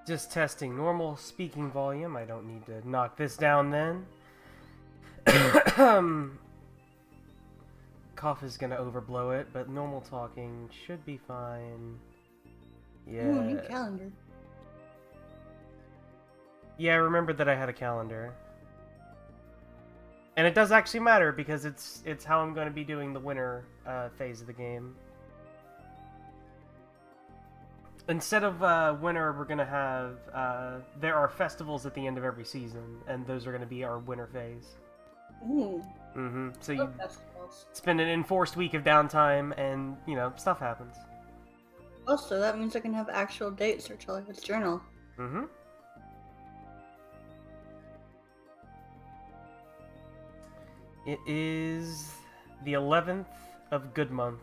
Just testing normal speaking volume. I don't need to knock this down then. Cough is gonna overblow it, but normal talking should be fine. Yeah. Ooh, new calendar. Yeah, I remembered that I had a calendar. And it does actually matter because it's how I'm going to be doing the winter phase of the game. Instead of winter, we're going to have... there are festivals at the end of every season, and those are going to be our winter phase. Ooh. Mm-hmm. So you Festivals. spend an enforced week of downtime, and, you know, stuff happens. Also, that means I can have actual dates or Charlie's journal. Mm-hmm. It is the 11th of Good Month.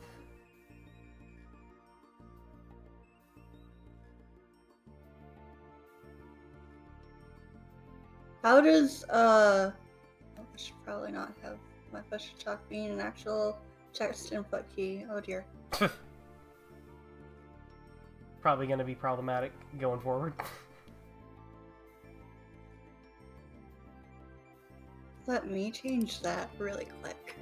How does, I should probably not have my push to talk being an actual text input key. Oh dear. Probably going to be problematic going forward. Let me change that really quick.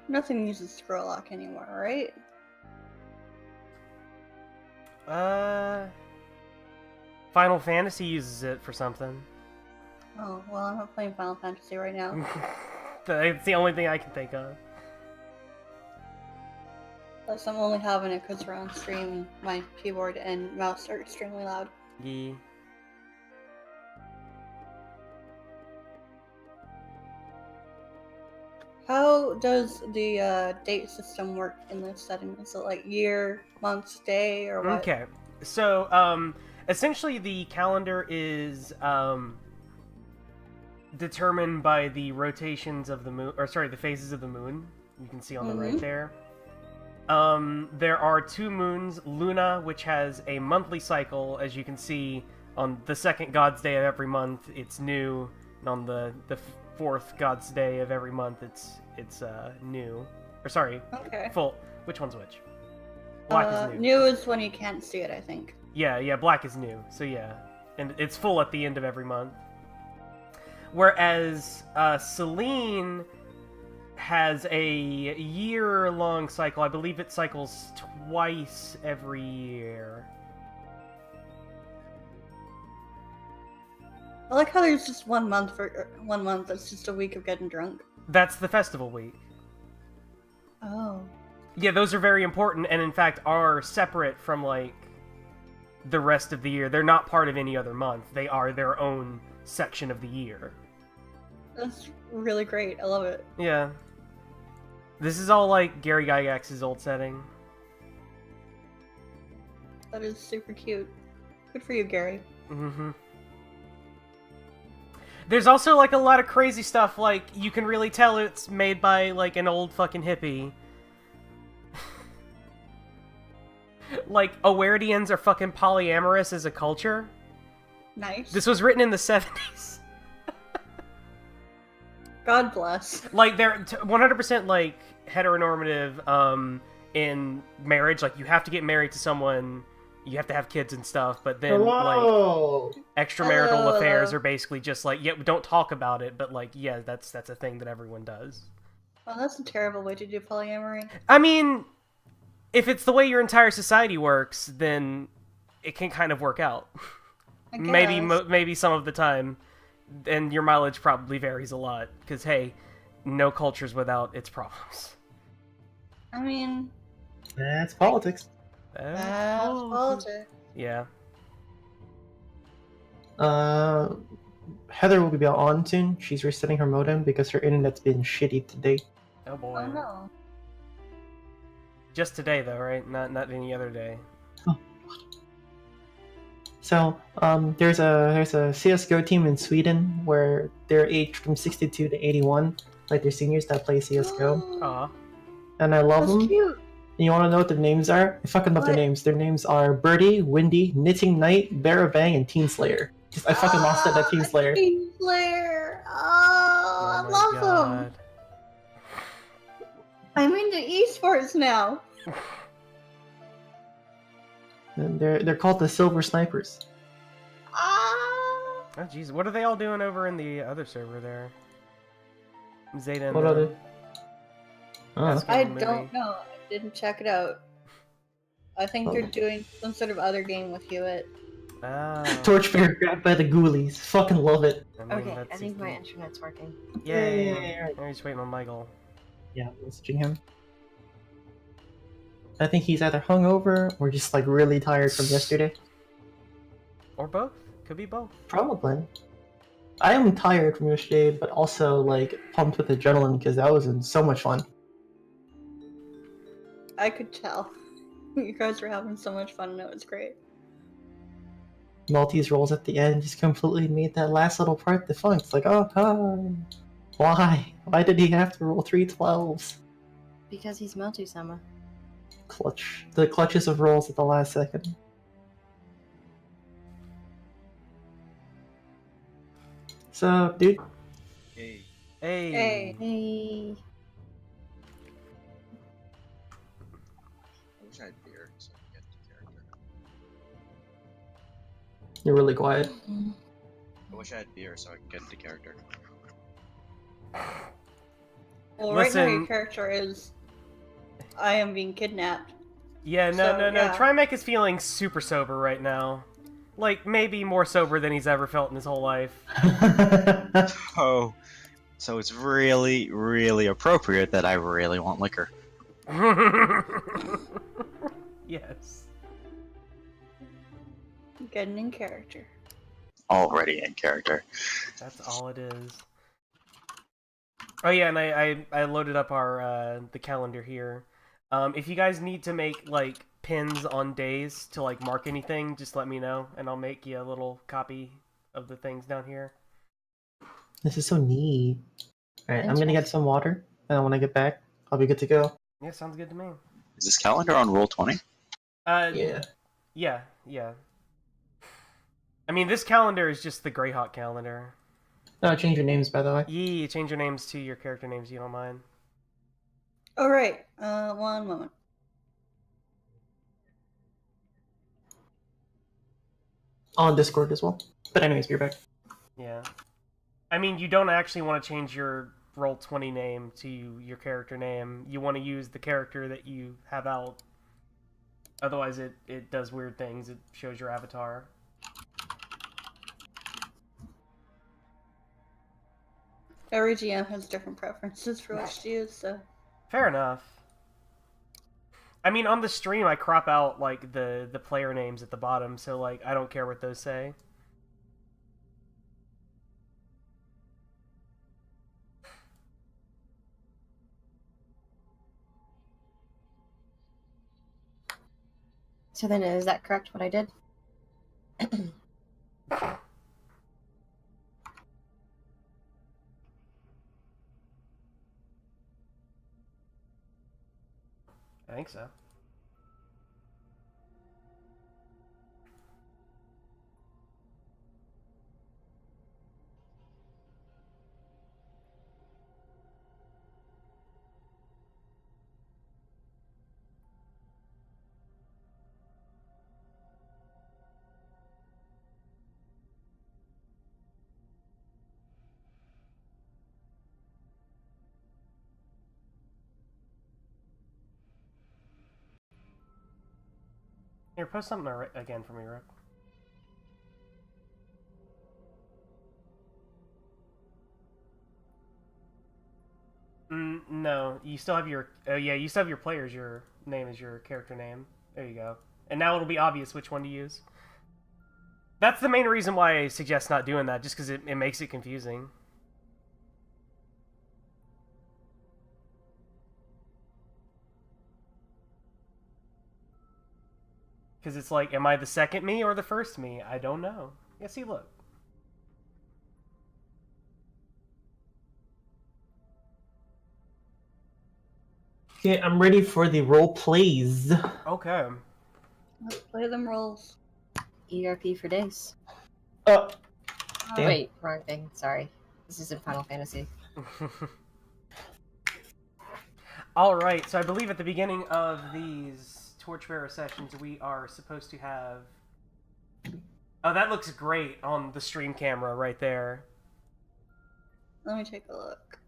Nothing uses scroll lock anymore, right? Final Fantasy uses it for something. Oh, well, I'm not playing Final Fantasy right now. It's the only thing I can think of. Plus, I'm only having it because we're on stream and my keyboard and mouse are extremely loud. Yeah. How does the date system work in this setting? Is it like year, month, day, or what? Okay. So, essentially the calendar is, determined by the rotations of the moon, or sorry, the phases of the moon. You can see on the right there. There are 2 moons, Luna, which has a monthly cycle, as you can see on the second God's Day of every month, it's new, and on the 4th God's Day of every month, it's new. Or sorry, Okay. full. Which one's which? Black is new. New is when you can't see it, I think. Yeah, black is new. So yeah, and it's full at the end of every month. Whereas Selene has a year-long cycle. I believe it cycles twice every year. I like how there's just 1 month for 1 month that's just a week of getting drunk. That's the festival week. Oh. Yeah, those are very important, and in fact are separate from, like, the rest of the year. They're not part of any other month. They are their own section of the year. That's really great. I love it. Yeah. This is all, like, Gary Gygax's old setting. That is super cute. Good for you, Gary. Mm-hmm. There's also, like, a lot of crazy stuff, like, you can really tell it's made by, like, an old fucking hippie. Like, Awardians are fucking polyamorous as a culture. Nice. This was written in the 70s. God bless. Like, they're 100%, like, heteronormative, in marriage. Like, you have to get married to someone, you have to have kids and stuff, but then, Hello. like, extramarital affairs are basically just like, yeah, don't talk about it, but, like, yeah, that's a thing that everyone does. Well, that's a terrible way to do polyamory. I mean, if it's the way your entire society works, then it can kind of work out. I guess. Maybe some of the time, and your mileage probably varies a lot, because, hey, no culture's without its problems. I mean... That's politics. That's politics. Yeah. Heather will be on soon. She's resetting her modem because her internet's been shitty today. Oh boy. Oh no. Just today, though, right? Not any other day. So, there's a CS:GO team in Sweden where they're aged from 62 to 81, like they're seniors that play CS:GO, Aw. and I love That's them. cute. And you want to know what their names are? I fucking love their What? names. Their names are Birdie, Windy, Knitting Knight, Barabang, and Teen Slayer. I fucking lost it at Teen Slayer. Teen Slayer. Oh, I my love god. them. I'm into esports now. And they're called the Silver Snipers. Ah. Oh jeez, what are they all doing over in the other server there? Zeta and What them. other? Oh, That's I movie. don't know. I didn't check it out. I think they're doing some sort of other game with Hewitt. Oh. Torchbearer grabbed by the ghoulies. Fucking love it. I mean, Okay, that's I think my easy. internet's working. Yay! Yay. I'm just waiting on Michael. Yeah, messaging him. I think he's either hungover or just like really tired from yesterday. Or both. Could be both. Probably. I am tired from yesterday, but also like pumped with adrenaline because that was so much fun. I could tell. You guys were having so much fun and it was great. Maltese rolls at the end just completely made that last little part the fun. It's like, oh, why? Why did he have to roll 3 12s? Because he's Moathouse. Clutch. The clutches of rolls at the last second. So, dude, Hey, Hey. Hey. Hey. I wish I had beer so I could get into character. you're really quiet. I wish I had beer so I could get into character. Well, right now your Listen. character is I am being kidnapped. Yeah, no, So, no, no. yeah. Trymec is feeling super sober right now. Like, maybe more sober than he's ever felt in his whole life. Oh, so it's really, really appropriate that I really want liquor. Yes. Getting in character. Already in character. That's all it is. Oh yeah, and I loaded up our the calendar here. If you guys need to make like pins on days to like mark anything, just let me know, and I'll make you a little copy of the things down here. This is so neat. Alright, I'm gonna get some water, and when I get back, I'll be good to go. Yeah, sounds good to me. Is this calendar on Roll20? Yeah. Yeah. I mean, this calendar is just the Greyhawk calendar. No, change your names, by the way. Yeah, change your names to your character names, you don't mind. Alright, one moment. On Discord as well. But anyways, be back. Yeah. I mean, you don't actually want to change your Roll20 name to your character name. You want to use the character that you have out. Otherwise, it does weird things. It shows your avatar. Every GM has different preferences for which to use, so. Fair enough. I mean, on the stream, I crop out, like, the player names at the bottom, so, like, I don't care what those say. So then, is that correct? What I did? I think so. Here, post something again for me, Rook. No, you still have your... Oh, yeah, you still have your players. Your name is your character name. There you go. And now it'll be obvious which one to use. That's the main reason why I suggest not doing that, just because it makes it confusing. Because it's like, am I the second me or the first me? I don't know. Yeah, see, look. Okay, I'm ready for the role plays. Okay. Let's play them roles. ERP for days. Oh, damn. Wait, wrong thing. Sorry. This isn't Final Fantasy. Alright, so I believe at the beginning of these Torchbearer sessions, we are supposed to have... Oh, that looks great on the stream camera right there. Let me take a look.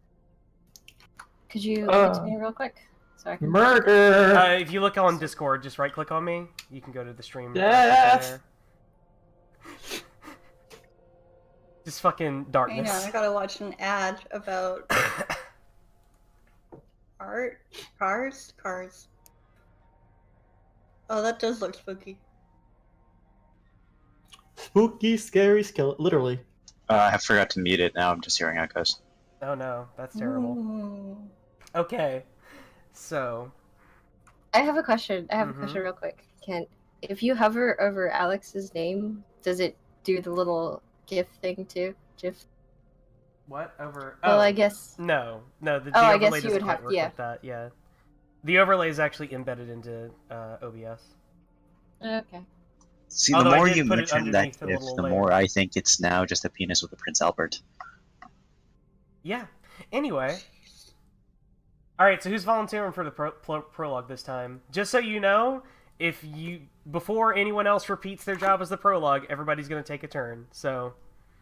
Could you give it to me real quick? So I can... Murder! If you look on Discord, just right-click on me. You can go to the stream. Yes! Just fucking darkness. Hang on, I gotta watch an ad about art. Cars. Oh, that does look spooky. Spooky, scary skeleton. Literally. I forgot to mute it. Now I'm just hearing echoes. Oh no, that's terrible. Ooh. Okay, so... I have a question. I have a question real quick. If you hover over Alex's name, does it do the little GIF thing too? GIF? What? Over... Well, oh, I guess... No, the I overlay guess you doesn't would quite have- work yeah. like that, yeah. The overlay is actually embedded into OBS. Okay. See, Although the I more did you put it mention that underneath the GIF, little the layer. more I think it's now just a penis with a Prince Albert. Yeah. Anyway. Alright, so who's volunteering for the prologue this time? Just so you know, before anyone else repeats their job as the prologue, everybody's going to take a turn, so...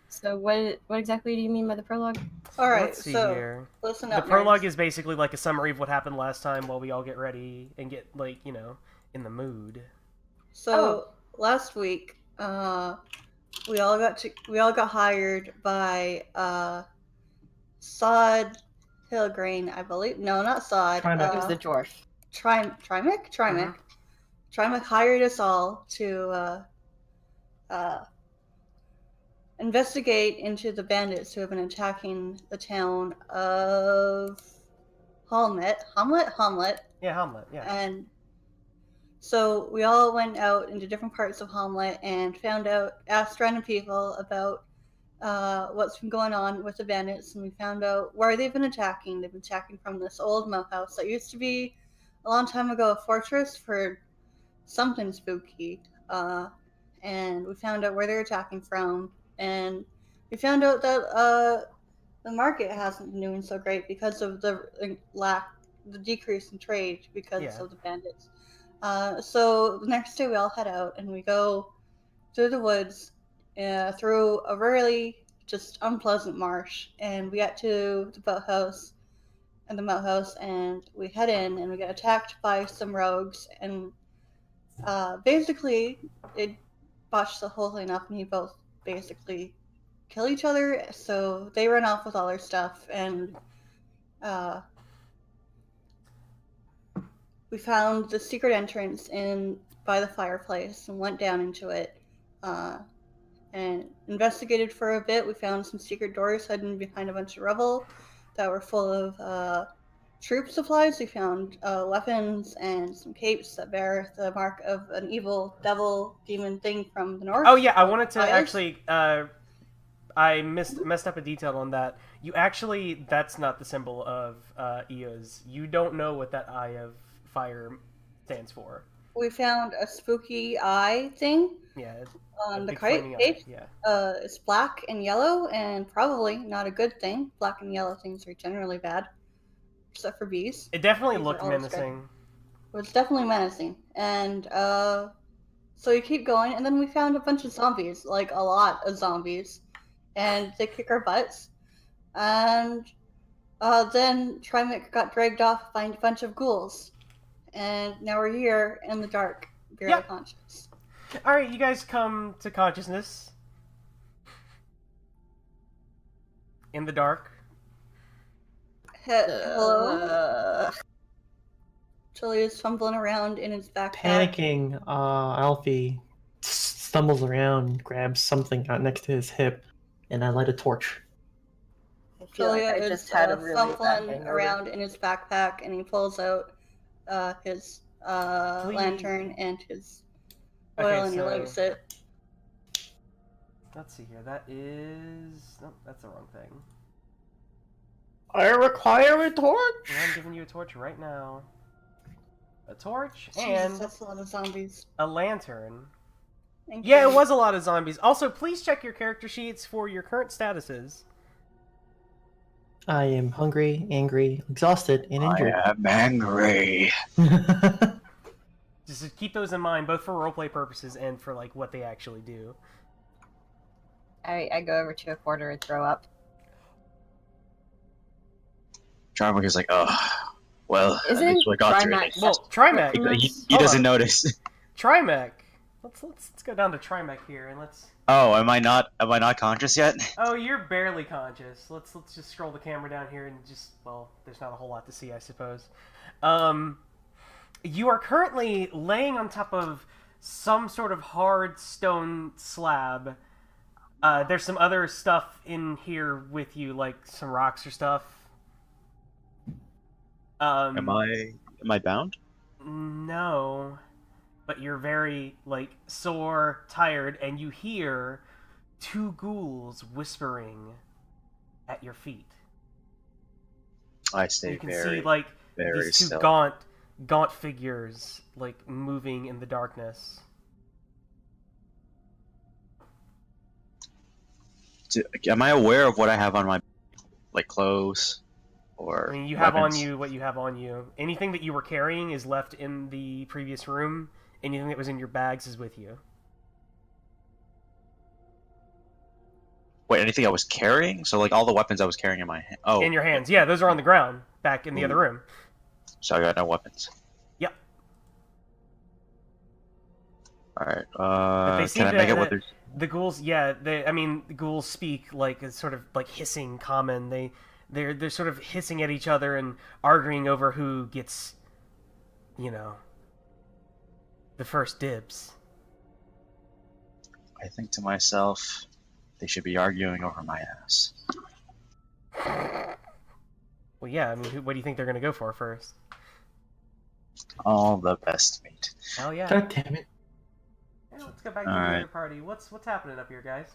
So what exactly do you mean by the prologue? Alright, Let's see so here. listen The up. prologue nerds. is basically like a summary of what happened last time while we all get ready and get, like, you know, in the mood. So last week, we all got hired by Sod Hillgrain, I believe. No, not Sod. Trymec. It was the dwarf. Trymec. Mhm. Trymec hired us all to investigate into the bandits who have been attacking the town of Hamlet. Yeah, Hamlet, yeah. And so we all went out into different parts of Hamlet and asked random people about what's been going on with the bandits, and we found out where they've been attacking. They've been attacking from this old Moathouse that used to be, a long time ago, a fortress for something spooky. And we found out where they're attacking from, and we found out that the market hasn't been doing so great because of the decrease in trade because of the bandits. So the next day we all head out and we go through the woods, through a really just unpleasant marsh, and we get to the boathouse and we head in and we get attacked by some rogues, and basically it botched the whole thing up and we both basically kill each other, so they run off with all their stuff, and we found the secret entrance by the fireplace and went down into it and investigated for a bit. We found some secret doors hidden behind a bunch of rubble that were full of troop supplies. We found weapons and some capes that bear the mark of an evil devil demon thing from the north. Oh yeah, I wanted to Bias. actually... I messed up a detail on that. That's not the symbol of Eos. You don't know what that Eye of Fire stands for. We found a spooky eye thing Yeah, it's on a the big flaming eye, cape. yeah. It's black and yellow, and probably not a good thing. Black and yellow things are generally bad, except for bees. It definitely Bees are looked always menacing. It was definitely menacing. And so we keep going, and then we found a bunch of zombies, like a lot of zombies, and they kick our butts. And then Trymec got dragged off by a bunch of ghouls, and now we're here in the dark, barely Yep. conscious. Alright, you guys come to consciousness. In the dark. Hello? Julia's fumbling around in his backpack. Panicking, Alfie stumbles around, grabs something out next to his hip, and I light a torch. I feel Julia like I is just had a really bad fumbling hangover. around in his backpack, and he pulls out his Please. lantern and his oil Okay, on your legs. It. Let's see here. That is... Nope, that's the wrong thing. I require a torch. I'm giving you a torch right now. A torch Jesus, and that's a lot of zombies. a lantern. Thank Yeah, you. it was a lot of zombies. Also, please check your character sheets for your current statuses. I am hungry, angry, exhausted, and injured. I am angry. Just to keep those in mind, both for roleplay purposes and for like what they actually do. I go over to a corner and throw up. Trymec is like, oh, well, at Isn't least we got through Trymec it. Well, Trymec. He doesn't notice. Trymec. Let's go down to Trymec here and let's. Oh, am I not conscious yet? Oh, you're barely conscious. Let's just scroll the camera down here and just, well, there's not a whole lot to see, I suppose. You are currently laying on top of some sort of hard stone slab. There's some other stuff in here with you, like some rocks or stuff. Am I bound? No. But you're very, like, sore, tired, and you hear two ghouls whispering at your feet. I stay You can very, see, like, very these two still. gaunt figures, like, moving in the darkness. Am I aware of what I have on my, like, clothes? Or I mean, you have weapons? on you what you have on you. Anything that you were carrying is left in the previous room. Anything that was in your bags is with you. Wait, anything I was carrying? So, like, all the weapons I was carrying in my hand. Oh, In your hands. Yeah, those are on the ground, back in the other room. so I got no weapons. Yep. Alright, They seem can I to- make it what there's... The ghouls, yeah, the ghouls speak like a sort of like hissing common. They're sort of hissing at each other and arguing over who gets, you know, the first dibs. I think to myself, they should be arguing over my ass. Well, yeah, I mean, what do you think they're gonna go for first? All the best meat. Hell yeah. God damn it. Yeah, let's go back to the Alright. other party. What's happening up here, guys?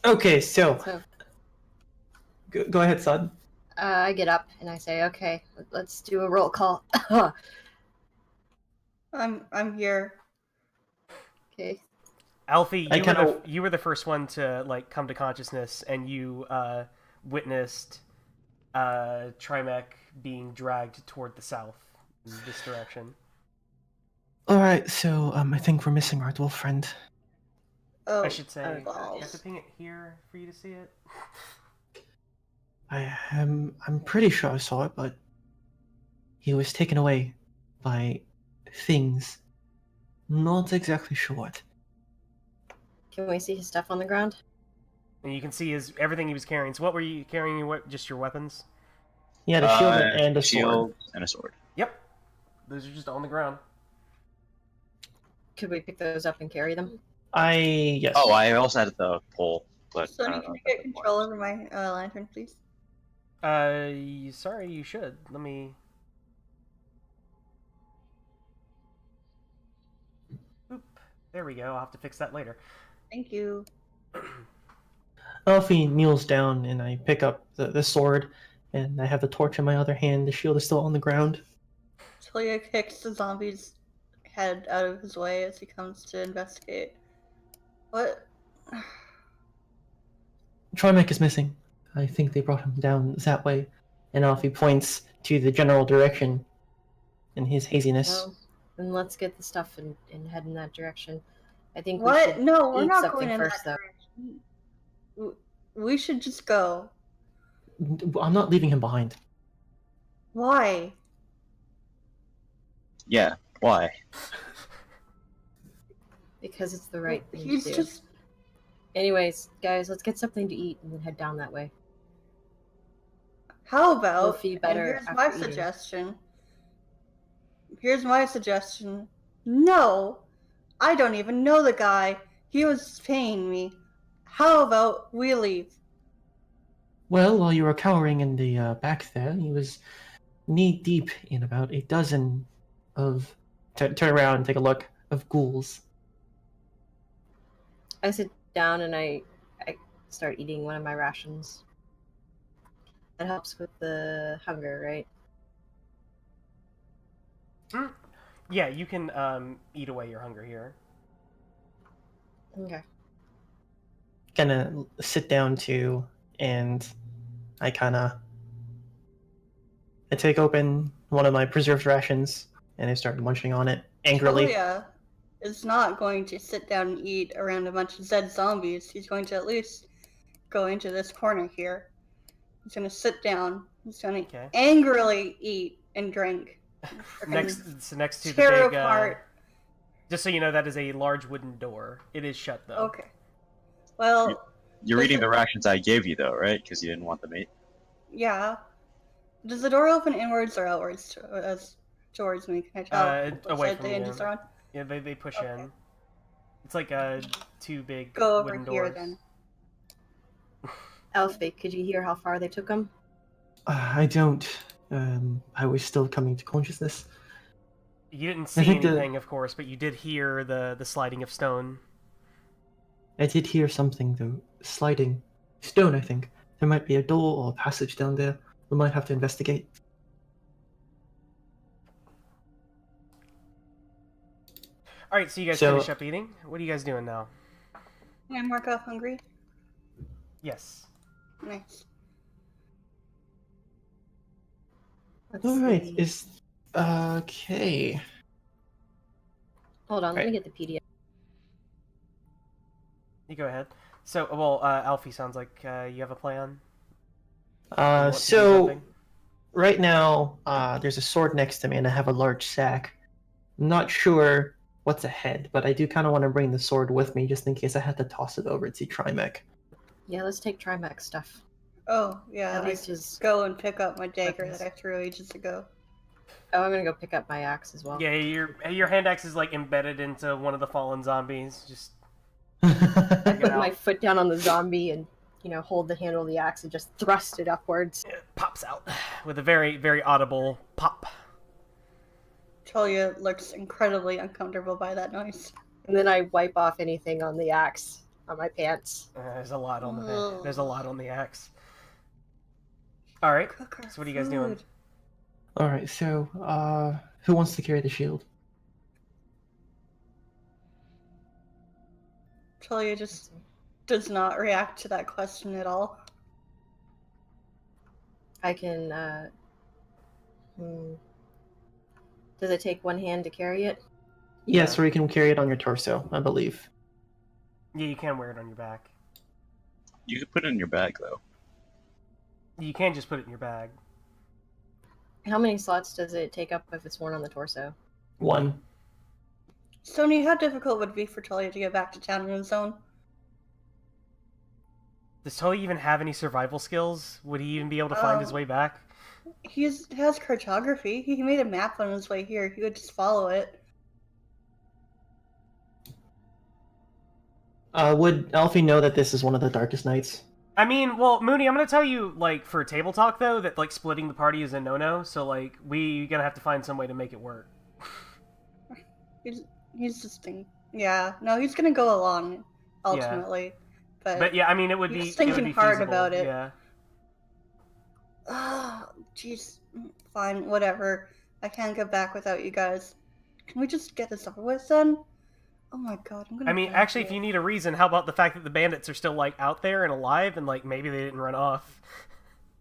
Okay, so So go ahead, Sod. I get up and I say, okay, let's do a roll call. I'm here. Okay. Alfie, I kinda- you were the first one to like come to consciousness, and you witnessed Trymec being dragged toward the south in this direction. Alright, so I think we're missing our dwarf friend. Oh, I should say, you have balls. to ping it here for you to see it. I'm pretty sure I saw it, but he was taken away by things. Not exactly sure what. Can we see his stuff on the ground? And you can see everything he was carrying. So what were you carrying? Just your weapons? He had a shield and a shield sword. and a sword. Yep. Those are just on the ground. Could we pick those up and carry them? Yes. Oh, I also had the pole, but I Sony, don't can know you if get control over my lantern, please? Sorry, you should. Let me... Oop. There we go. I'll have to fix that later. Thank you. Alfie kneels down and I pick up the sword and I have the torch in my other hand. The shield is still on the ground. Talia kicks the zombie's head out of his way as he comes to investigate. What? Trymec is missing. I think they brought him down that way. And Alfie points to the general direction in his haziness. Well, then let's get the stuff and head in that direction. I think we What? should No, we're eat not something going in first, that direction. We should just go. I'm not leaving him behind. Why? Yeah, why? because it's the right thing He's to do. just. Anyways, guys, let's get something to eat and then head down that way. How about? We'll feel better and here's my after eating. suggestion. Here's my suggestion. No, I don't even know the guy. He was paying me. How about we leave? Well, while you were cowering in the back there, he was knee-deep in about a dozen of... Turn around and take a look, of ghouls. I sit down and I start eating one of my rations. That helps with the hunger, right? Yeah, you can eat away your hunger here. Okay. Kind of sit down too, and I take open one of my preserved rations and I start munching on it angrily. Talia is not going to sit down and eat around a bunch of Zed zombies. He's going to at least go into this corner here. He's going to sit down. He's going to angrily eat and drink. Next to the tear big. apart. Just so you know, that is a large wooden door. It is shut though. Okay. Well, You're eating the rations I gave you, though, right? Because you didn't want them eat. yeah. Does the door open inwards or outwards towards me? Can I tell? Away from the you. hinges are on? Yeah, they push in. It's like two big Go over wooden here doors. then. Alfie, could you hear how far they took him? I don't. I was still coming to consciousness. You didn't see anything, of course, but you did hear the sliding of stone. I did hear something, though. Sliding. Stone, I think. There might be a door or a passage down there. We might have to investigate. Alright, so you guys finish up eating? What are you guys doing now? Can I mark off hungry? Yes. Nice. Alright, okay. Hold on, let me get the PDF. You go ahead. So, well, Alfie, sounds like you have a plan? So, right now, there's a sword next to me and I have a large sack. I'm not sure what's ahead, but I do kind of want to bring the sword with me just in case I had to toss it over to Trymec. Yeah, let's take Trymec stuff. Oh, yeah. At least just go and pick up my dagger that I threw ages ago. Oh, I'm gonna go pick up my axe as well. Yeah, your hand axe is like embedded into one of the fallen zombies. Just I put my foot down on the zombie and, hold the handle of the axe and just thrust it upwards. It pops out with a very, very audible pop. Talia looks incredibly uncomfortable by that noise. And then I wipe off anything on the axe on my pants. There's a lot on the axe. All right. So what are you guys doing? All right. So, who wants to carry the shield? Talia just does not react to that question at all. I can. Does it take one hand to carry it? Yes, or you can carry it on your torso, I believe. Yeah, you can wear it on your back. You could put it in your bag, though. You can just put it in your bag. How many slots does it take up if it's worn on the torso? 1. Stony, how difficult would it be for Talia to get back to town on his own? Does Tully even have any survival skills? Would he even be able to find his way back? He has cartography. He made a map on his way here. He would just follow it. Would Alfie know that this is one of the darkest nights? I mean, well, Mooney, I'm gonna tell you, like, for table talk, though, that, like, splitting the party is a no-no, so, like, we gonna have to find some way to make it work. He's just thinking... Yeah, no, he's gonna go along, ultimately. Yeah. But yeah, I mean, it would be... He's thinking hard about it. Yeah. Oh, jeez. Fine, whatever. I can't go back without you guys. Can we just get this over with, then? Oh my god, I'm gonna... I mean, actually, if you need a reason, how about the fact that the bandits are still, like, out there and alive, and, like, maybe they didn't run off?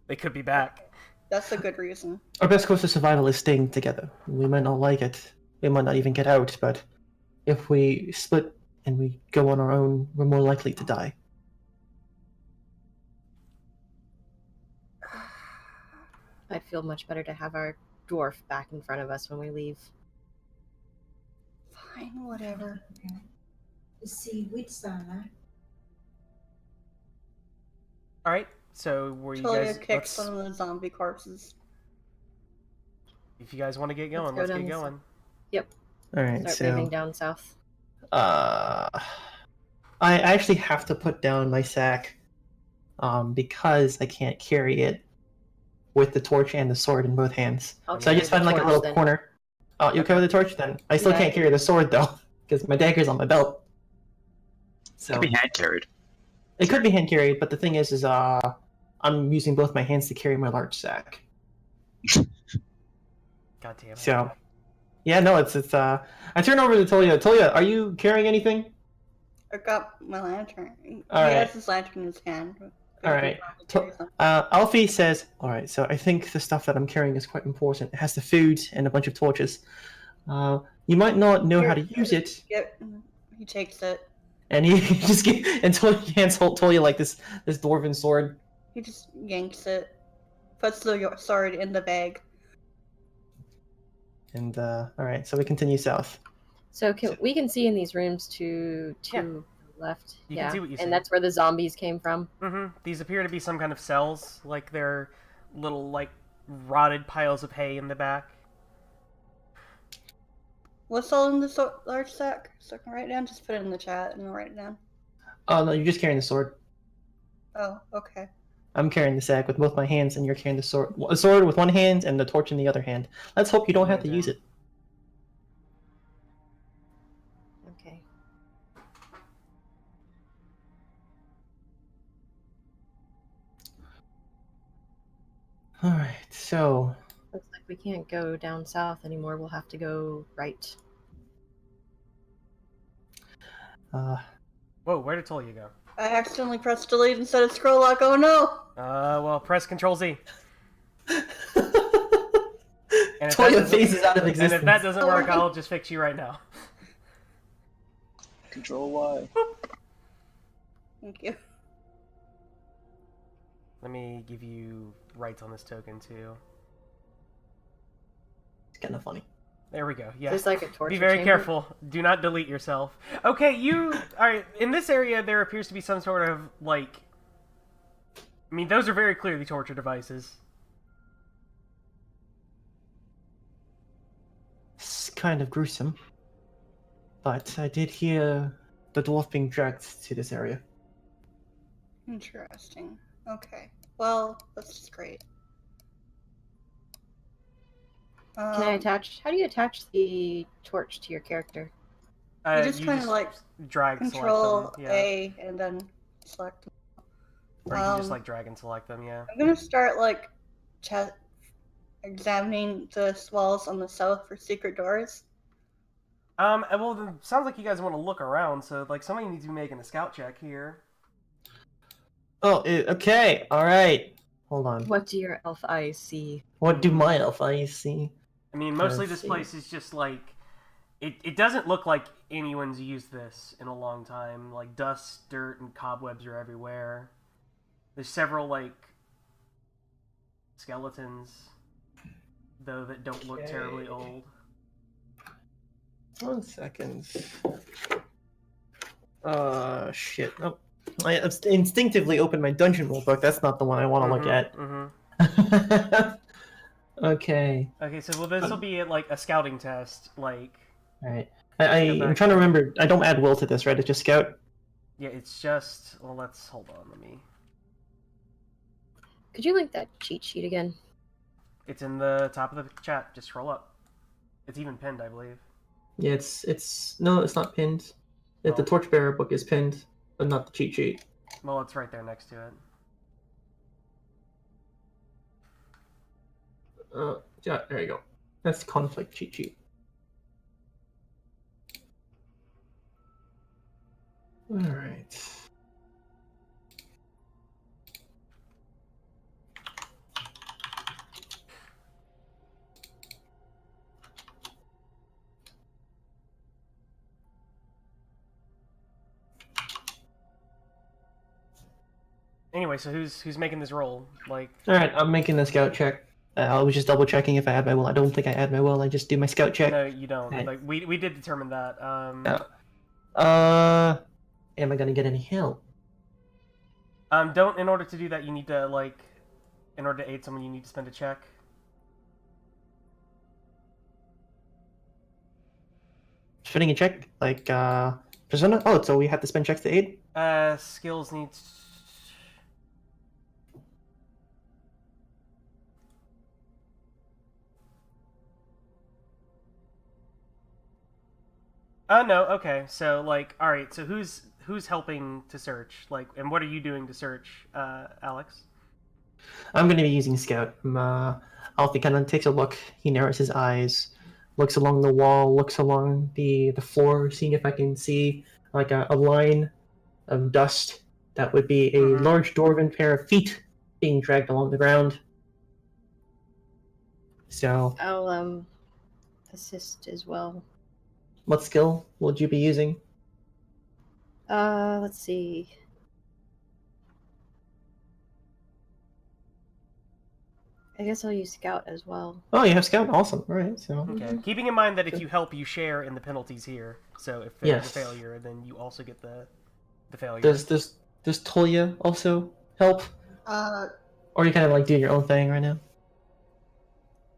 They could be back. That's a good reason. Our best course of survival is staying together. We might not like it. We might not even get out, but if we split and we go on our own, we're more likely to die. I'd feel much better to have our dwarf back in front of us when we leave. Fine, whatever. Alright, so were you Talia guys... kicks one of the zombie corpses. If you guys want to get going, let's get going. Yep. Alright, Start moving down south. I actually have to put down my sack because I can't carry it with the torch and the sword in both hands. So I just find like a little corner. Oh, you'll carry the torch then? I still can't carry the sword though, because my dagger's on my belt. So Could be hand carried. it could be hand carried, but the thing is I'm using both my hands to carry my large sack. God damn it. So, yeah, no, it's I turn over to Tolia. Tolia, are you carrying anything? I got my lantern. All He right. has his lantern in his hand. All right. Alfie says, all right, so I think the stuff that I'm carrying is quite important. It has the food and a bunch of torches. You might not know how to use it. Yep. He takes it. And he just and Tolia hands Tolia like this dwarven sword. He just yanks it. Puts the sword in the bag. And all right, so we continue south. So we can see in these rooms to Yeah. the left. You can see what you see. And that's where the zombies came from. Mm-hmm. These appear to be some kind of cells, like they're little, like, rotted piles of hay in the back. What's all in the large sack? So I can write it down? Just put it in the chat and I'll write it down. Oh, no, you're just carrying the sword. Oh, okay. I'm carrying the sack with both my hands, and you're carrying the sword. A sword with one hand and the torch in the other hand. Let's hope you don't have to use it. Okay. Alright, so... Looks like we can't go down south anymore. We'll have to go right. Whoa, where did Tolia go? I accidentally pressed delete instead of scroll lock. Oh no! Well, press Control Z. And if Tolia phases out of And existence. if that doesn't work, I'll just fix you right now. Control Y. Thank you. Let me give you rights on this token, too. It's kind of funny. There we go, yeah. There's like a torture Be very chamber. careful. Do not delete yourself. Okay, Alright, in this area, there appears to be some sort of, like... I mean, those are very clearly torture devices. It's kind of gruesome. But I did hear the dwarf being dragged to this area. Interesting. Okay. Well, that's just great. Can I attach? How do you attach the torch to your character? You just kind of like drag Control select them, yeah. A and then select. Or you can just like drag and select them, yeah. I'm gonna start like examining the walls on the south for secret doors. Well, it sounds like you guys want to look around, so like somebody needs to be making a scout check here. Oh, okay, alright. Hold on. What do your elf eyes see? What do my elf eyes see? I mean, mostly Let's this see. place is just like... It doesn't look like anyone's used this in a long time. Like, dust, dirt, and cobwebs are everywhere. There's several, like, skeletons, though, that don't look terribly old. 1 second. Shit. Oh. I instinctively opened my dungeon rule book. That's not the one I want to look at. Okay. Okay, so well, this will be like a scouting test, like... Alright. I'm trying to remember. I don't add will to this, right? It's just scout? Yeah, it's just... Well, let's... Hold on, let me... Could you link that cheat sheet again? It's in the top of the chat. Just scroll up. It's even pinned, I believe. Yeah, it's... No, it's not pinned. Oh. The Torchbearer book is pinned, but not the cheat sheet. Well, it's right there next to it. Yeah, there you go. That's the conflict cheat sheet. Alright. Anyway, so who's making this roll? Like... Alright, I'm making the scout check. I was just double checking if I add my will. I don't think I add my will. I just do my scout check. No, you don't. Right. Like we did determine that. Am I gonna get any help? Don't. In order to do that, you need to like, in order to aid someone, you need to spend a check. Spending a check, like persona. Oh, so we have to spend checks to aid. Skills needs. No, okay. So like, all right. So who's who's helping to search? Like, and what are you doing to search, Alex? I'm going to be using Scout. Alfie kind of takes a look. He narrows his eyes, looks along the wall, looks along the floor, seeing if I can see like a line of dust that would be a large dwarven pair of feet being dragged along the ground. So I'll assist as well. what skill would you be using? Let's see. I guess I'll use Scout as well. Oh, you have Scout? Awesome. All right, so... Okay. Keeping in mind that if you help, you share in the penalties here. So if there's a failure, then you also get the failure. Does Tolia also help? Or are you kind of like doing your own thing right now?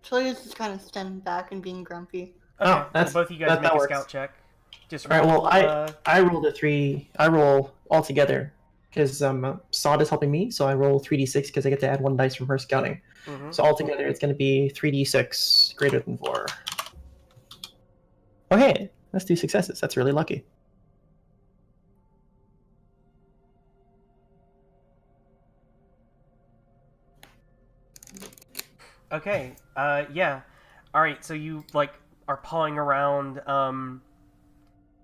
Tolia's just kind of standing back and being grumpy. Okay, Oh, that's, well, both of you guys make a works. scout check. Just All right, roll, well, I rolled a 3. I roll all together because Sod is helping me, so I roll 3d6 because I get to add 1 dice from her scouting. So altogether, it's going to be 3d6 greater than 4. Okay, that's 2 successes. That's really lucky. Okay, yeah. Alright, so you, like, are pawing around.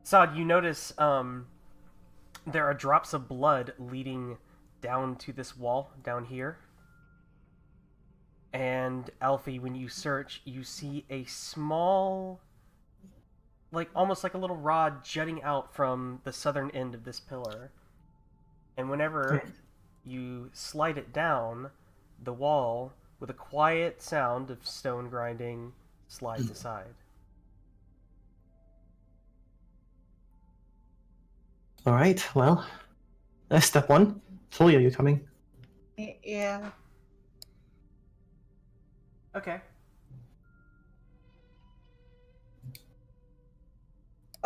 Sod, you notice, there are drops of blood leading down to this wall down here. And, Alfie, when you search, you see a small, like, almost like a little rod jutting out from the southern end of this pillar. And whenever you slide it down, the wall, with a quiet sound of stone grinding, slides aside. All right, well, that's step 1. Tolia, you coming? Yeah. Okay.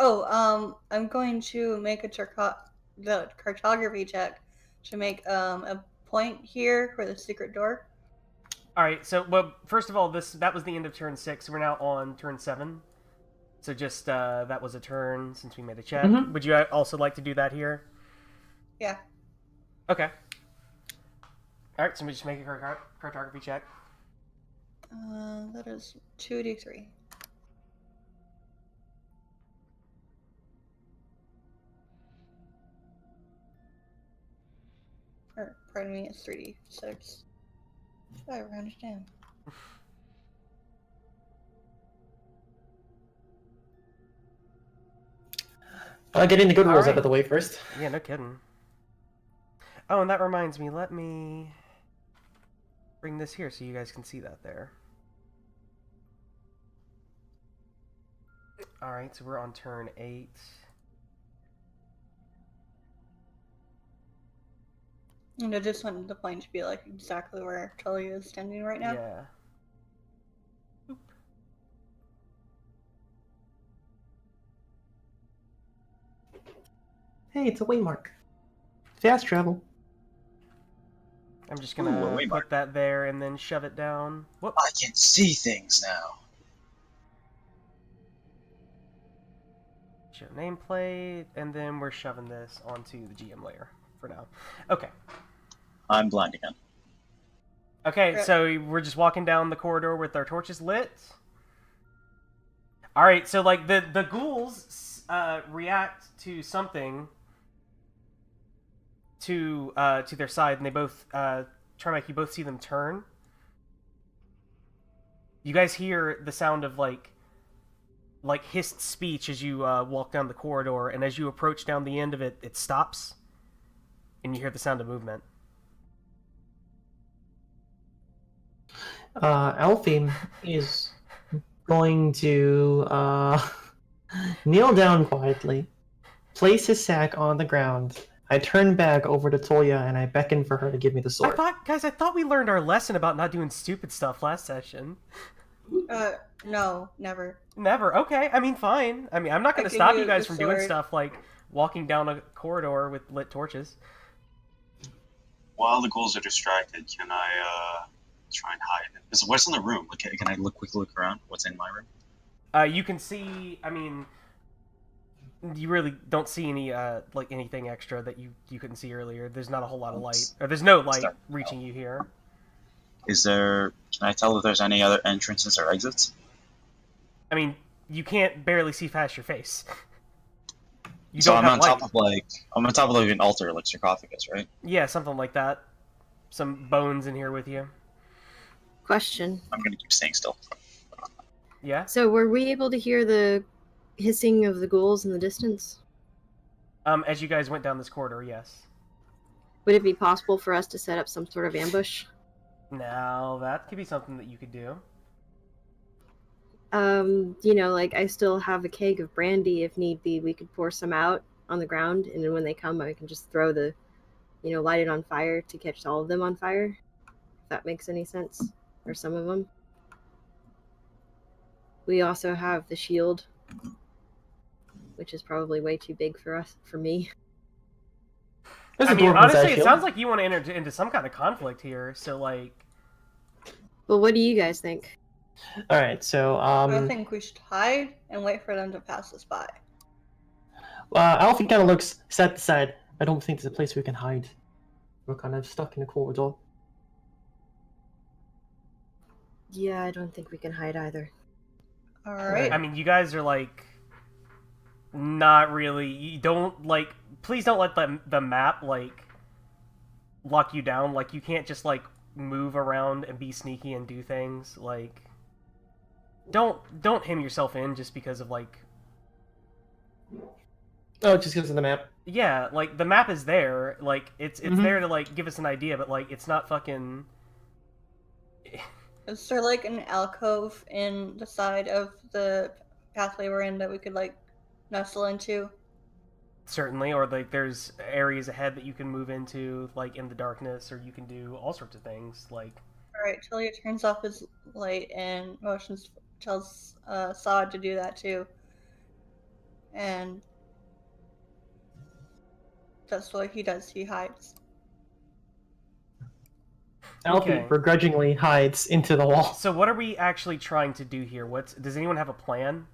Oh, I'm going to make the cartography check to make a point here for the secret door. Alright, so, well, first of all, that was the end of turn 6, so we're now on turn 7. So just, that was a turn since we made a check. Would you also like to do that here? Yeah. Okay. Alright, so we just make a cartography check. That is 2d3. Or, pardon me, it's 3d6. I rounded down. Getting the good rolls out of the way first. Yeah, no kidding. Oh, and that reminds me, let me bring this here so you guys can see that there. Alright, so we're on turn 8. And I just wanted the point to be like exactly where Tolia is standing right now. Yeah. Oop. Hey, it's a waymark. Fast travel. I'm just gonna put that there and then shove it down. Whoop. I can see things now. Show nameplate, and then we're shoving this onto the GM layer for now. Okay. I'm blind again. Okay, so we're just walking down the corridor with our torches lit. Alright, so like the ghouls react to something to their side, and they both Trymec, you both see them turn. You guys hear the sound of like hissed speech as you walk down the corridor, and as you approach down the end of it, it stops, and you hear the sound of movement. Alfie is going to kneel down quietly, place his sack on the ground. I turn back over to Tolia and I beckon for her to give me the sword. I thought we learned our lesson about not doing stupid stuff last session. No, never. Never. Okay, I mean, fine. I mean, I'm not going to stop you guys from doing stuff like walking down a corridor with lit torches. While the ghouls are distracted, can I try and hide it? What's in the room? Can I quickly look around? What's in my room? You can see, I mean, You really don't see any like anything extra that you couldn't see earlier. There's not a whole lot of light, or there's no light reaching you here. Is there? Can I tell if there's any other entrances or exits? I mean, you can't barely see past your face. You So don't I'm have on light. top of like an altar, like sarcophagus, right? Yeah, something like that. Some bones in here with you. Question. I'm gonna keep staying still. Yeah. So were we able to hear the hissing of the ghouls in the distance? As you guys went down this corridor, yes. Would it be possible for us to set up some sort of ambush? Now that could be something that you could do. You know, like I still have a keg of brandy if need be. We could pour some out on the ground, and then when they come, I can just throw the, you know, light it on fire to catch all of them on fire. If that makes any sense, or some of them. We also have the shield, which is probably way too big for me. I mean, honestly, it sounds like you want to enter into some kind of conflict here. So, like, well, what do you guys think? All right, so I think we should hide and wait for them to pass us by. Alfie kind of looks side to side. I don't think there's a place we can hide. We're kind of stuck in the corridor. Yeah, I don't think we can hide either. All right. I mean, you guys are like not really. You don't like. Please don't let the map like lock you down. Like, you can't just like move around and be sneaky and do things. Like, don't hem yourself in just because of like. Oh, just because of the map. Yeah, like the map is there. Like it's there to like give us an idea, but like it's not fucking. Is there like an alcove in the side of the pathway we're in that we could like nestle into? Certainly, or like there's areas ahead that you can move into, like in the darkness, or you can do all sorts of things. Like, All right, Talia turns off his light and tells Sod to do that too, and that's what he does. He hides. Alfie Okay. begrudgingly hides into the wall. So what are we actually trying to do here? Does anyone have a plan?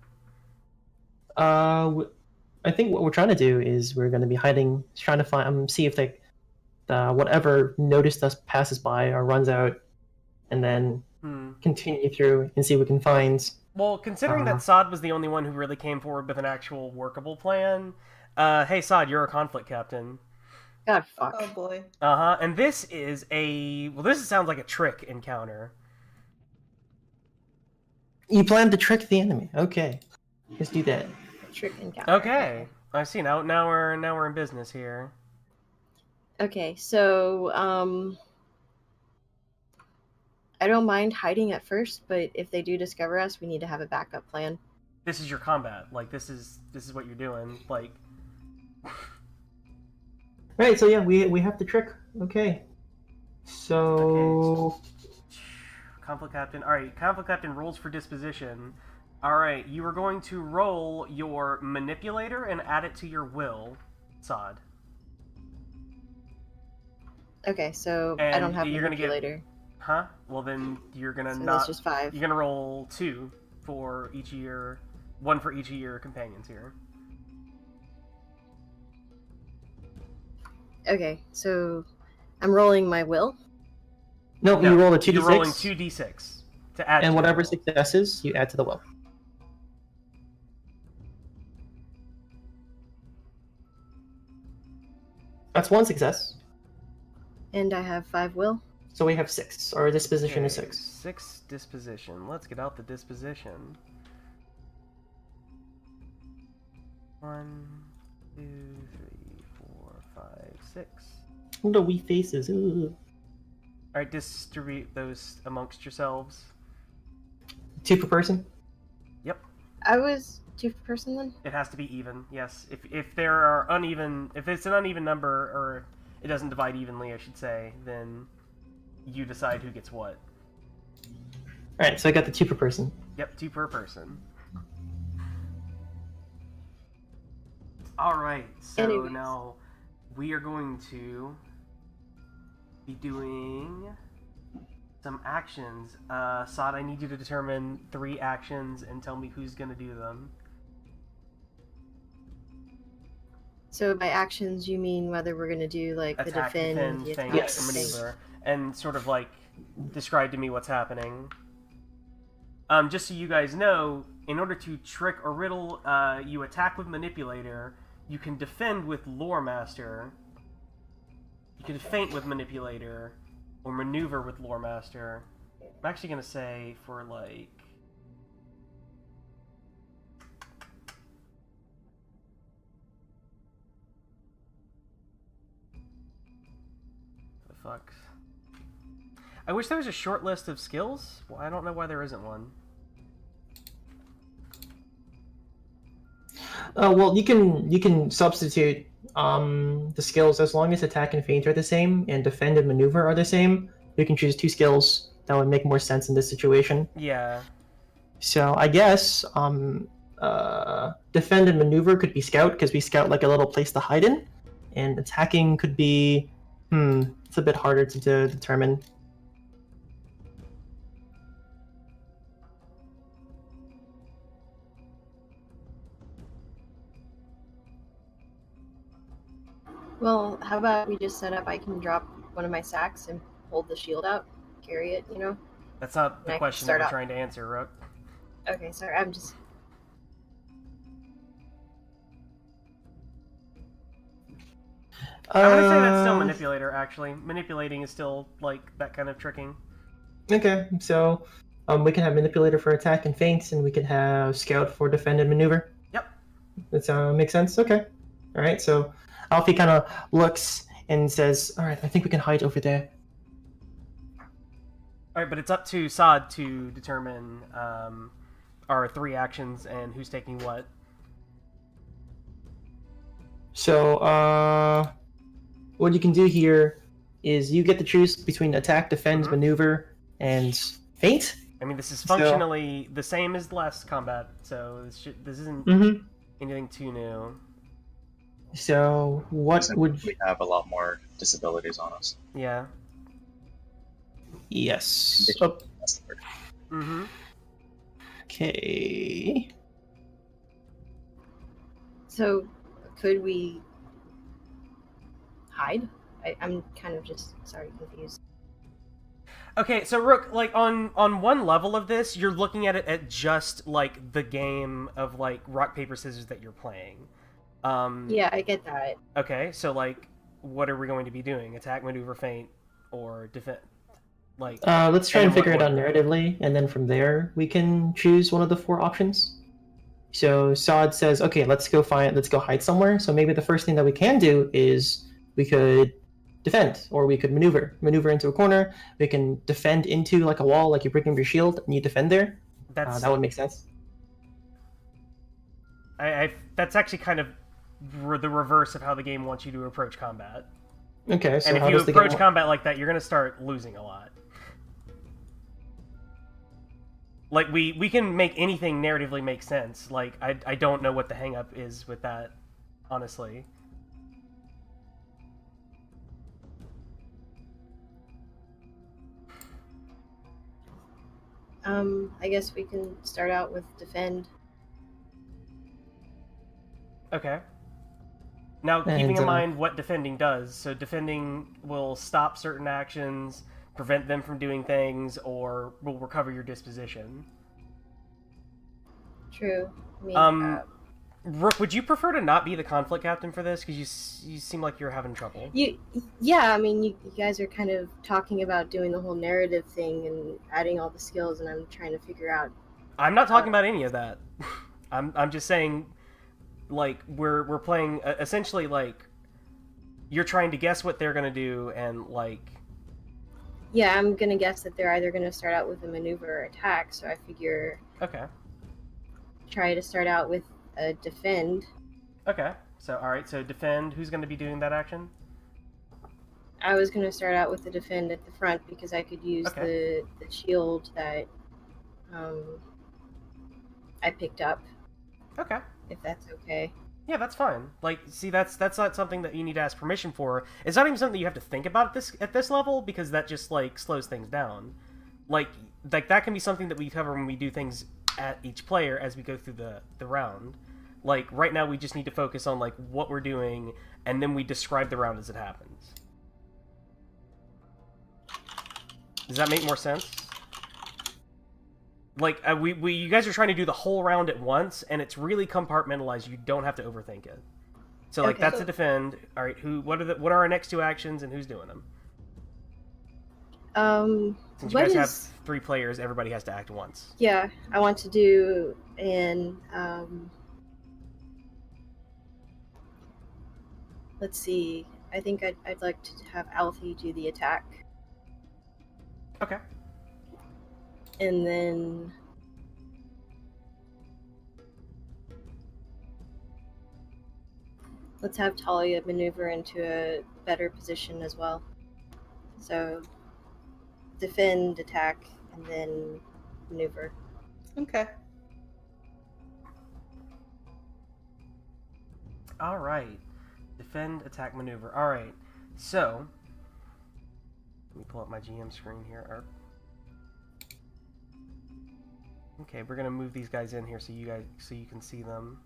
I think what we're trying to do is we're going to be hiding, trying to find, see if they, whatever noticed us passes by or runs out, and then continue through and see if we can find. Well, considering that Sod was the only one who really came forward with an actual workable plan, hey Sod, you're a conflict captain. God, fuck. Oh boy. And this is this sounds like a trick encounter. You plan to trick the enemy. Okay, let's do that. Trick encounter. Okay, I see. Now we're in business here. Okay, so I don't mind hiding at first, but if they do discover us, we need to have a backup plan. This is your combat. Like, this is what you're doing. Like, Right. So yeah, we have the trick. Okay. So. conflict captain. All right, conflict captain rolls for disposition. All right, you are going to roll your manipulator and add it to your will, Sod. Okay, so And I don't have you're gonna get- manipulator. Huh? Well, then you're gonna So not. that's just 5. You're gonna roll 2 for each of your, 1 for each of your companions here. Okay, so I'm rolling my will. No, you roll a 2d6. You're rolling 2d6 to add. And to whatever your will. successes, you add to the will. That's 1 success. And I have 5 will. So we have 6. Our disposition is Okay, 6. 6 disposition. Let's get out the disposition. 1, 2, 3, 4, 5, 6. The wee faces. Ooh. Alright, distribute those amongst yourselves. 2 per person. Yep. I was 2 per person then? It has to be even, yes. If there are uneven, if it's an uneven number, or it doesn't divide evenly, I should say, then you decide who gets what. Alright, so I got the 2 per person. Yep, 2 per person. Alright, so Anyways. now we are going to be doing some actions. Sod, I need you to determine 3 actions and tell me who's going to do them. So by actions, you mean whether we're gonna do like the Attack, defend, defend, the feint, attack, Yes. or feint. maneuver, and sort of like describe to me what's happening. Just so you guys know, in order to trick or riddle, you attack with Manipulator, you can defend with Lore Master, you can feint with Manipulator, or maneuver with Lore Master. I'm actually gonna say for like... The fuck? I wish there was a short list of skills. Well, I don't know why there isn't one. Well, you can substitute the skills as long as attack and feint are the same and defend and maneuver are the same. You can choose 2 skills that would make more sense in this situation. Yeah. So I guess defend and maneuver could be scout because we scout like a little place to hide in, and attacking could be it's a bit harder to determine. Well, how about we just set up? I can drop one of my sacks and hold the shield out, carry it. You know. That's not the And I question that start we're out. trying to answer, Rook. Okay, sorry. I'm just. I want to say that's still Manipulator, actually. Manipulating is still, like, that kind of tricking. Okay, so we can have manipulator for attack and feints, and we can have scout for defend and maneuver. Yep. That makes sense. Okay. All right. So Alfie kind of looks and says, "All right, I think we can hide over there." Alright, but it's up to Sod to determine our 3 actions and who's taking what. So what you can do here is you get to choose between attack, defend, Mhm. maneuver, and feint. I mean, this is functionally the same as last combat, so this isn't Mm-hmm. anything too new. So what Except would we have a lot more disabilities on us? Yeah. Yes. Oh, That's the word. Mm-hmm. okay. So, could we hide? I'm kind of just confused. Okay, so Rook, like on one level of this, you're looking at it at just like the game of like rock paper scissors that you're playing. Yeah, I get that. Okay, so like, what are we going to be doing? Attack, maneuver, feint, or defend? Like, Let's try and and figure what it out order? narratively, and then from there we can choose one of the 4 options. So Sod says, "Okay, let's go hide somewhere." So maybe the first thing that we can do is we could defend, or we could maneuver into a corner. We can defend into like a wall, like you bring up your shield and you defend there. That's That would make sense. that's actually kind of the reverse of how the game wants you to approach combat. Okay, so And if how you does the approach game? combat like that, you're gonna start losing a lot. Like we can make anything narratively make sense. Like I don't know what the hang up is with that, honestly. I guess we can start out with defend. Okay. Now, And, keeping in mind what defending does, so defending will stop certain actions, prevent them from doing things, or will recover your disposition. True. I mean, Rook, would you prefer to not be the conflict captain for this? Because you seem like you're having trouble. yeah, I mean, you guys are kind of talking about doing the whole narrative thing and adding all the skills, and I'm trying to figure out. I'm not talking about any of that. I'm just saying, like we're playing essentially like you're trying to guess what they're gonna do, and like Yeah, I'm gonna guess that they're either gonna start out with a maneuver or attack, so I figure okay. try to start out with a defend. Okay, so alright, so defend, who's going to be doing that action? I was gonna start out with the defend at the front because I could use Okay. the shield that I picked up, Okay. if that's okay. Yeah, that's fine. Like, see, that's not something that you need to ask permission for. It's not even something you have to think about at this level, because that just, like, slows things down. Like that can be something that we cover when we do things at each player as we go through the round. Like, right now we just need to focus on, like, what we're doing, and then we describe the round as it happens. Does that make more sense? Like, you guys are trying to do the whole round at once, and it's really compartmentalized. You don't have to overthink it. So, like, Okay. that's a defend. All right, what are our next 2 actions, and who's doing them? Since you what guys have is- 3 players, everybody has to act once. Yeah, I want to do an let's see. I think I'd like to have Alfie do the attack, Okay. and then let's have Talia maneuver into a better position as well. So defend, attack, and then maneuver. Okay. All right. Defend, attack, maneuver. All right. So, let me pull up my GM screen here. Okay, we're gonna move these guys in here so you can see them.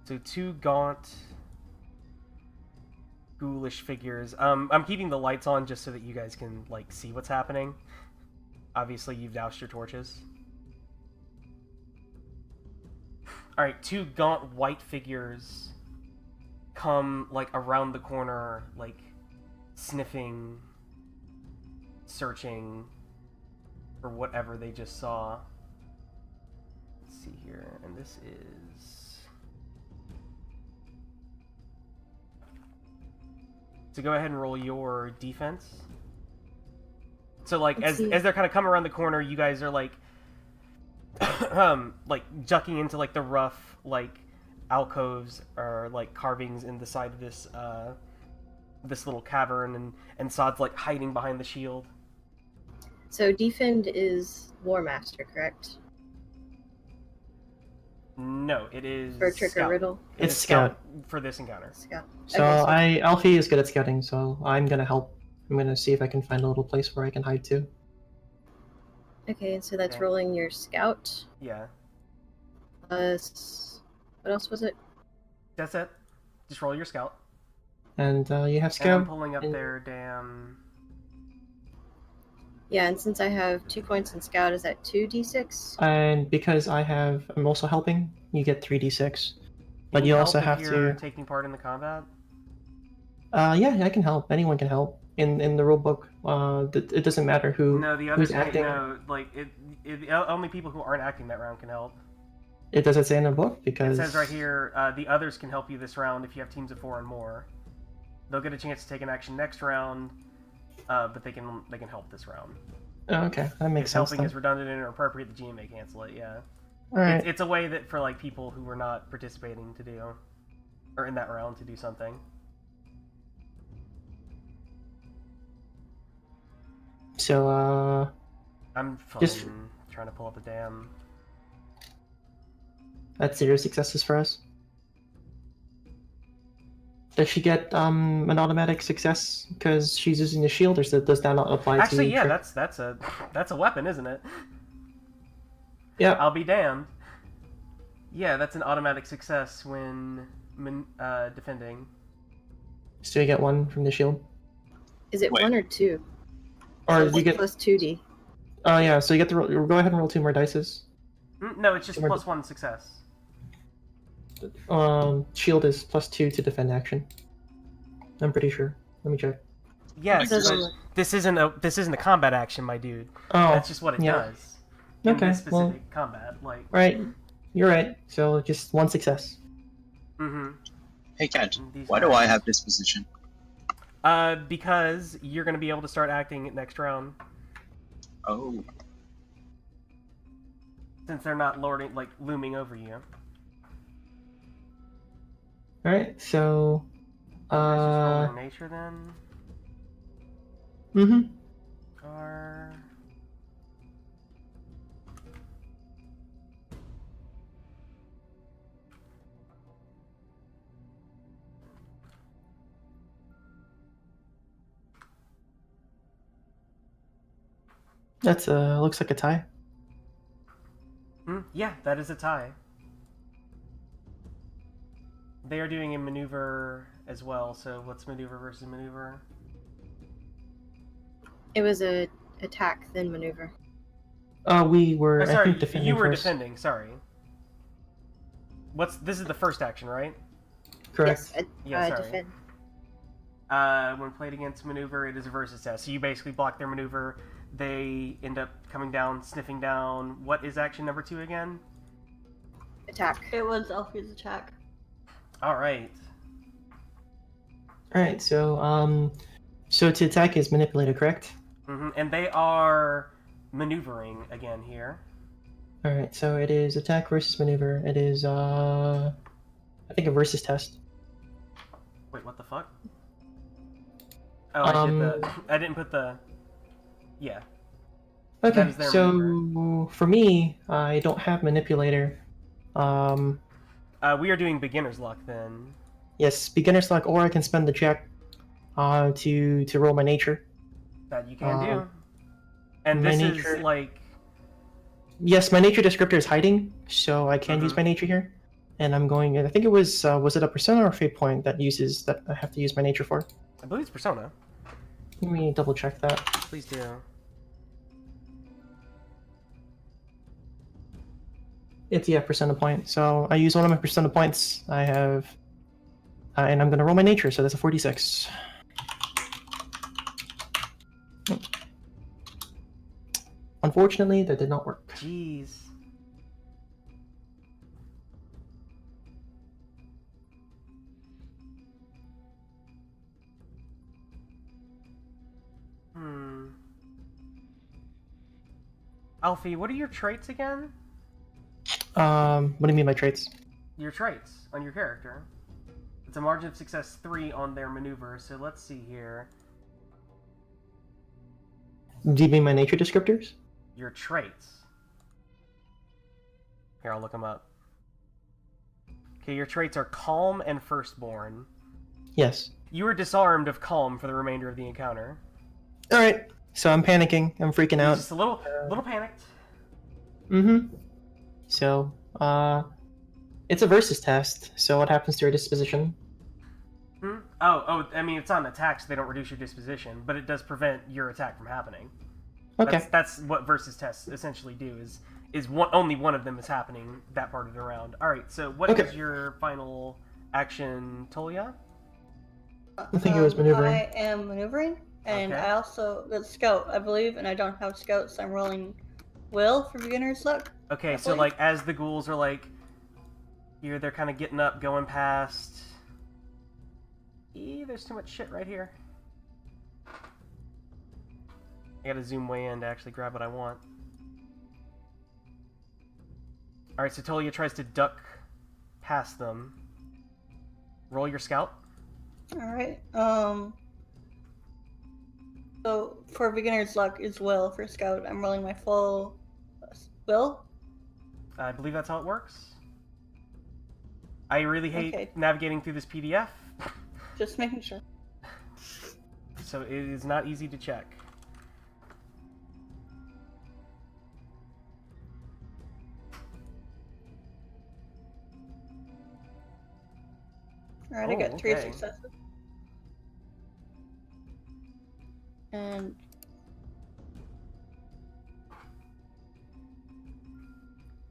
So 2 gaunt, ghoulish figures. I'm keeping the lights on just so that you guys can like see what's happening. Obviously, you've doused your torches. Alright, 2 gaunt white figures come, like, around the corner, like, sniffing, searching for whatever they just saw. Let's see here, and this is... So go ahead and roll your defense. So, like, as they're kind of coming around the corner, you guys are, like, like jucking into like the rough like alcoves or like carvings in the side of this this little cavern, and Sod's like hiding behind the shield. So defend is War Master, correct? No, it is For trick or Scout. riddle? It It's is Scout. for this encounter. Scout. So Okay, Alfie is good at scouting, so I'm gonna help. I'm gonna see if I can find a little place where I can hide too. Okay, so that's Okay. rolling your scout. Yeah, Plus, what else was it? that's it. Just roll your scout. And you have And I'm scout. pulling up and- their damn. Yeah, and since I have 2 points in scout, is that 2d6? And because I'm also helping, you get 3d6. But Can you help also if have you're to. taking part in the combat. Yeah, I can help. Anyone can help. In the rule book, it doesn't matter who No, the who's others acting. no, like only people who aren't acting that round can help. It doesn't say in the book It because says right here, the others can help you this round if you have teams of 4 and more. They'll get a chance to take an action next round, but they can help this round. Oh, okay, that makes If sense. helping Then. is redundant and inappropriate, the GM may cancel it. Yeah, All right. it's a way that for like people who were not participating to do, or in that round to do something. So I'm Just- trying to pull up a damn. that's 0 successes for us. Does she get an automatic success because she's using the shield, or does that not apply Actually, to? yeah, trick? that's a weapon, isn't it? Yeah. I'll be damned. Yeah, that's an automatic success when defending. So you get 1 from the shield, Is it Wait. 1 or 2? or It's you get. plus 2d. Oh yeah, so you get to roll, go ahead and roll 2 more dices. No, it's just Remember- plus 1 success. Shield is plus 2 to defend action. I'm pretty sure. Let me check. Yes, It says but on the- this isn't a combat action, my dude. Oh, That's just what it yeah. does. In Okay, this well- specific combat, like. Right, you're right. So just 1 success. Mm-hmm. Hey, Kent, These why do I guys- have this position? Because you're gonna be able to start acting next round, Oh, since they're not looming over you. All right, so Let's just roll their nature then. mhm. Or That's looks like a tie. Yeah, that is a tie. They are doing a maneuver as well, so what's maneuver versus maneuver? It was a attack, then maneuver. We were, Oh, I sorry, think, defending you were first. defending, sorry. This is the first action, right? Correct. Yes, Yeah, sorry. defend. When played against maneuver, it is a versus test. So you basically block their maneuver. They end up coming down, sniffing down. What is action number 2 again? Attack. It was Alfie's attack. Alright. Alright, so to attack is manipulator, correct? And they are maneuvering again here. Alright, so it is attack versus maneuver. It is, I think a versus test. Wait, what the fuck? Oh, I didn't put the... Yeah. That Okay, is their so maneuver. for me, I don't have manipulator. We are doing beginner's luck then. Yes, beginner's luck, or I can spend the check to roll my nature. That you can do. And my this nature- is like... Yes, my nature descriptor is hiding, so I can use my nature here. And I'm going, I think it was it a persona or fate point that I have to use my nature for? I believe it's Persona. Let me double check that. Please do. It's, yeah, persona point. So I use one of my persona points. I have, and I'm going to roll my nature, so that's a 46. Unfortunately, that did not work. Jeez. Alfie, what are your traits again? What do you mean by traits? Your traits on your character. It's a margin of success 3 on their maneuver, so let's see here. Do you mean my nature descriptors? Your traits. Here, I'll look them up. Okay, your traits are Calm and Firstborn. Yes. You are disarmed of Calm for the remainder of the encounter. Alright, so I'm panicking. I'm freaking out. Just a little panicked. Mm-hmm. So, it's a versus test, so what happens to your disposition? Oh, I mean, it's not an attack, so they don't reduce your disposition, but it does prevent your attack from happening. Okay. That's what versus tests essentially do, is only one of them is happening that part of the round. Alright, so what is your final action, Tolia? I think it was maneuvering. I am maneuvering, and Okay. I also, that's scout, I believe, and I don't have scout, so I'm rolling will for beginner's luck. Okay, so Hopefully. like as the ghouls are like here, they're kind of getting up, going past. There's too much shit right here. I gotta zoom way in to actually grab what I want. Alright, so Tolia tries to duck past them. Roll your scout. Alright, so for beginner's luck is will for scout. I'm rolling my full will. I believe that's how it works. I really hate Okay. navigating through this PDF, Just making sure. so it is not easy to check. Alright, I got 3 okay. successes. And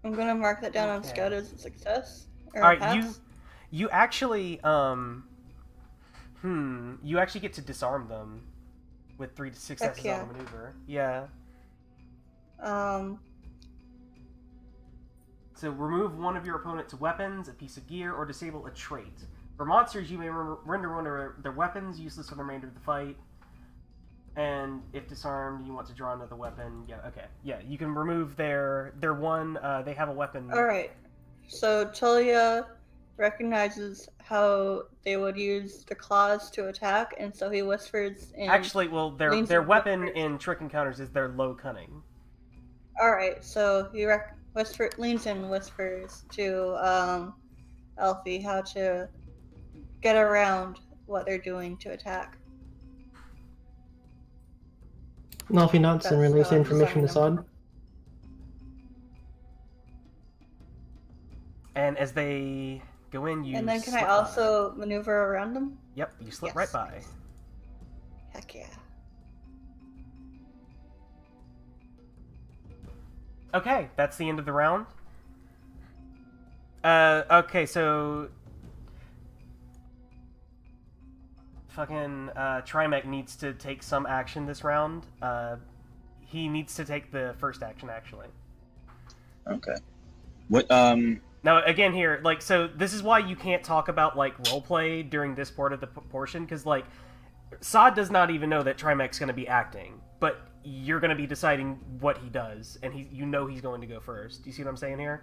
I'm gonna mark that down on Okay. scout as a success. Or Alright, pass. you actually you actually get to disarm them with 3 successes yeah. on the maneuver. Yeah. So remove one of your opponent's weapons, a piece of gear, or disable a trait. For monsters, you may render one of their weapons useless for the remainder of the fight. And if disarmed, you want to draw another weapon. Yeah, okay. Yeah, you can remove their one. They have a weapon. Alright, so Tolia recognizes how they would use the claws to attack, and so he whispers in... Actually, well, leans their and weapon whispers. in trick encounters is their low cunning. Alright, so he leans and whispers to Alfie how to get around what they're doing to attack. Alfie nods and That's relays the how I'm information to designing Sod. And as they go in, you And then can I slip also maneuver around them? by. Yep, you slip Yes. right by. Heck yeah. Okay, that's the end of the round. Okay, so fucking Trymec needs to take some action this round. He needs to take the first action, actually. Okay. What? Now, again, here, like, so this is why you can't talk about like roleplay during this part of the portion, because like Sod does not even know that Trymec's going to be acting, but you're going to be deciding what he does, and you know he's going to go first. Do you see what I'm saying here?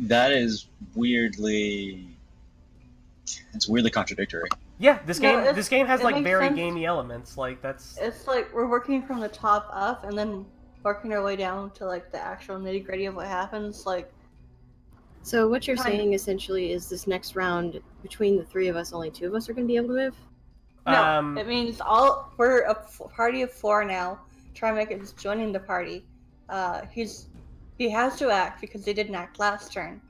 That is weirdly. It's weirdly contradictory. Yeah, this No, game has it like makes very sense. gamey elements. Like that's It's like we're working from the top up and then working our way down to like the actual nitty gritty of what happens. Like, So what you're Kind of. saying essentially is this next round, between the three of us, only two of us are going to be able to move? no, it means we're a party of 4 now. Trymec is joining the party. He has to act because they didn't act last turn.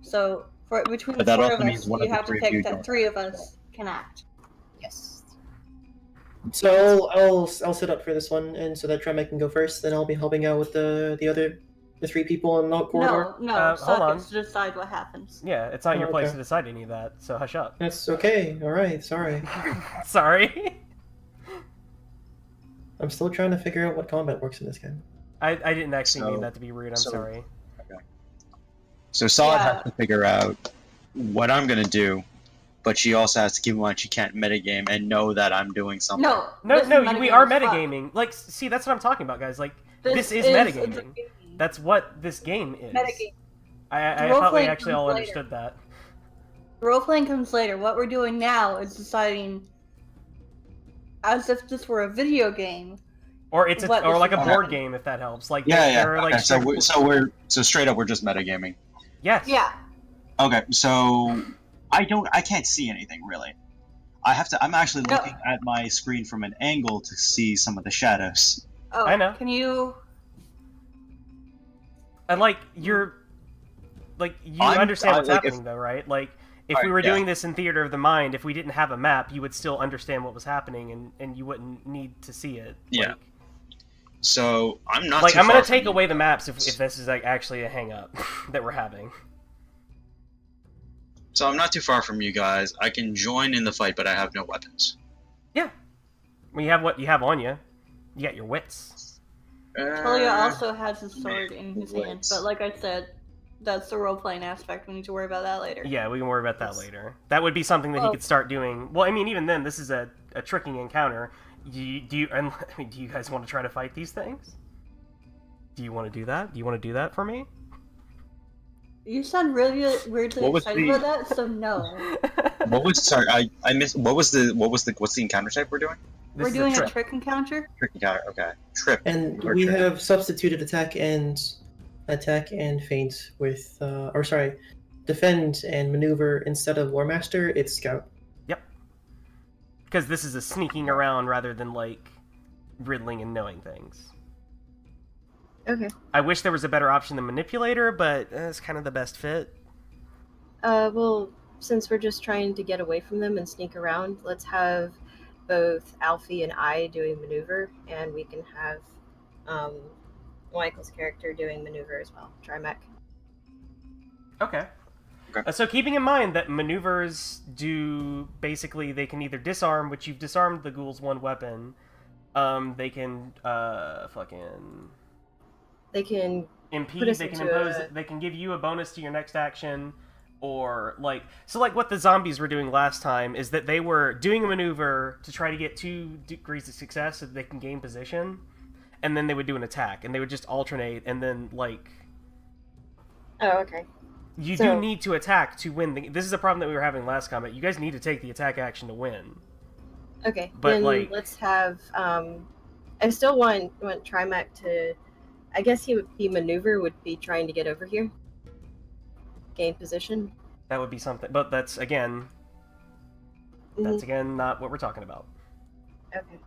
So between But the that 4 also of us, means one of you the have to three of you pick that don't 3 of us can act. Yes. So I'll sit up for this one, and so that Trymec can go first. Then I'll be helping out with the 3 people in the corridor. No, hold Sod on. gets to decide what happens. yeah, it's not your Oh, place okay. to decide any of that. So hush up. That's okay. All right. Sorry. Sorry. I'm still trying to figure out what combat works in this game. I didn't actually So- mean that to be rude. I'm so- sorry. So Solid Yeah. has to figure out what I'm gonna do, but she also has to keep in mind she can't metagame and know that I'm doing something. No, No, this no, is we are as fuck. metagaming. Like, see, that's what I'm talking about, guys. Like, this is a metagaming. game. that's what this game is. Metagame. I The thought we role-playing actually all comes understood that. Role playing comes later. What we're doing now is deciding, as if this were a video game. Or it's What or is like a the- board game, if that helps. Like, Yeah, yeah. there are, like, Okay, so strict- so straight up we're just metagaming. yes. Yeah. Okay, so I can't see anything really. I'm actually No. looking at my screen from an angle to see some of the shadows. Oh, I know. Can you? And like you understand what's happening though, right? Like if we Right, were yeah. doing this in theater of the mind, if we didn't have a map, you would still understand what was happening, and you wouldn't need to see it. Yeah. Like, So I'm not. like too I'm gonna far from take you. away the maps if this is like actually a hang up that we're having. So I'm not too far from you guys. I can join in the fight, but I have no weapons. Yeah. Well, you have what you have on you. You got your wits. Talia also has his sword in his hand, Wits. but like I said, that's the role playing aspect. We need to worry about that later. Yeah, we can worry about that later. That would be something that he Well- could start doing. Well, I mean, even then, this is a tricking encounter. Do you guys want to try to fight these things? Do you want to do that? Do you want to do that for me? You sound really weirdly What was excited the- about that, so no. What was sorry? I missed. What's the encounter type we're doing? This We're is doing a trip. trick encounter. Trick encounter. Okay. Trip. And Or we trick. have substituted attack and feint with, defend and maneuver instead of War Master. It's Scout. Because this is a sneaking around rather than like riddling and knowing things. Okay. I wish there was a better option than manipulator, but it's kind of the best fit. Well, since we're just trying to get away from them and sneak around, let's have both Alfie and I doing maneuver, and we can have Michael's character doing maneuver as well. Trymec. Okay. Okay. So keeping in mind that maneuvers do basically they can either disarm, which you've disarmed the ghoul's one weapon. They can fucking They can impede. Put us They can into impose. a- They can give you a bonus to your next action, or like what the zombies were doing last time is that they were doing a maneuver to try to get 2 degrees of success so that they can gain position, and then they would do an attack, and they would just alternate, and then like. Oh, okay. You So- do need to attack to win. This is a problem that we were having last combat. You guys need to take the attack action to win. Okay. But, then like- let's have I still want Trymec to, I guess he maneuver would be trying to get over here. Gain position. That would be something. But that's again not what we're talking about. Okay.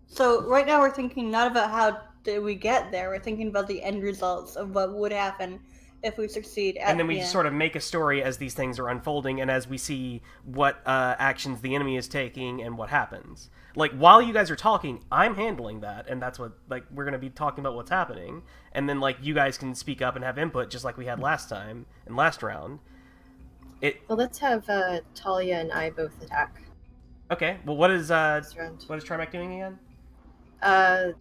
So right now we're thinking not about how that we get there. We're thinking about the end results of what would happen if we succeed at And then we the end. sort of make a story as these things are unfolding and as we see what actions the enemy is taking and what happens. Like, while you guys are talking, I'm handling that, and that's what, like, we're going to be talking about what's happening, and then, like, you guys can speak up and have input just like we had last time, and last round. Well, let's have Talia and I both attack. Okay, well, what is this round. Trymec doing again? I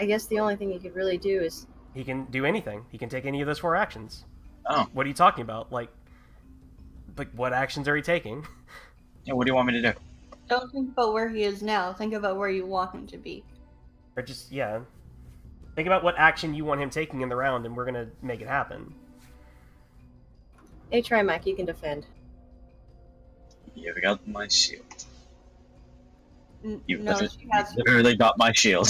guess the only thing he could really do is... He can do anything. He can take any of those 4 actions. Oh. What are you talking about? Like, what actions are he taking? Yeah, what do you want me to do? Don't think about where he is now. Think about where you want him to be. Or just, yeah. Think about what action you want him taking in the round, and we're gonna make it happen. Hey, Trymec, you can defend. You've got my shield. You No, she has. literally got my shield.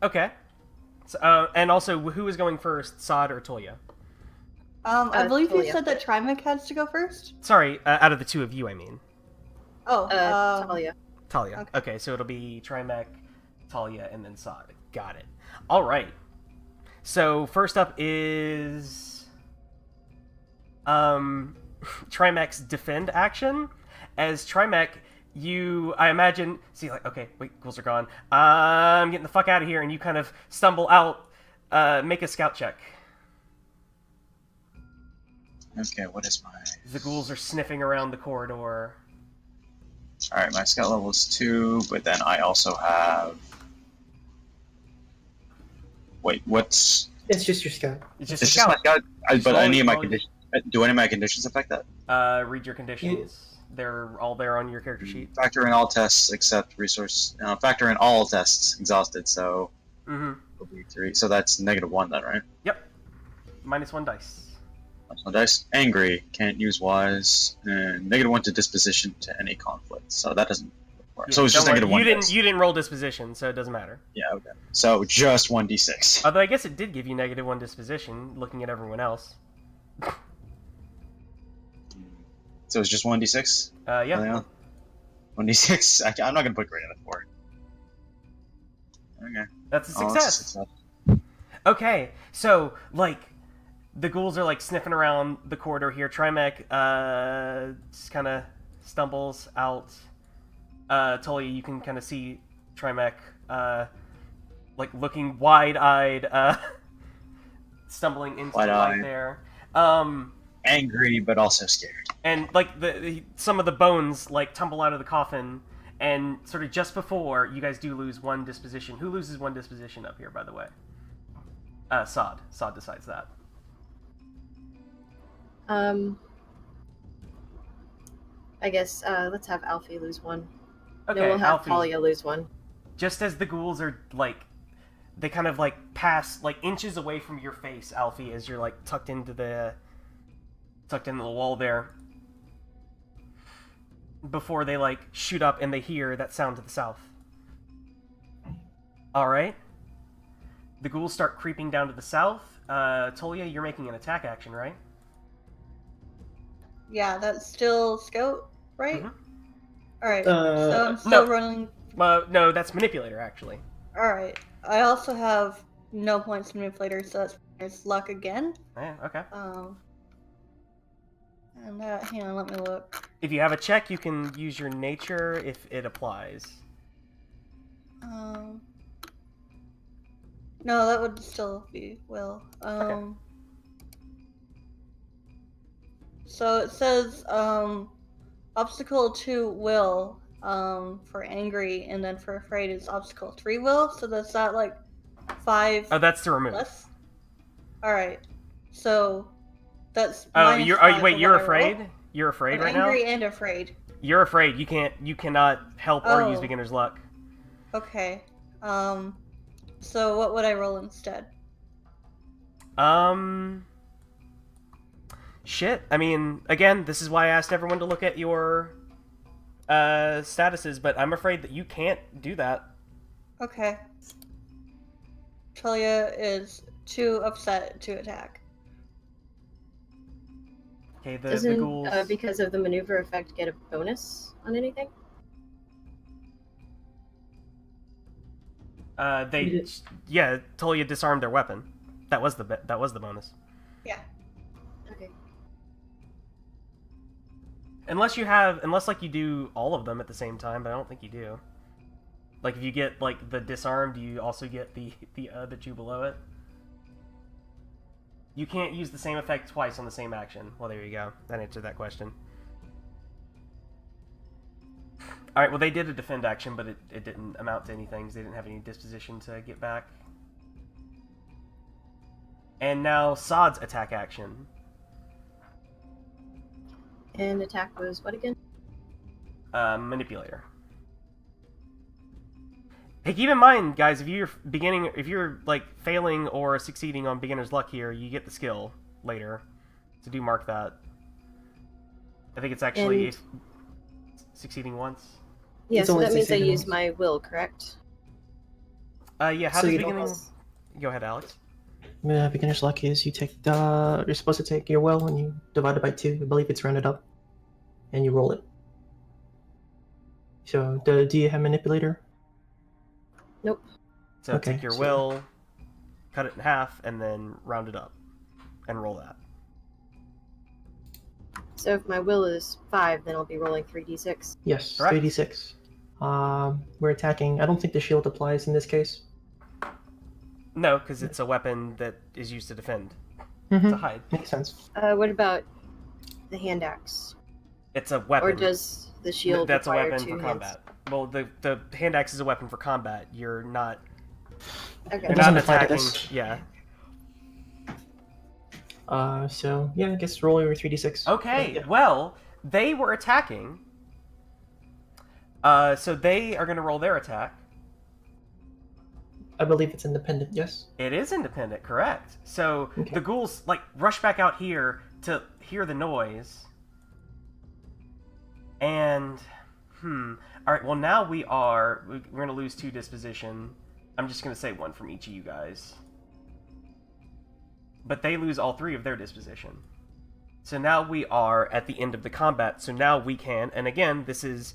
Okay. So, and also, who is going first, Sod or Toya? I believe you Talia. said that Trymec has to go first? Sorry, out of the 2 of you, I mean. Oh, Talia. Talia. Okay, so it'll be Trymec, Talia, and then Sod. Got it. All right. So first up is Trymec's defend action. As Trymec, I imagine, see, like, okay, wait, ghouls are gone. I'm getting the fuck out of here, and you kind of stumble out. Make a scout check. Okay, what is my... The ghouls are sniffing around the corridor. Alright, my scout level is 2, but then I also have... Wait, what's... It's just your scout. It's just It's a just my scout. scout, but any of my Roll- conditions... Do any of my conditions affect that? Read your conditions. They're all there on your character sheet. Factor in all tests except resource... factor in all tests exhausted, so... Mm-hmm. It'll be 3. So that's -1 then, right? Yep. -1 dice. That's my dice. Angry, can't use wise, and -1 to disposition to any conflict. So that doesn't work. Yeah, So it's just don't worry. -1 dice. You didn't roll disposition, so it doesn't matter. Yeah, okay. So just 1d6. Although I guess it did give you -1 disposition, looking at everyone else. So it's just 1d6? Yeah. 1d6. I'm not gonna put great on it for it. Okay. That's a Oh, it's a success. success. Okay, so, like, the ghouls are, like, sniffing around the corridor here. Trymec, just kind of stumbles out. Tolia, you can kind of see Trymec, like, looking wide-eyed, stumbling into the light Wide-eyed. there. Angry, but also scared. And, like, some of the bones, like, tumble out of the coffin, and sort of just before, you guys do lose 1 disposition. Who loses 1 disposition up here, by the way? Sod. Sod decides that. I guess let's have Alfie lose 1. Okay, then we'll have Alfie. Talia lose 1. Just as the ghouls are, like, they kind of, like, pass, like, inches away from your face, Alfie, as you're, like, tucked into the wall there. Before they, like, shoot up and they hear that sound to the south. Alright. The ghouls start creeping down to the south. Tolia, you're making an attack action, right? yeah, that's still scout, right? Mhm. Alright, so I'm still no. running. No, that's manipulator, actually. Alright, I also have no points manipulator, so that's luck again. Yeah, okay. And hang on, let me look. If you have a check, you can use your nature if it applies. No, that would still be will. Okay. So it says obstacle 2 will for angry, and then for afraid is obstacle 3 will. So that's that like 5 Oh, that's to remove. less. All right, so that's. Oh, minus you're 5 wait, of you're what I afraid? roll. You're afraid I'm right now? angry and afraid. You're afraid. You cannot help or use Oh. beginner's luck. Okay. So what would I roll instead? Shit. I mean, again, this is why I asked everyone to look at your statuses, but I'm afraid that you can't do that. Okay. Talia is too upset to attack. Okay, the Doesn't ghouls. because of the maneuver effect get a bonus on anything? Yeah, till you disarm their weapon. That was the bonus. Yeah. Okay. Unless like you do all of them at the same time, but I don't think you do. Like if you get like the disarmed, you also get the two below it. You can't use the same effect twice on the same action. Well, there you go. That answered that question. Alright, well they did a defend action, but it didn't amount to anything. They didn't have any disposition to get back. And now Sod's attack action. And attack was what again? Manipulator. Hey, keep in mind, guys, if you're like failing or succeeding on beginner's luck here, you get the skill later. So do mark that. I think it's actually succeeding once. Yeah, It's so only that means I succeeding use once. my will, correct? Yeah, how So does you beginning... don't- Go ahead, Alex. Beginner's luck is you're supposed to take your will and you divide it by 2. I believe it's rounded up, and you roll it. So do you have manipulator? Nope. So Okay, take your so- will, cut it in half, and then round it up. And roll that. So if my will is 5, then I'll be rolling 3d6. Yes, Correct. 3d6. We're attacking. I don't think the shield applies in this case. No, because it's a weapon that is used to defend. Mm-hmm. To hide. Makes sense. What about the hand axe? It's a weapon. Or does the shield That's a require weapon 2 for hands? combat. Well, the hand axe is a weapon for combat. You're not... Okay. You're doesn't not apply to attacking... this. Yeah. So yeah, I guess roll your 3d6. Okay, Yeah. well, they were attacking. So they are going to roll their attack. I believe it's independent. Yes. It is independent, correct. So Okay. the ghouls, like, rush back out here to hear the noise. And, Alright, well, now we're going to lose 2 disposition. I'm just going to say 1 from each of you guys. But they lose all 3 of their disposition. So now we are at the end of the combat, so now we can, and again, this is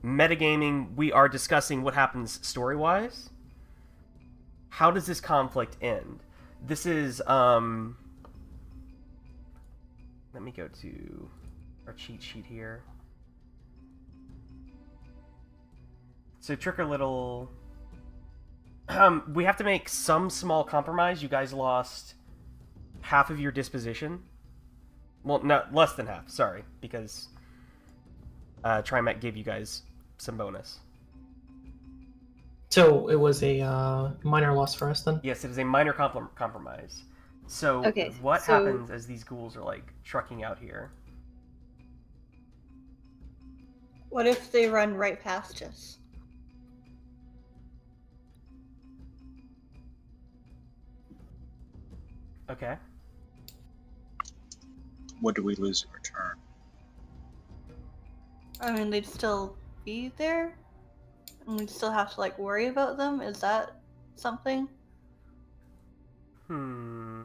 metagaming, we are discussing what happens story-wise. How does this conflict end? This is, let me go to our cheat sheet here. So trick little... we have to make some small compromise. You guys lost half of your disposition. Well, no, less than half, sorry, because Trymec gave you guys some bonus. So it was a minor loss for us then. Yes, it is a minor compromise. So Okay, what so- happens as these ghouls are, like, trucking out here? What if they run right past us? Okay. What do we lose in return? I mean, they'd still be there, and we'd still have to like worry about them. Is that something? I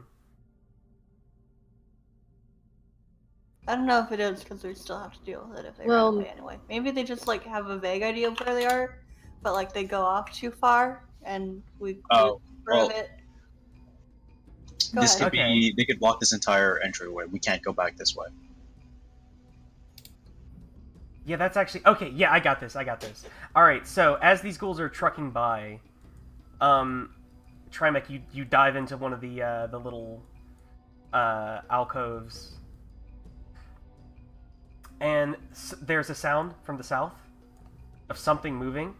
don't know if it is because we still have to deal with it if they Well- run away anyway. Maybe they just like have a vague idea of where they are, but like they go off too far, and we Oh, prove well, it. Go This ahead. could be. They could block this entire entryway. We can't go back this way. Yeah, that's actually... Okay, yeah, I got this. Alright, so as these ghouls are trucking by, Trymec, you dive into one of the little alcoves, and there's a sound from the south of something moving.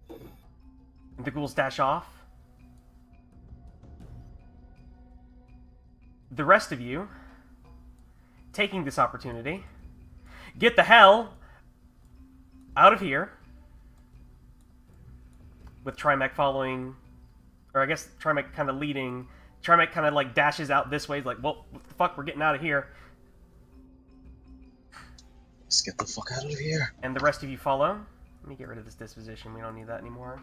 And the ghouls dash off. The rest of you, taking this opportunity, get the hell out of here. With Trymec following, or I guess Trymec kind of leading. Trymec kind of like dashes out this way, like, well, what the fuck, we're getting out of here. Let's get the fuck out of here. And the rest of you follow. Let me get rid of this disposition, we don't need that anymore.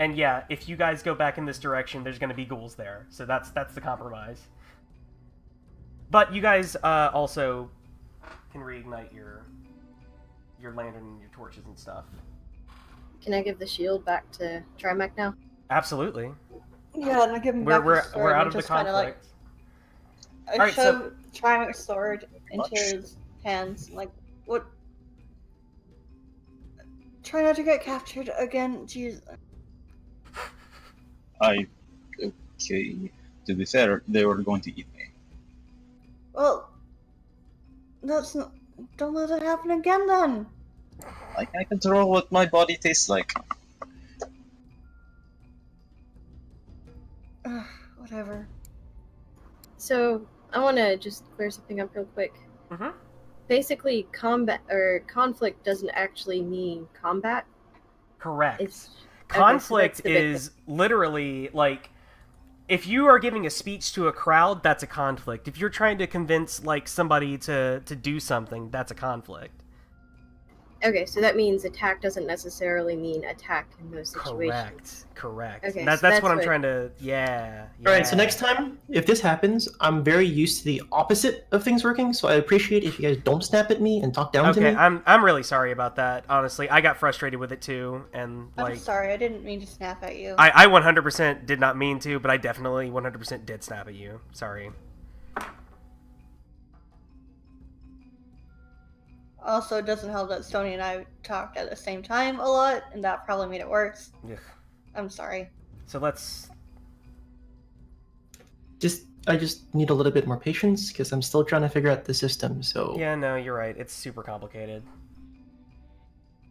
And yeah, if you guys go back in this direction, there's going to be ghouls there. So that's the compromise. But you guys also can reignite your lantern and your torches and stuff. Can I give the shield back to Trymec now? Absolutely. Yeah, and I give him back his sword. We're out and of the just kinda, like, conflict. I shove Trymec's sword into his hands. Like, what? Try not to get captured again. Jeez. Okay. To be fair, they were going to eat me. Well, that's not. Don't let it happen again, then. I can't control what my body tastes like. Whatever. So I want to just clear something up real quick. Mm-hmm. Basically, combat or conflict doesn't actually mean combat. Correct. It's Conflict okay, so is literally like, if you are giving a speech to a crowd, that's a conflict. If you're trying to convince like somebody to do something, that's a conflict. Okay, so that means attack doesn't necessarily mean attack in those situations. Correct. Okay, That's so that's what I'm what- trying to. Yeah. All right, so next time, if this happens, I'm very used to the opposite of things working, so I appreciate if you guys don't snap at me and talk down to Okay, me. I'm really sorry about that. Honestly, I got frustrated with it too, and I'm like sorry, I didn't mean to snap at you. I 100% did not mean to, but I definitely 100% did snap at you. Sorry. Also, it doesn't help that Stony and I talked at the same time a lot, and that probably made it worse. Ugh. I'm sorry. So let's. I just need a little bit more patience because I'm still trying to figure out the system. So Yeah, no, you're right. It's super complicated.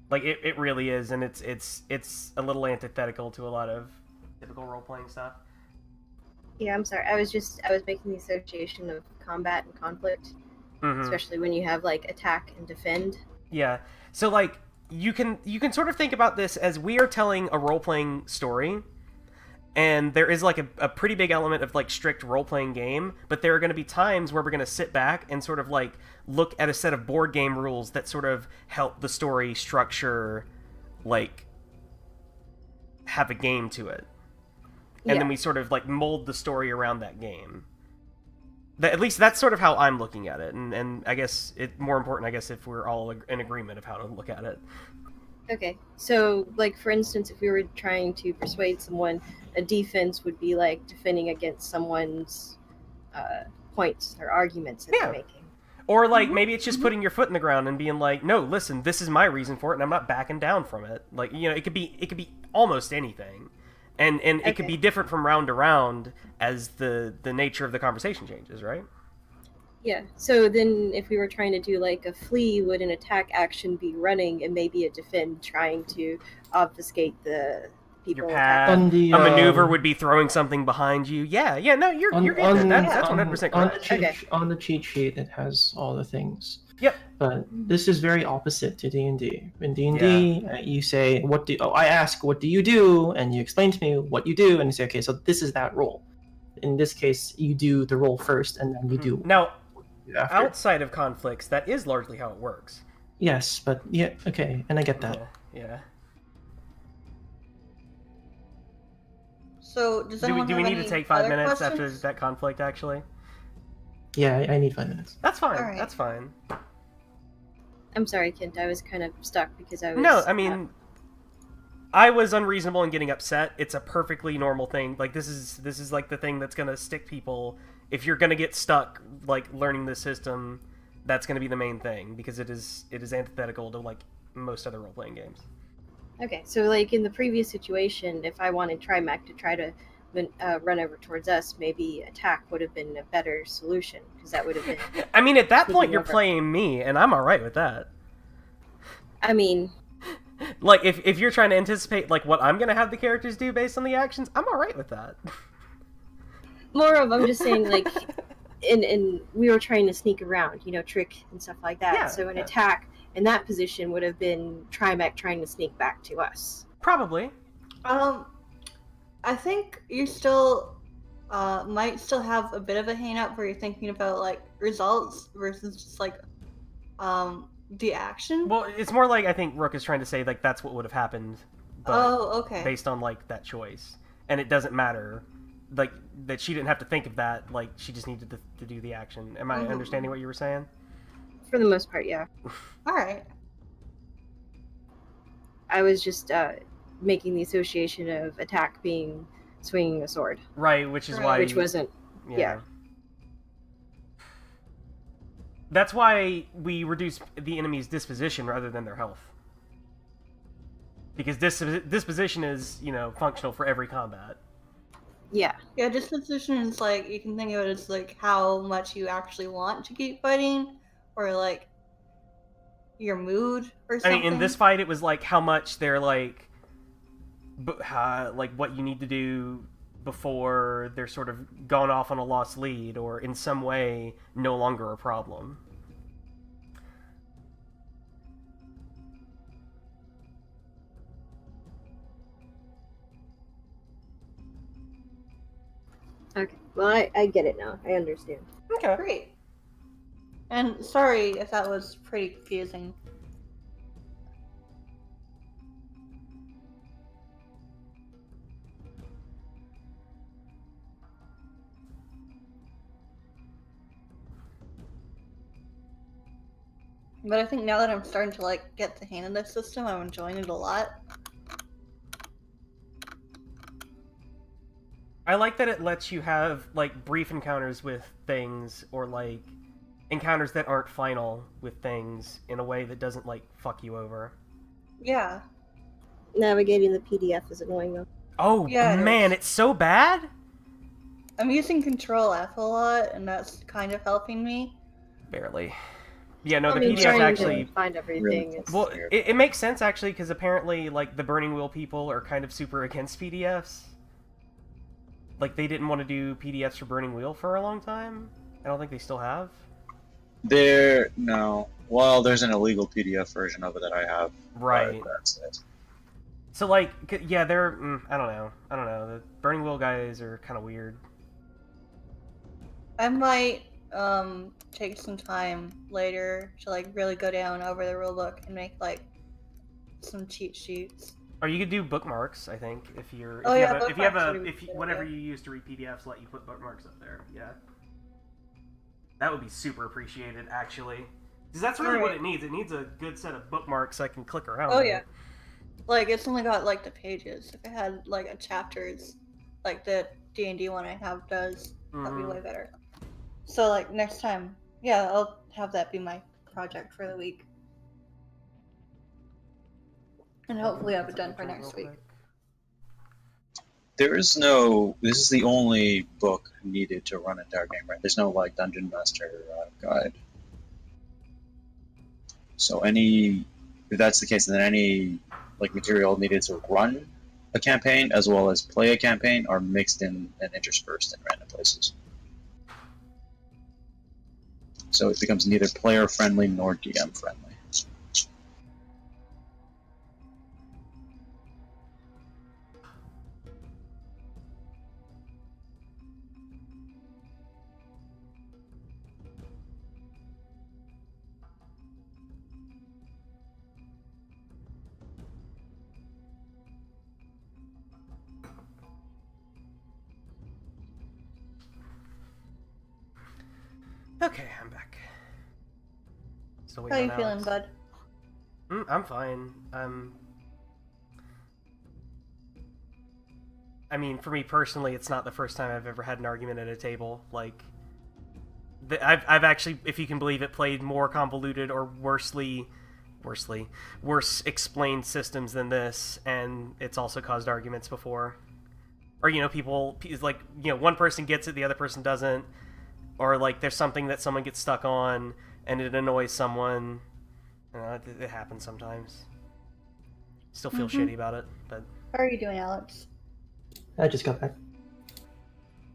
Like it really is, and it's a little antithetical to a lot of typical role playing stuff. Yeah, I'm sorry. I was making the association of combat and conflict, Mhm. especially when you have like attack and defend. Yeah. So like you can sort of think about this as we are telling a role playing story. And there is like a pretty big element of like strict role-playing game, but there are going to be times where we're going to sit back and sort of like look at a set of board game rules that sort of help the story structure, like have a game to it. And then we sort of like mold the story around that game. At least that's sort of how I'm looking at it. And I guess it more important, I guess, if we're all in agreement of how to look at it. Okay, so like for instance, if we were trying to persuade someone, a defense would be like defending against someone's points or arguments that they're making. Or like maybe it's just putting your foot in the ground and being like, no, listen, this is my reason for it, and I'm not backing down from it. Like, you know, it could be almost anything, and it could be different from round to round as the nature of the conversation changes, right? Yeah. So then, if we were trying to do like a flee, would an attack action be running, and maybe a defend trying to obfuscate the people? Your path. On the, A maneuver would be throwing something behind you. Yeah. No, you're good. That's 100% correct. On the cheat sheet, it has all the things. Yep. But this is very opposite to D&D. In D&D, you say, I ask, what do you do? And you explain to me what you do, and you say, okay, so this is that role. In this case, you do the role first, and then you do. Now, after. outside of conflicts, that is largely how it works. Yes, but yeah, okay, and I get that. Yeah. So, does Do anyone we have need to any take 5 other minutes questions? after that conflict, actually? Yeah, I need 5 minutes. That's fine. All right. That's fine. I'm sorry, Kent. I was kind of stuck because I was. No, I mean, I was unreasonable in getting upset. It's a perfectly normal thing. Like this is like the thing that's gonna stick people. If you're gonna get stuck, like learning the system, that's gonna be the main thing because it is antithetical to like most other role playing games. Okay, so like in the previous situation, if I wanted Trymec to try to run over towards us, maybe attack would have been a better solution because that would have been. I mean, at that point, Sneaking you're over. playing me, and I'm all right with that. I mean, Like if you're trying to anticipate like what I'm gonna have the characters do based on the actions, I'm all right with that. more of I'm just saying like, in we were trying to sneak around, trick and stuff like that. Yeah, So an yeah. attack in that position would have been Trymec trying to sneak back to us. Probably. I think you still might still have a bit of a hang-up where you're thinking about like results versus just like the action. Well, it's more like I think Rook is trying to say like that's what would have happened but okay. based on like that choice, and it doesn't matter, like that she didn't have to think of that. Like she just needed to do the action. Am I understanding what you were saying? For the most part, yeah. All right. I was just making the association of attack being swinging a sword. Right, which is why Which wasn't. Yeah. That's why we reduce the enemy's disposition rather than their health. Because disposition is, functional for every combat. Yeah. Yeah, disposition is like, you can think of it as like how much you actually want to keep fighting, or like your mood or something. I mean, in this fight, it was like how much they're like what you need to do before they're sort of gone off on a lost lead, or in some way no longer a problem. Okay. Well, I get it now. I understand. Okay. Great. And sorry if that was pretty confusing. But I think now that I'm starting to like get the hang of this system, I'm enjoying it a lot. I like that it lets you have like brief encounters with things, or like encounters that aren't final with things, in a way that doesn't like fuck you over. Yeah. Navigating the PDF is annoying though. Oh Yeah, man, it's so bad. I'm using Control F a lot, and that's kind of helping me. Barely. Yeah, no, I the mean, PDF trying actually. to find everything. Really? It's... Well, it makes sense actually, because apparently, like, the Burning Wheel people are kind of super against PDFs. Like, they didn't want to do PDFs for Burning Wheel for a long time. I don't think they still have. No. Well, there's an illegal PDF version of it that I have. Right. But that's it. So, like, yeah, they're. I don't know. The Burning Wheel guys are kind of weird. I might take some time later to like really go down over the rulebook and make like some cheat sheets. Or you could do bookmarks, I think, if you're. Oh, yeah, Whatever you use to read PDFs let you put bookmarks up there. Yeah. That would be super appreciated, actually. Because that's really what it needs. It needs a good set of bookmarks I can click around. Oh, yeah. Like, it's only got, like, the pages. If it had, like, a chapters, like the D&D one I have does, that'd be way better. So, like, next time, yeah, I'll have that be my project for the week. And hopefully have it done for next week. There is no. This is the only book needed to run an entire game, right? There's no like Dungeon Master guide. So if that's the case, then any like material needed to run a campaign as well as play a campaign are mixed in and interspersed in random places. So it becomes neither player friendly nor DM friendly. Okay, I'm back. Still How waiting you on feeling, Alex. bud? I'm fine. I mean, for me personally, it's not the first time I've ever had an argument at a table. Like, I've actually, if you can believe it, played more convoluted or worse explained systems than this, and it's also caused arguments before. Or, people, like, one person gets it, the other person doesn't. Or, like, there's something that someone gets stuck on, and it annoys someone. It happens sometimes. Still feel shitty about it, but... How are you doing, Alex? I just got back.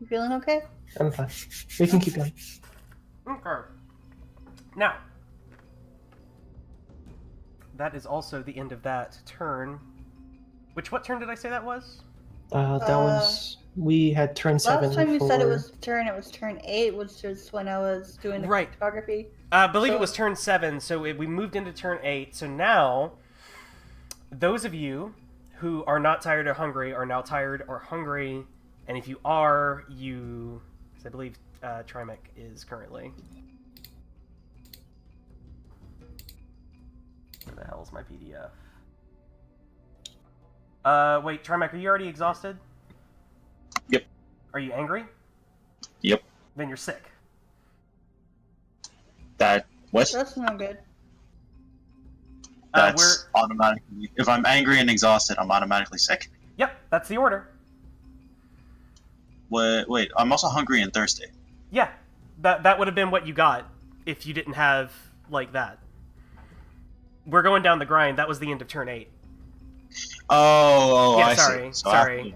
You feeling okay? I'm fine. We can keep going. Okay. Now, that is also the end of that turn. What turn did I say that was? That was... We had turn 7 Last time you for... said it was turn 8, which is when I was doing the Right. photography. I believe it was turn 7, so we moved into turn 8. So now, those of you who are not tired or hungry are now tired or hungry, and if you are, you... I believe Trymec is currently... Where the hell is my PDF? Wait, Trymec, are you already exhausted? Yep. Are you angry? Yep. Then you're sick. What? That's no good. That's automatically... If I'm angry and exhausted, I'm automatically sick? Yep, that's the order. Wait, I'm also hungry and thirsty. Yeah, that would have been what you got if you didn't have, like, that. We're going down the grind. That was the end of turn 8. Oh, yeah, I sorry, see. So sorry.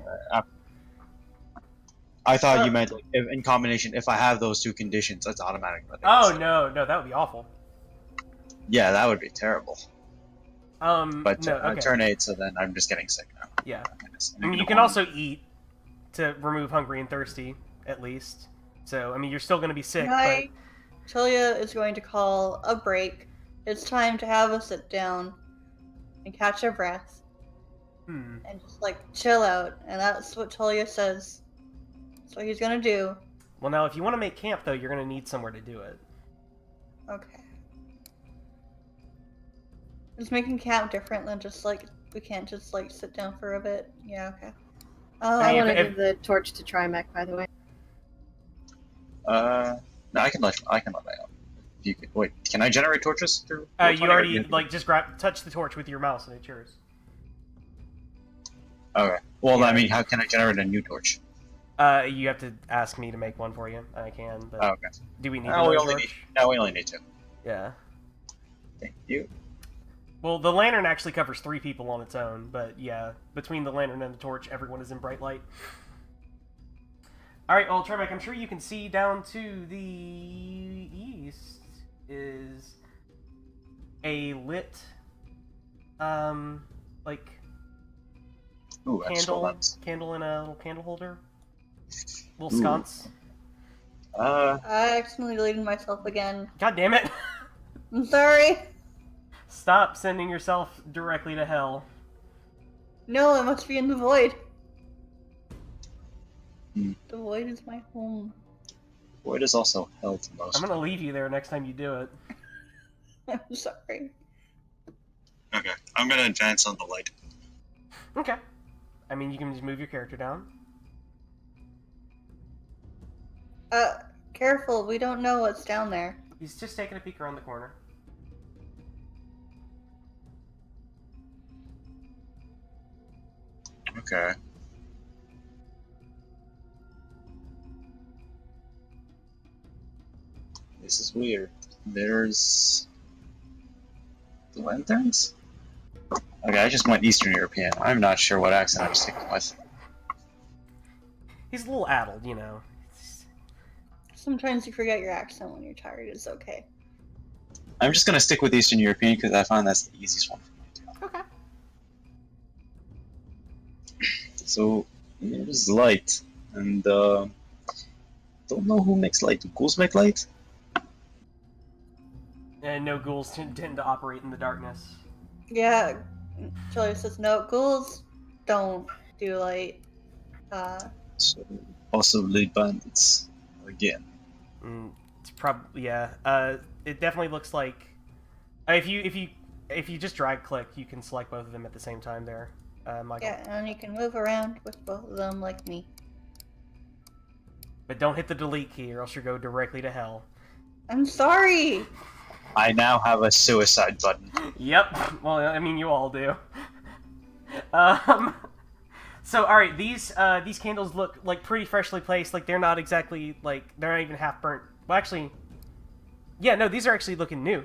I thought you meant, like, in combination, if I have those two conditions, that's automatic. Oh, no, that would be awful. Yeah, that would be terrible. But no, okay. turn 8, so then I'm just getting sick now. Yeah. I mean, you can also eat to remove hungry and thirsty, at least. So, I mean, you're still going to be sick, but... Talia is going to call a break. It's time to have a sit down and catch our breath. And just, like, chill out. And that's what Talia says. That's what he's going to do. Well, now, if you want to make camp, though, you're going to need somewhere to do it. Okay. Is making camp different than just, like, we can't just, like, sit down for a bit? Yeah, okay. I mean, want to if- give the torch to Trymec, by the way. No, I can let that out. You could, wait, can I generate torches through? You already, like, just touch the torch with your mouse and it's yours. Okay. Well, Yeah. I mean, how can I generate a new torch? You have to ask me to make one for you. I can, but... Oh, okay. Do we need No, we another only torch? we only need 2. Yeah. Thank you. Well, the lantern actually covers 3 people on its own, but yeah, between the lantern and the torch, everyone is in bright light. Alright, well, Trymec, I'm sure you can see down to the east is a lit, like, Ooh, candle in a little candle holder. Little sconce. I accidentally deleted myself again. God damn it! I'm sorry. Stop sending yourself directly to hell. No, I must be in the void. Hmm. The void is my home. Void is also hell to most. I'm gonna leave you there next time you do it. I'm sorry. Okay, I'm gonna advance on the light. Okay. I mean, you can just move your character down. Careful, we don't know what's down there. He's just taking a peek around the corner. Okay. This is weird. There's... the lanterns? Okay, I just went Eastern European. I'm not sure what accent I'm sticking with. He's a little addled, you know. Sometimes you forget your accent when you're tired. It's okay. I'm just gonna stick with Eastern European because I find that's the easiest one for me to do. Okay. So, here's light. And, don't know who makes light. Do ghouls make light? And no ghouls tend to operate in the darkness. Yeah, Talia says no. Ghouls don't do light. So, possibly bandits. Again. It's probably it definitely looks like if you just drag click, you can select both of them at the same time there, Michael. Yeah, and you can move around with both of them like me. But don't hit the delete key, or else you'll go directly to hell. I'm sorry. I now have a suicide button. Yep. Well, I mean, you all do. So, all right, these candles look like pretty freshly placed. Like they're not exactly like they're not even half burnt. Well, actually, yeah, no, these are actually looking new.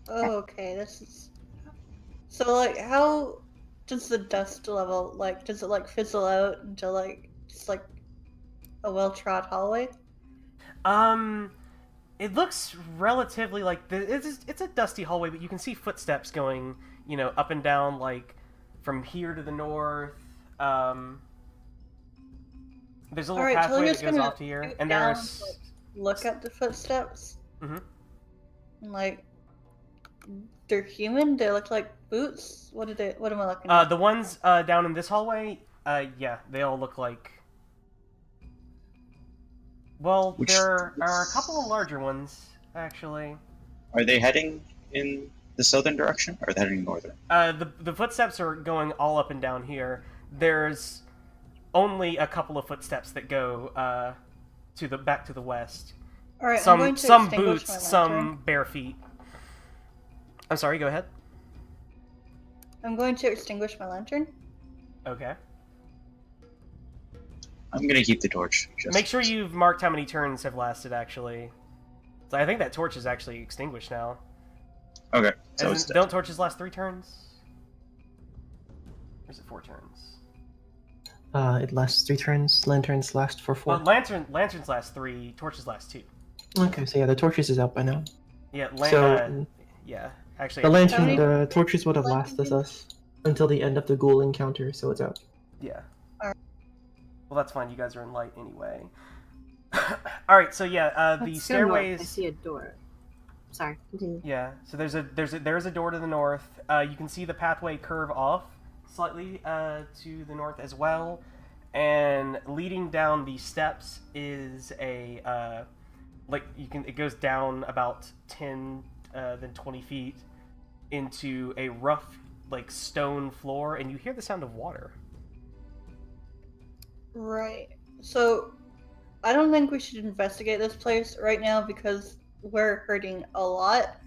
Oh, okay, this is... So, like, how does the dust level, like, does it, like, fizzle out into, like, just, like, a well-trod hallway? It looks relatively like it's a dusty hallway, but you can see footsteps going, you know, up and down, like from here to the north. There's a little pathway that goes off to here, and there's look at the footsteps. Mhm. And, like, They're human? They look like boots? What am I looking at? The ones down in this hallway, yeah, they all look like... Well, there are a couple of larger ones, actually. Are they heading in the southern direction, or are they heading northern? The footsteps are going all up and down here. There's only a couple of footsteps that go back to the west. All right, I'm going to some extinguish boots, my some lantern. bare feet. I'm sorry, go ahead. I'm going to extinguish my lantern. Okay. I'm gonna keep the torch. Make sure you've marked how many turns have lasted, actually. So I think that torch is actually extinguished now. Okay. So Don't torches last 3 turns? Or is it 4 turns? It lasts 3 turns. Lanterns last for 4. Well, lanterns last 3, torches last 2. Okay, so yeah, the torches is out by now. Yeah, yeah. Actually, The lantern, many- the torches would have lasted us until the end of the ghoul encounter, so it's out. yeah. Alright. Well, that's fine. You guys are in light anyway. All right. So yeah, the Let's go north. I stairways. see a door. Sorry, continue. Yeah. So there's a door to the north. You can see the pathway curve off slightly to the north as well, and leading down the steps is a it goes down about 10 then 20 feet into a rough stone floor, and you hear the sound of water. Right. So, I don't think we should investigate this place right now because we're hurting a lot.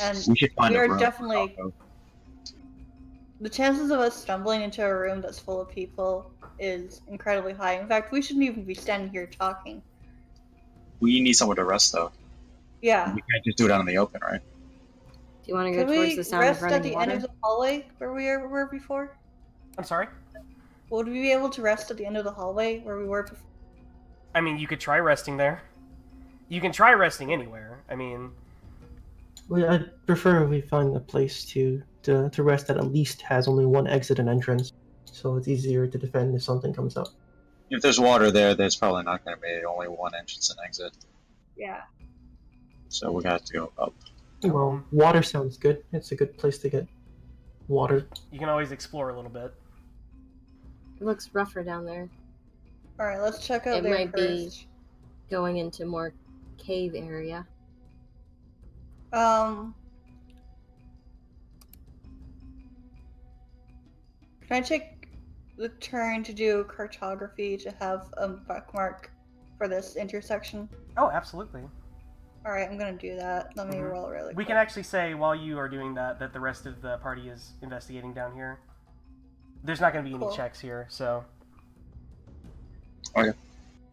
And we should find we a are room. definitely... The chances of us stumbling into a room that's full of people is incredibly high. In fact, we shouldn't even be standing here talking. We need somewhere to rest, though. Yeah. We can't just do it out in the open, right? Do you want to go Could towards we the sound rest of running at the water? end of the hallway where we were before? I'm sorry. Would we be able to rest at the end of the hallway where we were before? I mean, you could try resting there. You can try resting anywhere. I mean, Well, I'd prefer we find a place to rest that at least has only one exit and entrance, so it's easier to defend if something comes up. If there's water there, there's probably not going to be only one entrance and exit. Yeah. So we have to go up. Well, water sounds good. It's a good place to get water. you can always explore a little bit. It looks rougher down there. Alright, let's check out It there might be- first. Going into more cave area. Can I take the turn to do cartography to have a bookmark for this intersection? Oh, absolutely. Alright, I'm gonna do that. Let me Mhm. roll really quick. We can actually say while you are doing that the rest of the party is investigating down here. There's not going to be any Cool. checks here, so. Okay.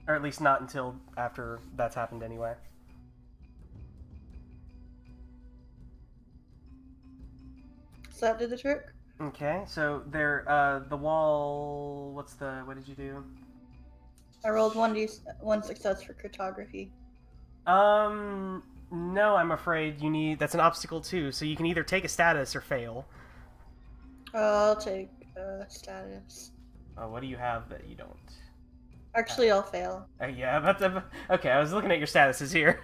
Or at least not until after that's happened anyway. Does that do the trick? Okay, so there, the wall. What did you do? I rolled one success for cartography. No, I'm afraid that's an obstacle too, so you can either take a status or fail. I'll take status. What do you have that you don't? Actually, I'll fail. Yeah, okay, I was looking at your statuses here.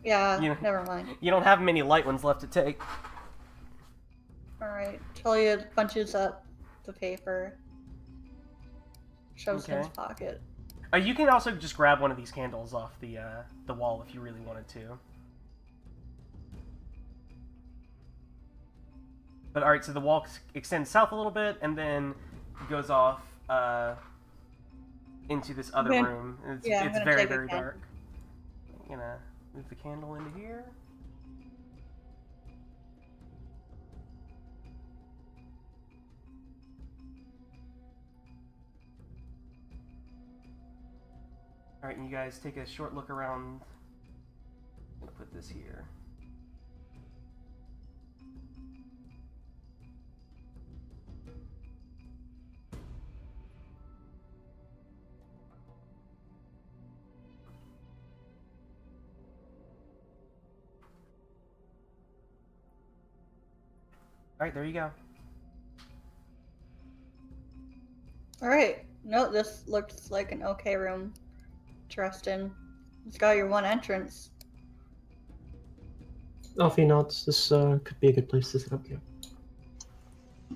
Yeah, You- never mind. You don't have many light ones left to take. Alright, Talia punches up the paper. Shoves it in his Okay. pocket. You can also just grab one of these candles off the wall if you really wanted to. But alright, so the wall extends south a little bit and then goes off into this other I'm room. It's gonna very, take a very candle. dark. I'm gonna move the candle into here. Alright, and you guys take a short look around. I'm gonna put this here. Alright, there you go. Alright, no, this looks like an okay room to rest in. It's got your one entrance. Alfie nods. This could be a good place to set up camp.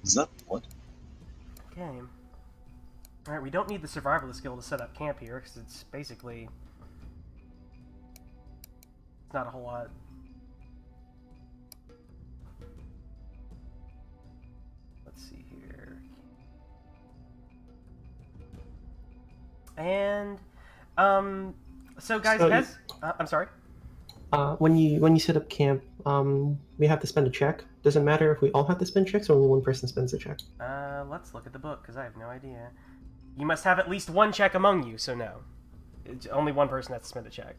Is that what? Okay. Alright, we don't need the survivalist skill to set up camp here, because it's basically... It's not a whole lot. Let's see here. And, so guys, I'm sorry? When you set up camp, we have to spend a check. Does it matter if we all have to spend checks or only one person spends a check? Let's look at the book, because I have no idea. You must have at least one check among you, so no. It's only one person has to spend a check.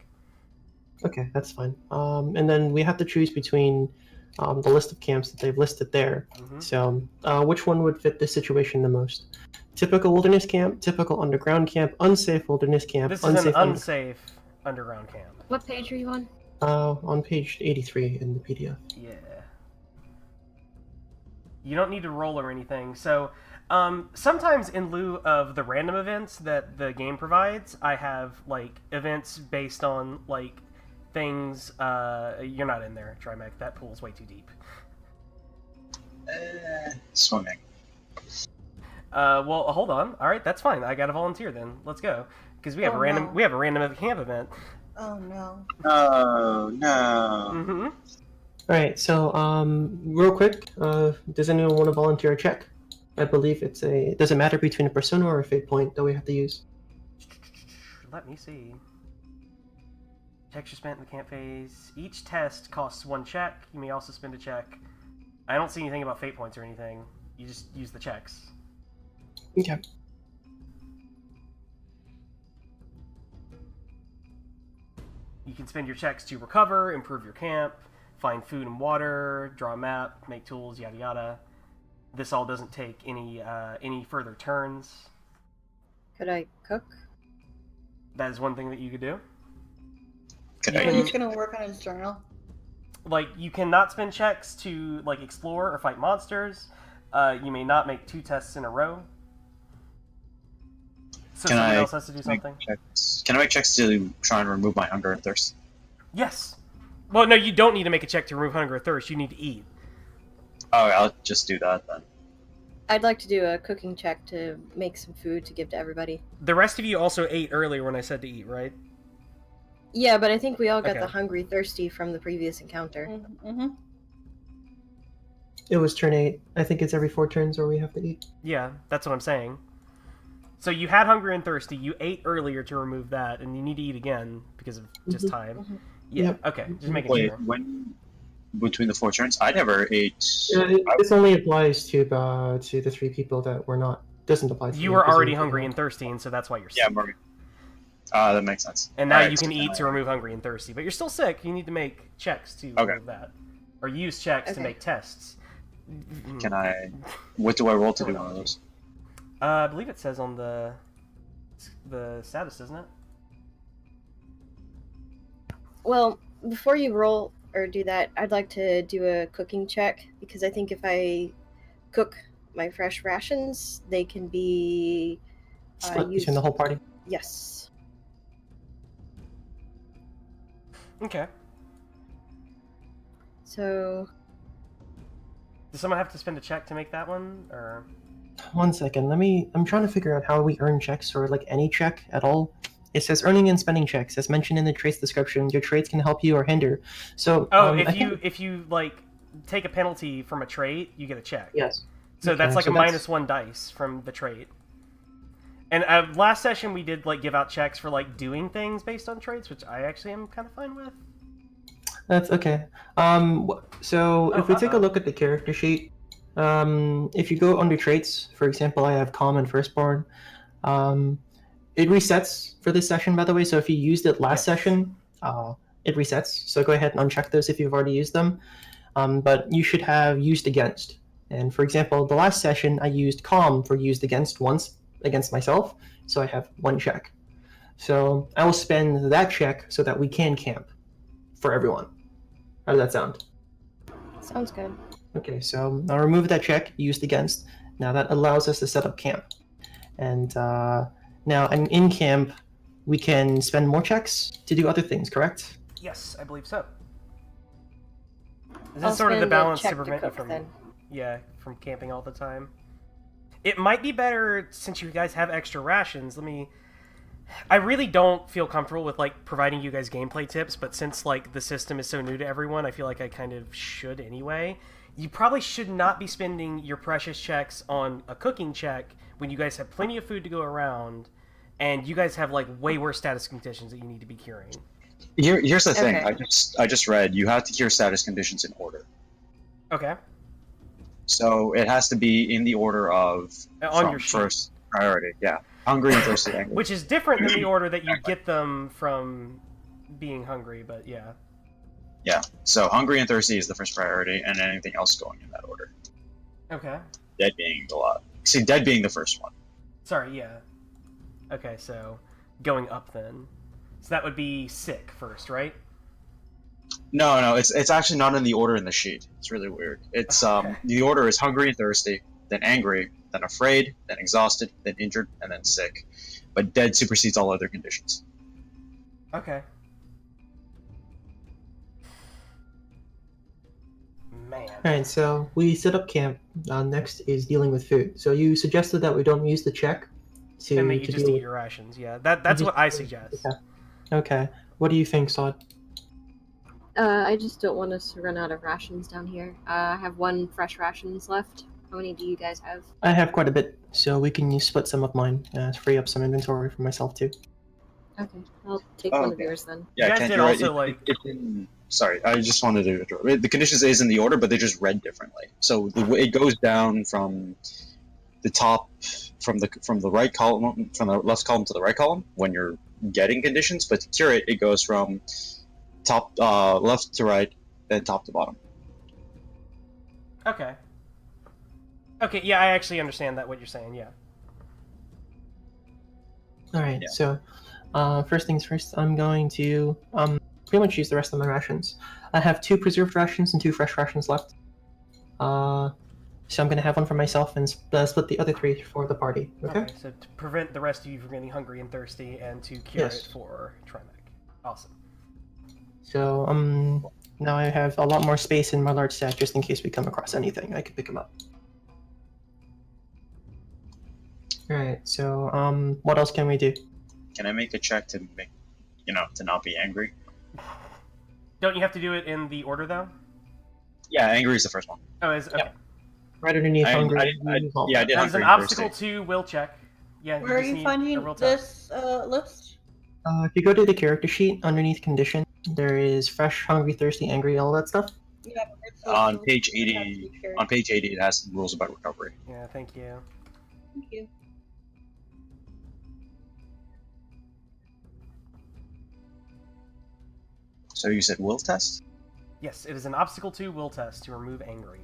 Okay, that's fine. And then we have to choose between the list of camps that they've listed there. Mm-hmm. So, which one would fit this situation the most? Typical wilderness camp, typical underground camp, unsafe wilderness camp, This is an unsafe underground camp. What page are you on? On page 83 in the PDF. Yeah. You don't need to roll or anything. So, sometimes in lieu of the random events that the game provides, I have, like, events based on, like, things... you're not in there, Trymec. That pool's way too deep. Swimming. Well, hold on. Alright, that's fine. I gotta volunteer then. Let's go. Because we have we have a random camp event. Oh no. Oh, no. Mm-hmm. Alright, so, real quick, does anyone want to volunteer a check? I believe it's a... Does it matter between a persona or a fate point that we have to use? Let me see. Checks are spent in the camp phase. Each test costs 1 check. You may also spend a check. I don't see anything about fate points or anything. You just use the checks. Okay. You can spend your checks to recover, improve your camp, find food and water, draw a map, make tools, yada yada. This all doesn't take any further turns. Could I cook? That is one thing that you could do. Could Are I you just gonna work on his journal? Like, you cannot spend checks to, like, explore or fight monsters. You may not make 2 tests in a row. So Can someone I else has to do something. Can I make checks to try and remove my hunger and thirst? Yes. Well, no, you don't need to make a check to remove hunger or thirst. You need to eat. Oh, I'll just do that then. I'd like to do a cooking check to make some food to give to everybody. The rest of you also ate earlier when I said to eat, right? Yeah, but I think we all got Okay. the hungry, thirsty from the previous encounter. Mm-hmm. It was turn 8. I think it's every 4 turns where we have to eat. Yeah, that's what I'm saying. So you had hungry and thirsty. You ate earlier to remove that, and you need to eat again because of just time. Mhm. Yeah. Yep. Okay. Just making Wait, sure. when between the 4 turns, I never ate. This only applies to the 3 people that were not... Doesn't apply to You me, were 'cause already we- hungry and thirsty, and so that's why you're sick. Yeah, Murray. That makes sense. And now Alright, you can so eat to remove hungry and thirsty, but you're still sick. You need to make checks to Okay. remove that, or use checks to Okay. make tests. Can I? What do I roll to do one of those? I believe it says on the status, doesn't it? Well, before you roll or do that, I'd like to do a cooking check, because I think if I cook my fresh rations, they can be Split used... between the whole party. Yes. Okay. So, Does someone have to spend a check to make that one, or? 1 second, I'm trying to figure out how we earn checks, or like any check at all. It says earning and spending checks. As mentioned in the traits description, your traits can help you or hinder. So, Oh, I think- if you like take a penalty from a trait, you get a check. Yes. So Okay, that's like so a that's- -1 dice from the trait. And last session we did like give out checks for like doing things based on traits, which I actually am kind of fine with. That's okay. So if we take a look at the character sheet, if you go under traits, for example, I have Calm and Firstborn. It resets for this session, by the way. So if you used it last session, it resets. So go ahead and uncheck those if you've already used them. But you should have used against. And for example, the last session I used Calm for used against once against myself, so I have 1 check. So I will spend that check so that we can camp for everyone. How does that sound? sounds good. Okay, so I'll remove that check used against. Now that allows us to set up camp. And now in camp, we can spend more checks to do other things, correct? Yes, I believe so. This I'll is sort of the spend a balance check to prevent you cook, from, then. yeah, from camping all the time. It might be better, since you guys have extra rations, I really don't feel comfortable with, like, providing you guys gameplay tips, but since, like, the system is so new to everyone, I feel like I kind of should anyway. You probably should not be spending your precious checks on a cooking check when you guys have plenty of food to go around, and you guys have, like, way worse status conditions that you need to be curing. Here's the thing. Okay. I just read you have to cure status conditions in order. Okay. So it has to be in the order of On your sheet. first priority. Yeah, hungry and thirsty, angry. Which is different than the order that you get them from being hungry, but yeah. Yeah. So hungry and thirsty is the first priority, and anything else going in that order. Okay. Dead being the lot. See, dead being the first one. Sorry, yeah. Okay, so going up then. So that would be sick first, right? No, it's actually not in the order in the sheet. It's really weird. It's Okay. the order is hungry and thirsty, then angry, then afraid, then exhausted, then injured, and then sick. But dead supersedes all other conditions. Okay. Man. Alright, so we set up camp. Next is dealing with food. So you suggested that we don't use the check to, And that you to just deal eat with... your rations, yeah. That's what I suggest. Okay. Okay. What do you think, Sod? I just don't want us to run out of rations down here. I have 1 fresh rations left. How many do you guys have? I have quite a bit, so we can split some of mine to free up some inventory for myself too. Okay, I'll take Oh, one of okay. yours then. Yeah, You guys Kent, did you're right. also, like- It's in... Sorry, I just wanted to... The conditions is in the order, but they're just read differently. So it goes down from the top, from the right column, from the left column to the right column when you're getting conditions, but to cure it, it goes from top left to right, then top to bottom. Okay. Okay, yeah, I actually understand what you're saying, yeah. Alright, Yeah. so first things first, I'm going to pretty much use the rest of my rations. I have 2 preserved rations and 2 fresh rations left. So I'm going to have one for myself and split the other 3 for the party. Okay? So to prevent the rest of you from getting hungry and thirsty, and to cure Yes. it for Trymec. Awesome. So now I have a lot more space in my large stack just in case we come across anything. I can pick them up. Alright, so what else can we do? Can I make a check to make, to not be angry? Don't you have to do it in the order, though? Yeah, angry is the first one. Oh, is okay. Right underneath I hungry. yeah, I did There's an hungry and obstacle thirsty. to will check. Yeah. Where are just you need a finding will test. this list? If you go to the character sheet underneath condition, there is fresh, hungry, thirsty, angry, all that stuff. Yeah, it's On also- page it has to 80, be shared. on page 80, it has rules about recovery. Yeah, thank you. Thank you. So you said will test? Yes, it is an obstacle to will test to remove angry.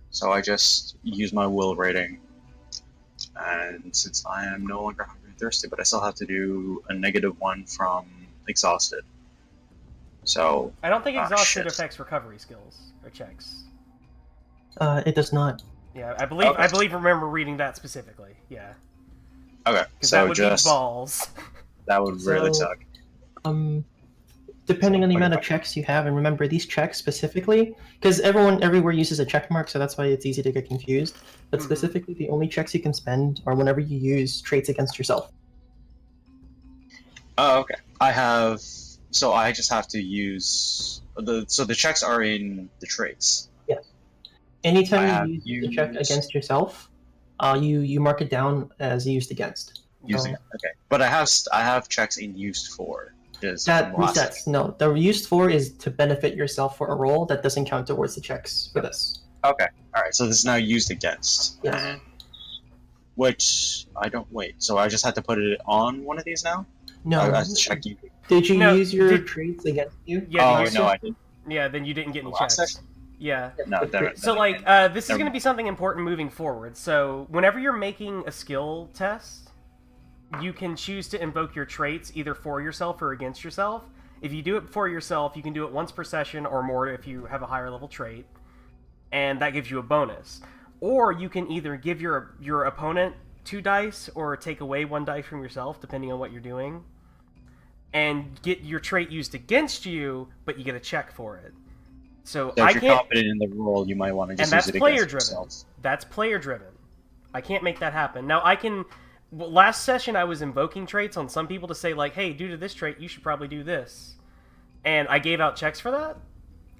So I just use my will rating. And since I am no longer hungry and thirsty, but I still have to do a -1 from exhausted. So, I don't think exhausted shit. affects recovery skills or checks. It does not. Yeah, I believe Okay. remember reading that specifically. Yeah, okay, because that so would just, be balls. that would really So- suck. Depending on the Okay, amount of fine. checks you have, and remember these checks specifically, because everyone everywhere uses a check mark, so that's why it's easy to get confused. But Mhm. specifically, the only checks you can spend are whenever you use traits against yourself. Oh, okay. So I just have to use, so the checks are in the traits. Anytime I have you use a check used- against yourself, you mark it down as used against. Using So okay, but I have checks in used for. Is that from last resets. No, the used for is to benefit yourself for a roll. That doesn't count towards the checks for this. Okay, all right. So this is now used against. Yes. Which I don't wait. So I just have to put it on one of these now. No. I have to check you. Did you No, use your did- traits against you? Yeah, Oh did you no, see- I didn't. yeah. Then you didn't get any Last checks. session? Yeah. No, damn it. So like, this is Never going to be something important moving forward. So whenever you're making a skill test, you can choose to invoke your traits either for yourself or against yourself. If you do it for yourself, you can do it once per session or more if you have a higher level trait, and that gives you a bonus. Or you can either give your opponent 2 dice or take away 1 dice from yourself, depending on what you're doing, and get your trait used against you, but you get a check for it. So So I if you're can't, confident in the roll, you might want to and just that's use it player against driven. yourself. That's player driven. I can't make that happen. Now I can. Well, last session I was invoking traits on some people to say like, hey, due to this trait, you should probably do this, and I gave out checks for that.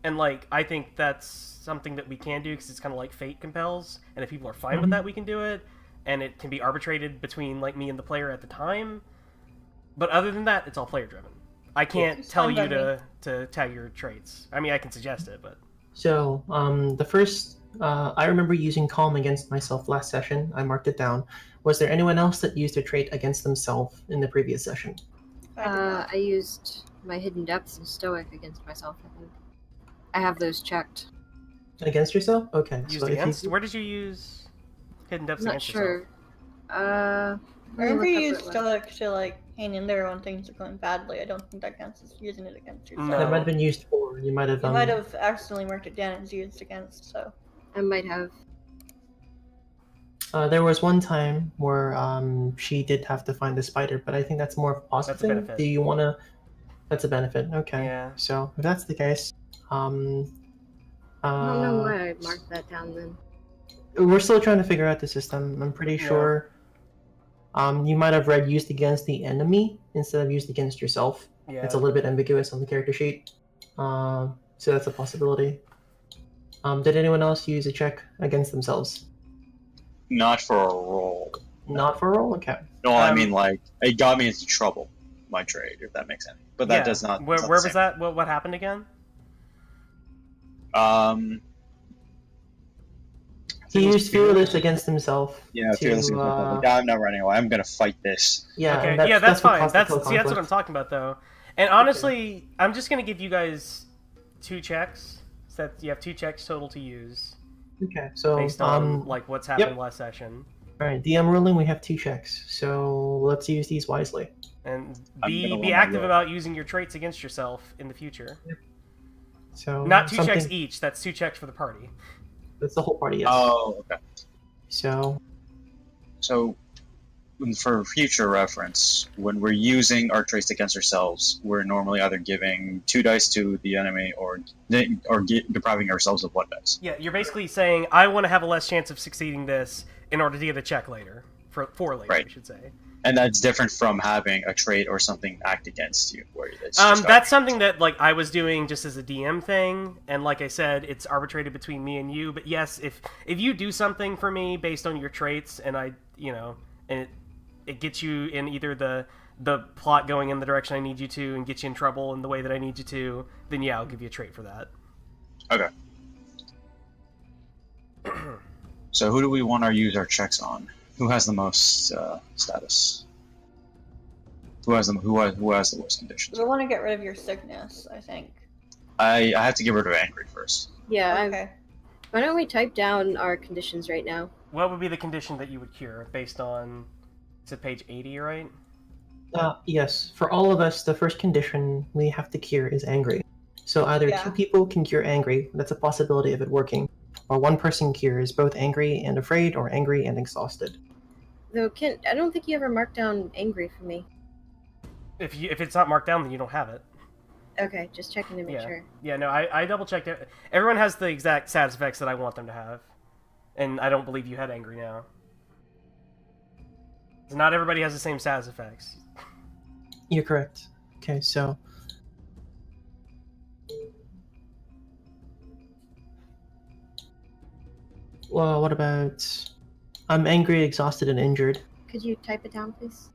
And like, I think that's something that we can do because it's kind of like fate compels, and if people are fine with that, we can do it, and it can be arbitrated between like me and the player at the time. But other than that, it's all player driven. I can't It's tell fine you by to tag your traits. I mean, I can suggest it, but So, the first, I remember using Calm against myself last session. I marked it down. Was there anyone else that used a trait against themselves in the previous session? I did not. I used my Hidden Depths and Stoic against myself, I think. I have those checked. Against yourself? Okay. used so against. if you, Where did you use hidden depths I'm not against sure. yourself? I Let me remember look you up used what it was. Stoic to like hang in there when things are going badly. I don't think that counts as using it against yourself. No. that might have been used for. You might have. You might have accidentally marked it down as used against, so. I might have. There was one time where she did have to find the spider, but I think that's more of a positive That's a thing. benefit. Do you want to? That's a benefit. Okay. Yeah. So if that's the case, I don't know why I marked that down then. we're still trying to figure out the system. I'm pretty Yeah. sure. You might have read used against the enemy instead of used against yourself. Yeah. It's a little bit ambiguous on the character sheet. So that's a possibility. Did anyone else use a check against themselves? Not for a roll. Not for a roll? Okay. No, I mean like it got me into trouble. My trade, if that makes sense. But that Yeah. does not. Where it's not was the same. that? What happened again? He used fearless against himself. Yeah, to, fearless. Like, I'm not running away. I'm gonna fight this. Yeah, Okay, and yeah, that's what fine. caused the That's kill see, that's what I'm conflict. talking about, though. And honestly, I'm just gonna give you guys 2 checks, so that you have 2 checks total to use Okay, so based on like what's happened last session. all right, DM ruling. We have 2 checks, so let's use these wisely. And I'm be gonna roll my active roll. about using your traits against yourself in the future. So Not 2 something- checks each. That's 2 checks for the party. That's the whole party. Yes. Oh, okay. So So, for future reference, when we're using our traits against ourselves, we're normally either giving 2 dice to the enemy or depriving ourselves of 1 dice. Yeah, you're basically saying I want to have a less chance of succeeding this in order to get a check later, for later, Right. I should say. And that's different from having a trait or something act against you, where it's just That's something that like I was doing just as a DM thing, and like I said, it's arbitrated between me and you. But yes, if you do something for me based on your traits, and I, and it gets you in either the plot going in the direction I need you to, and get you in trouble in the way that I need you to, then yeah, I'll give you a trait for that. Okay. So who do we want to use our checks on? Who has the most status? Who has the worst conditions? We want to get rid of your sickness, I think. I have to get rid of angry first. Yeah, Okay. why don't we type down our conditions right now? What would be the condition that you would cure based on? It's at page 80, right? yes, for all of us, the first condition we have to cure is angry. So either Yeah. 2 people can cure angry. That's a possibility of it working. Or 1 person cures both angry and afraid, or angry and exhausted. Though, I don't think you ever marked down angry for me. If it's not marked down, then you don't have it. Okay, just checking to make Yeah. sure. Yeah, no, I double checked it. Everyone has the exact status effects that I want them to have, and I don't believe you had angry now. Not everybody has the same status effects. You're correct. Okay, so well, what about I'm angry, exhausted, and injured. Could you type it down, please?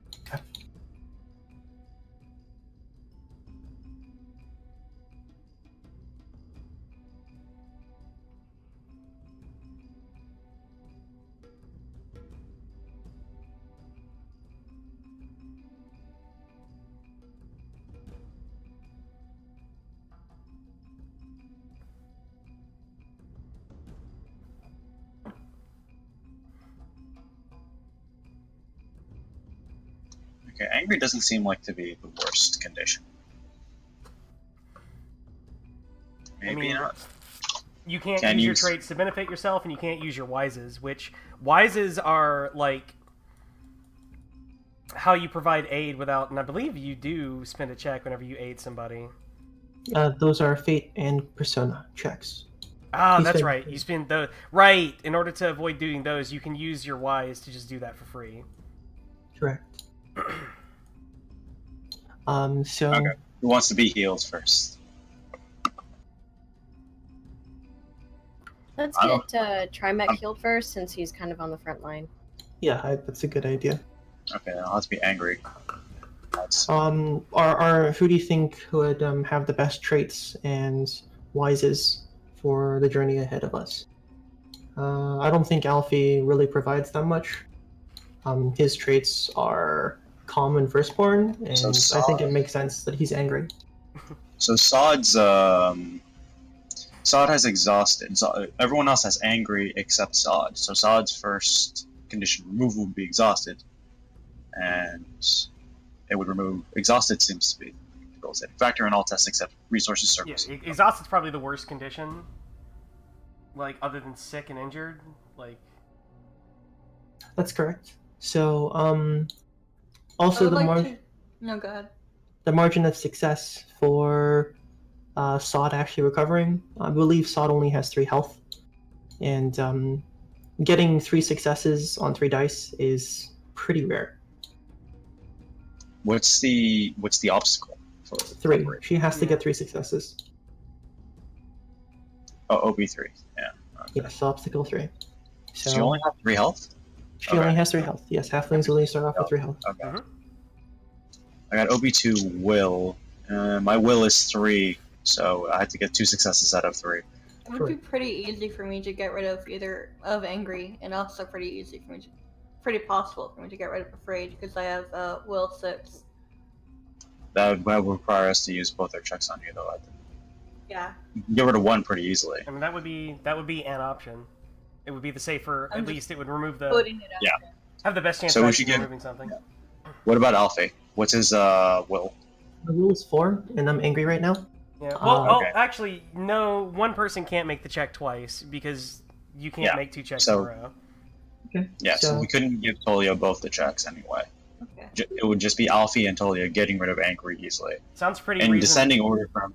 Okay, angry doesn't seem like to be the worst condition. Maybe not. You can't Can use your use- traits to benefit yourself, and you can't use your wises, which wises are like how you provide aid without, and I believe you do spend a check whenever you aid somebody. Those are fate and persona checks. Ah, You that's spend- right. You spend those. Right. In order to avoid doing those, you can use your Ys to just do that for free. Correct. So Okay. Who wants to be healed first? Let's I get don't- Trymec healed first, since he's kind of on the front line. yeah, that's a good idea. Okay, I'll have to be angry. That's... Who do you think would have the best traits and wises for the journey ahead of us? I don't think Alfie really provides that much. His traits are calm and firstborn, and So I think it makes sense that he's angry. So Sod's Sod has exhausted. So everyone else has angry except Sod. So Sod's first condition removal would be exhausted, and it would remove exhausted. Seems to be the goal setting factor in all tests except resources Yeah, service. exhausted's probably the worst condition. Like, other than sick and injured, like. That's correct. So, I also would the like to... No, go ahead. the margin of success for Sod actually recovering. I believe Sod only has 3 health, and getting 3 successes on 3 dice is pretty rare. What's the obstacle for 3. recovery? She has to get 3 successes. Oh, OB3. Yeah. Okay. Yes, obstacle 3. So So you only have 3 health? she okay. only has 3 health. Yes, halflings only start off with 3 health. Okay. Mhm. I got OB2 will. My will is 3, so I had to get 2 successes out of 3. It would be pretty easy for me to get rid of either of angry, and also pretty possible for me to get rid of afraid, because I have will 6. That would require us to use both our checks on you, though. I think. Yeah. You can get rid of 1 pretty easily. I mean, that would be an option. It would be the safer. I'm At just least it would remove the. Putting it out Yeah. there. Have the best chance So of we actually should get- removing something. What about Alfie? What's his will? The rule is 4, and I'm angry right now. Yeah. Well, Okay. actually, no. One person can't make the check twice because you can't Yeah, make 2 checks so- in a row. Okay. Yeah, so we couldn't give Tolia both the checks anyway. Okay. It would just be Alfie and Tolia getting rid of angry easily. Sounds pretty. In reasonable. descending order from,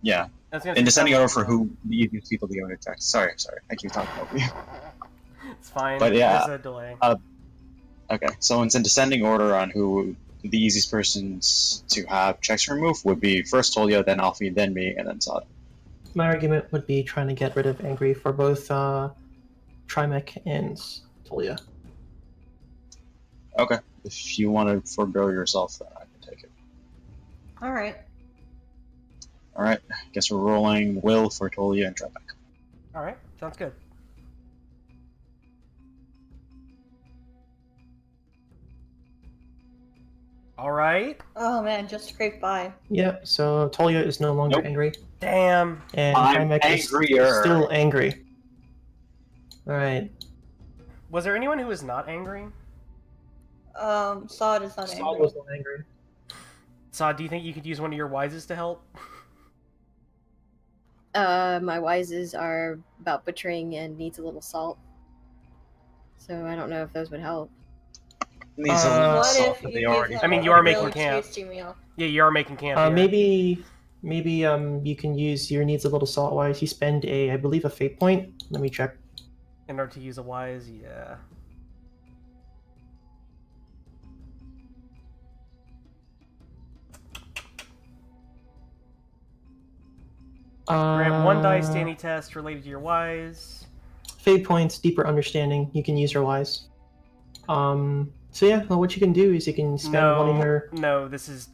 yeah, I was gonna in say descending sounds order for reasonable. who the easiest people to get rid of checks. Sorry, I keep talking over you. It's fine. But yeah, There's a delay. Okay, so it's in descending order on who the easiest persons to have checks removed would be first Tolia, then Alfie, then me, and then Sod. My argument would be trying to get rid of angry for both Trymec and Tolia. Okay, if you want to forego yourself, then I can take it. All right. Alright, guess we're rolling will for Tolia and Trymec. All right. Sounds good. All right. Oh man, just scraped by. Yeah, so Tolia is no longer Nope. angry, Damn. and I'm Trymec is angrier. still angry. Alright. Was there anyone who was not angry? Sod is not Sod angry. was not angry. Saad, do you think you could use one of your wises to help? My wises are about butchering and needs a little salt. So I don't know if those would help. Needs a little What salt, if but you they give already him I mean, a you are really making camp. tasty meal? Yeah, you are making camp. here. Maybe you can use your needs a little salt wise. You spend I believe a fate point. Let me check. In order to use a wise, yeah. Grant 1 dice to any test related to your wise. Fate points, deeper understanding. You can use your wise. So yeah, well, what you can do is you can spend one of your. No, this is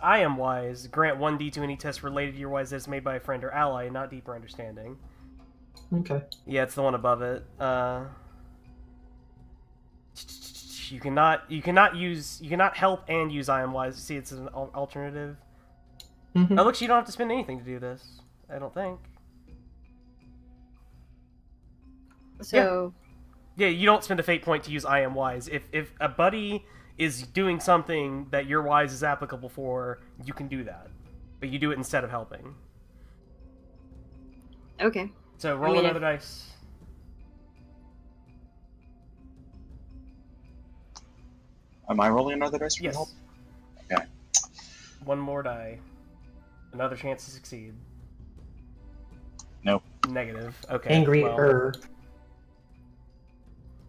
I am wise. Grant 1d to any test related to your wise that's made by a friend or ally, not deeper understanding. Okay. Yeah, it's the one above it. You cannot help and use I am wise. See, it's an alternative. Mhm. Oh, look, you don't have to spend anything to do this. I don't think. So Yeah, you don't spend a fate point to use I am wise. If a buddy is doing something that your wise is applicable for, you can do that. But you do it instead of helping. okay. So roll mean, another dice. Am I rolling another dice for Yes. help? Okay. One more die. Another chance to succeed. Nope. Negative. Okay. Angry well, er.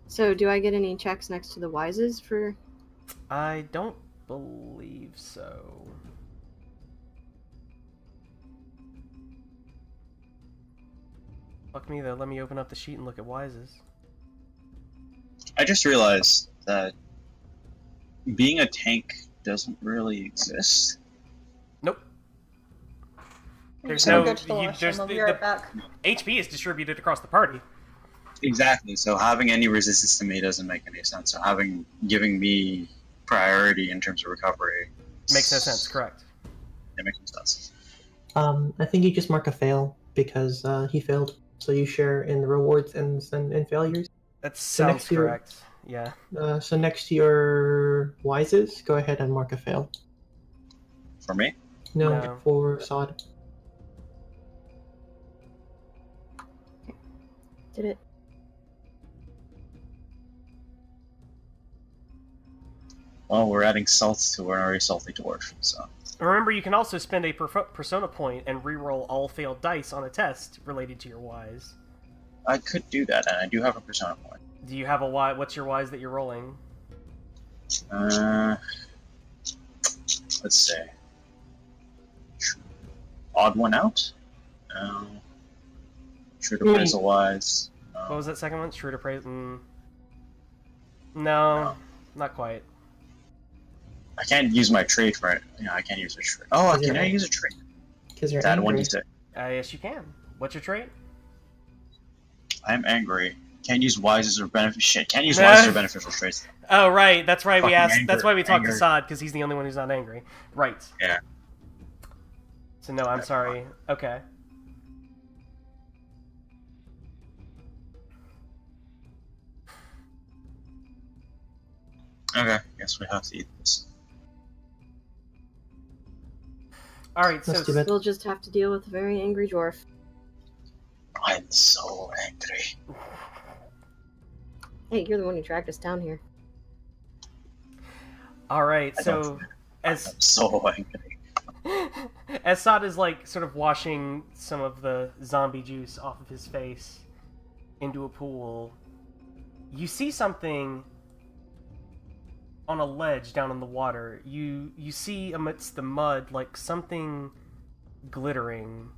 So, do I get any checks next to the wises for? I don't believe so. Fuck me though. Let me open up the sheet and look at wises. I just realized that being a tank doesn't really exist. Nope. There's I'm gonna no. go to the washroom. There's I'll be right back. HP is distributed across the party. Exactly. So having any resistance to me doesn't make any sense. So giving me priority in terms of recovery Makes no sense. Correct. It makes no sense. I think you just mark a fail because he failed. So you share in the rewards and failures. That So sounds next to your- correct. Yeah. So next to your wises, go ahead and mark a fail. For me? No, No. for Sod. Did it? Well, we're adding salt to an already salty dwarf, so. Remember, you can also spend a persona point and reroll all failed dice on a test related to your wise. I could do that, and I do have a persona point. Do you have a wise? What's your wise that you're rolling? Let's see. Odd one out? No. Shrewd appraisal wise. No. What was that second one? Shrewd appraisal. No, not quite. I can't use my trait for it. Yeah, I can't use a trait. Oh, Is can it- I use a trait? Because you're Add angry. 1d6. Yes, you can. What's your trait? I'm angry. Can't use wises or benefit. Shit, can't use wises or beneficial traits. Oh, right. That's why we Fucking asked. anger, That's why we talked to anger. Sod because he's the only one who's not angry. Right. Yeah. So no, I'm sorry. Okay. Okay, guess we have to eat this. All right. So That's too bad. We'll just have to deal with a very angry dwarf. I'm so angry. Hey, you're the one who dragged us down here. all right. I So don't- as I'm so angry. as Sod is like sort of washing some of the zombie juice off of his face into a pool, you see something on a ledge down in the water. You see amidst the mud like something glittering,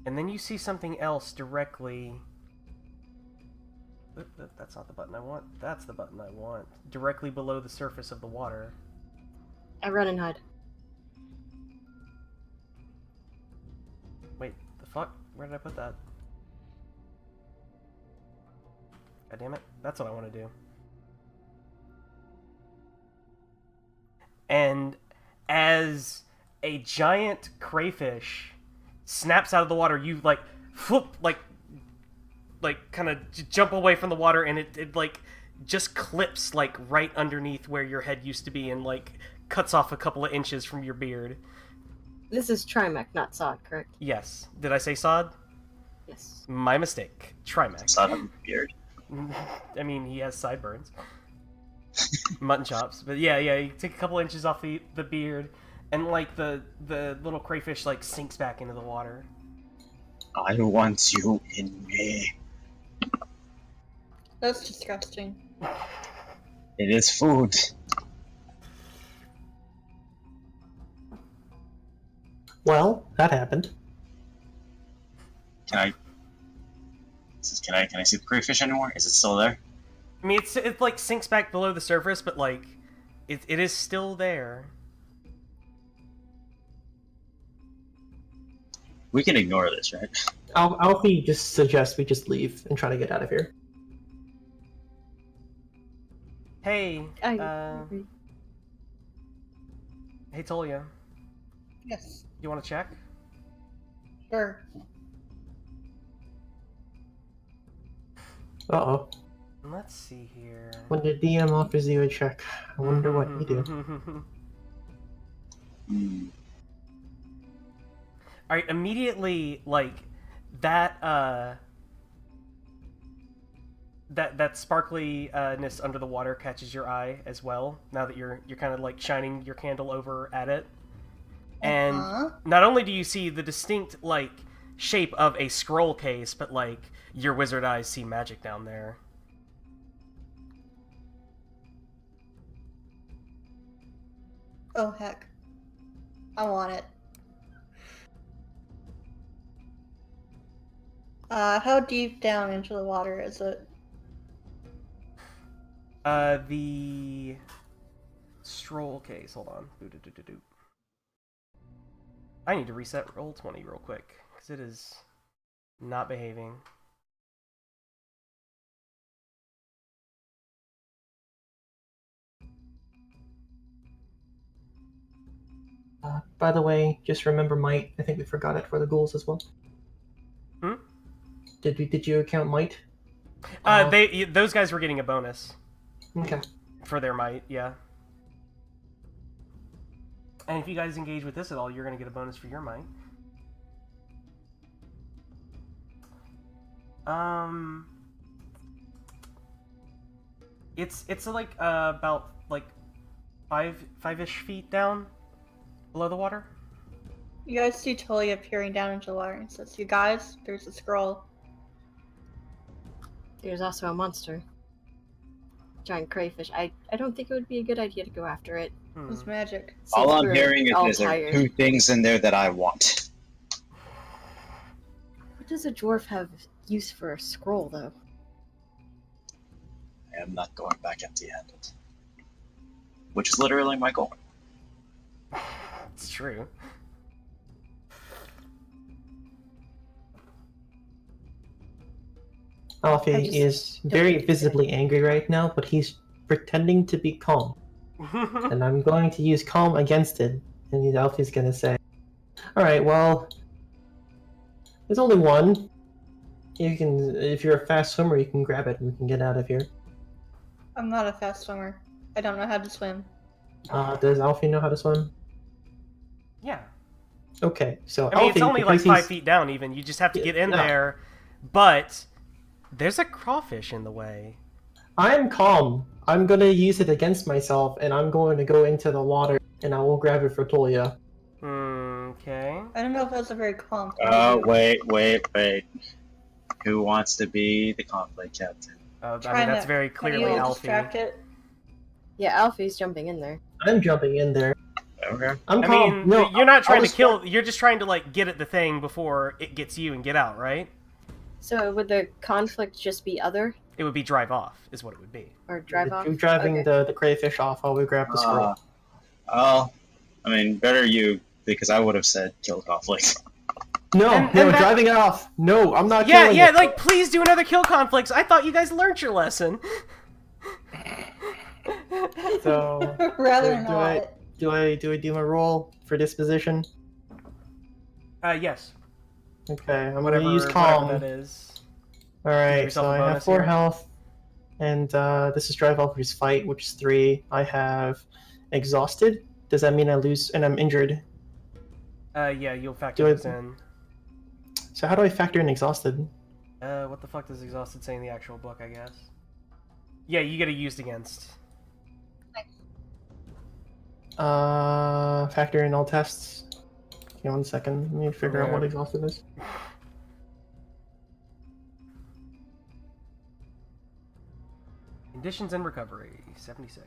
and then you see something else directly. That's not the button I want. That's the button I want. Directly below the surface of the water. I run and hide. Wait, the fuck? Where did I put that? God damn it. That's what I want to do. And as a giant crayfish snaps out of the water, you like flip, like kind of jump away from the water, and it like just clips like right underneath where your head used to be, and like cuts off a couple of inches from your beard. This is Trymec, not Sod, correct? Yes. Did I say Sod? Yes. My mistake. Trymec. It's not a beard. I mean, he has sideburns. Mutton chops. But yeah, you take a couple inches off the beard, and like the little crayfish like sinks back into the water. I want you in me. That's disgusting. It is food. Well, that happened. Can I see the crayfish anymore? Is it still there? I mean, it like sinks back below the surface, but like it is still there. We can ignore this, right? Alfie just suggests we just leave and try to get out of here. Hey, I hey Tolia, Yes. you want to check? Sure. Uh-oh. Let's see here. When the DM offers you a check, I wonder what you do. Hmm. All right, immediately, like that sparkliness under the water catches your eye as well. Now that you're kind of like shining your candle over at it, And not only do you see the distinct, like, shape of a scroll case, but, like, your wizard eyes see magic down there. Oh, heck. I want it. How deep down into the water is it? The scroll case, hold on. I need to reset Roll20 real quick, because it is not behaving. By the way, just remember might. I think we forgot it for the ghouls as well. Hmm? Did you account might? Those guys were getting a bonus. Okay. For their might, yeah. And if you guys engage with this at all, you're going to get a bonus for your might. It's like about like five-ish feet down below the water. You guys see Tolia peering down into the water and says, "You guys, there's a scroll." There's also a monster. Giant crayfish. I don't think it would be a good idea to go after it. It's magic. All Since I'm we're hearing all is there are tired. 2 things in there that I want. What does a dwarf have use for a scroll, though? I am not going back empty-handed. Which is literally my goal. It's true. Alfie is very visibly angry right now, but he's pretending to be calm. And I'm going to use calm against it. And Alfie's going to say, "Alright, well, there's only one. You can, if you're a fast swimmer, you can grab it and we can get out of here." I'm not a fast swimmer. I don't know how to swim. Does Alfie know how to swim? Yeah. Okay, so I mean, Alfie, it's only like because 5 he's- feet down even. You just have to get in no. there. But there's a crawfish in the way. I'm calm. I'm going to use it against myself, and I'm going to go into the water, and I will grab it for Tolia. Okay. I don't know if that's a very calm thing to do. Wait. Who wants to be the conflict captain? I mean, Trymec, that's very can clearly you Alfie. distract it? Yeah, Alfie's jumping in there. I'm jumping in there. Okay. I'm I calm. mean, No, you're not trying I'll to kill. You're just trying to like get at the thing before it gets you and get out, right? So would the conflict just be other It would be drive off, is what it would be. or drive off? You driving Okay. the crayfish off while we grab the scroll. Well, I mean, better you, because I would have said kill conflict. No, and that- driving it off. No, I'm not Yeah, killing yeah, it. like please do another kill conflicts. I thought you guys learned your lesson. So Rather do not. do I do my roll for disposition? Yes. Okay, I'm Whatever, gonna use whatever calm. that is. All Give right, yourself so a I bonus have 4 here. health, and this is drive off, which is fight, which is 3. I have exhausted. Does that mean I lose and I'm injured? Yeah, you'll factor Do I- this in. So how do I factor in exhausted? What the fuck does exhausted say in the actual book? I guess. Yeah, you get a used against. Factor in all tests. Okay, 1 second. Let me figure out Yeah. what exhausted is. Conditions and recovery, 76.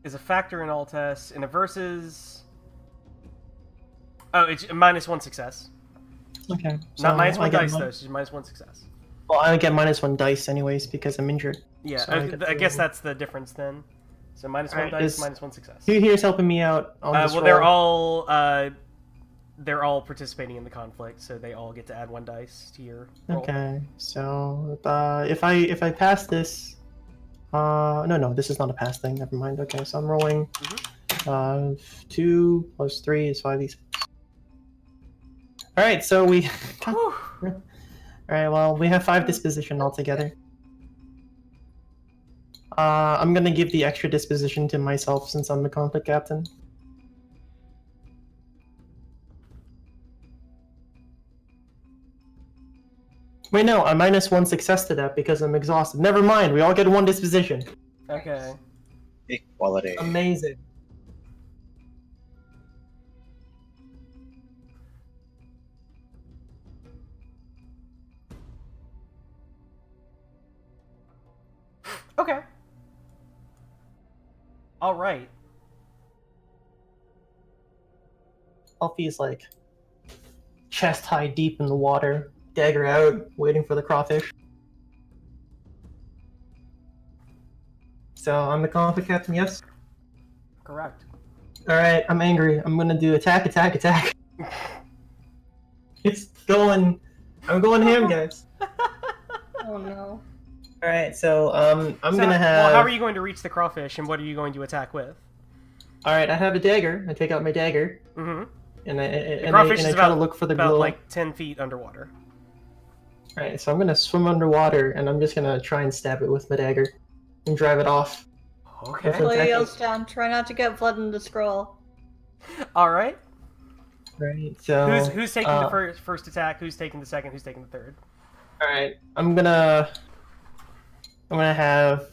Is a factor in all tests. In a versus... Oh, it's -1 success. Okay. Not -1 I get dice, mon- though. It's just -1 success. Well, I get -1 dice anyways because I'm injured. Yeah, So I get I guess to- that's the difference then. So -1 Alright, dice, is- -1 success. Who here is helping me out on this Well, roll? they're all participating in the conflict, so they all get to add 1 dice to your roll. Okay, so if I pass this, no, this is not a pass thing. Never mind. Okay, so I'm rolling. 2 plus 3 is 5d6. All right, so we. All right, well we have 5 disposition altogether. I'm gonna give the extra disposition to myself since I'm the conflict captain. Wait, no, I'm -1 success to that because I'm exhausted. Never mind, we all get 1 disposition. Okay. Equality. Amazing. Okay. All right. Alfie's like chest high deep in the water, dagger out, waiting for the crawfish. So I'm the conflict captain, yes? Correct. Alright, I'm angry. I'm gonna do attack, attack, attack. It's going. I'm going ham, guys. Oh no. Alright, so I'm So, gonna have. Well, how are you going to reach the crawfish, and what are you going to attack with? Alright, I have a dagger. I take out my dagger, Mm-hmm. and I crawfish is try to about- look for the About glow. like 10 feet underwater. Alright, so I'm gonna swim underwater, and I'm just gonna try and stab it with my dagger, and drive it off. Okay. Perfect. Play attacking. yells down. Try not to get blood in the scroll. All right. Right, so Who's taking the first attack? Who's taking the second? Who's taking the third? Alright, I'm gonna have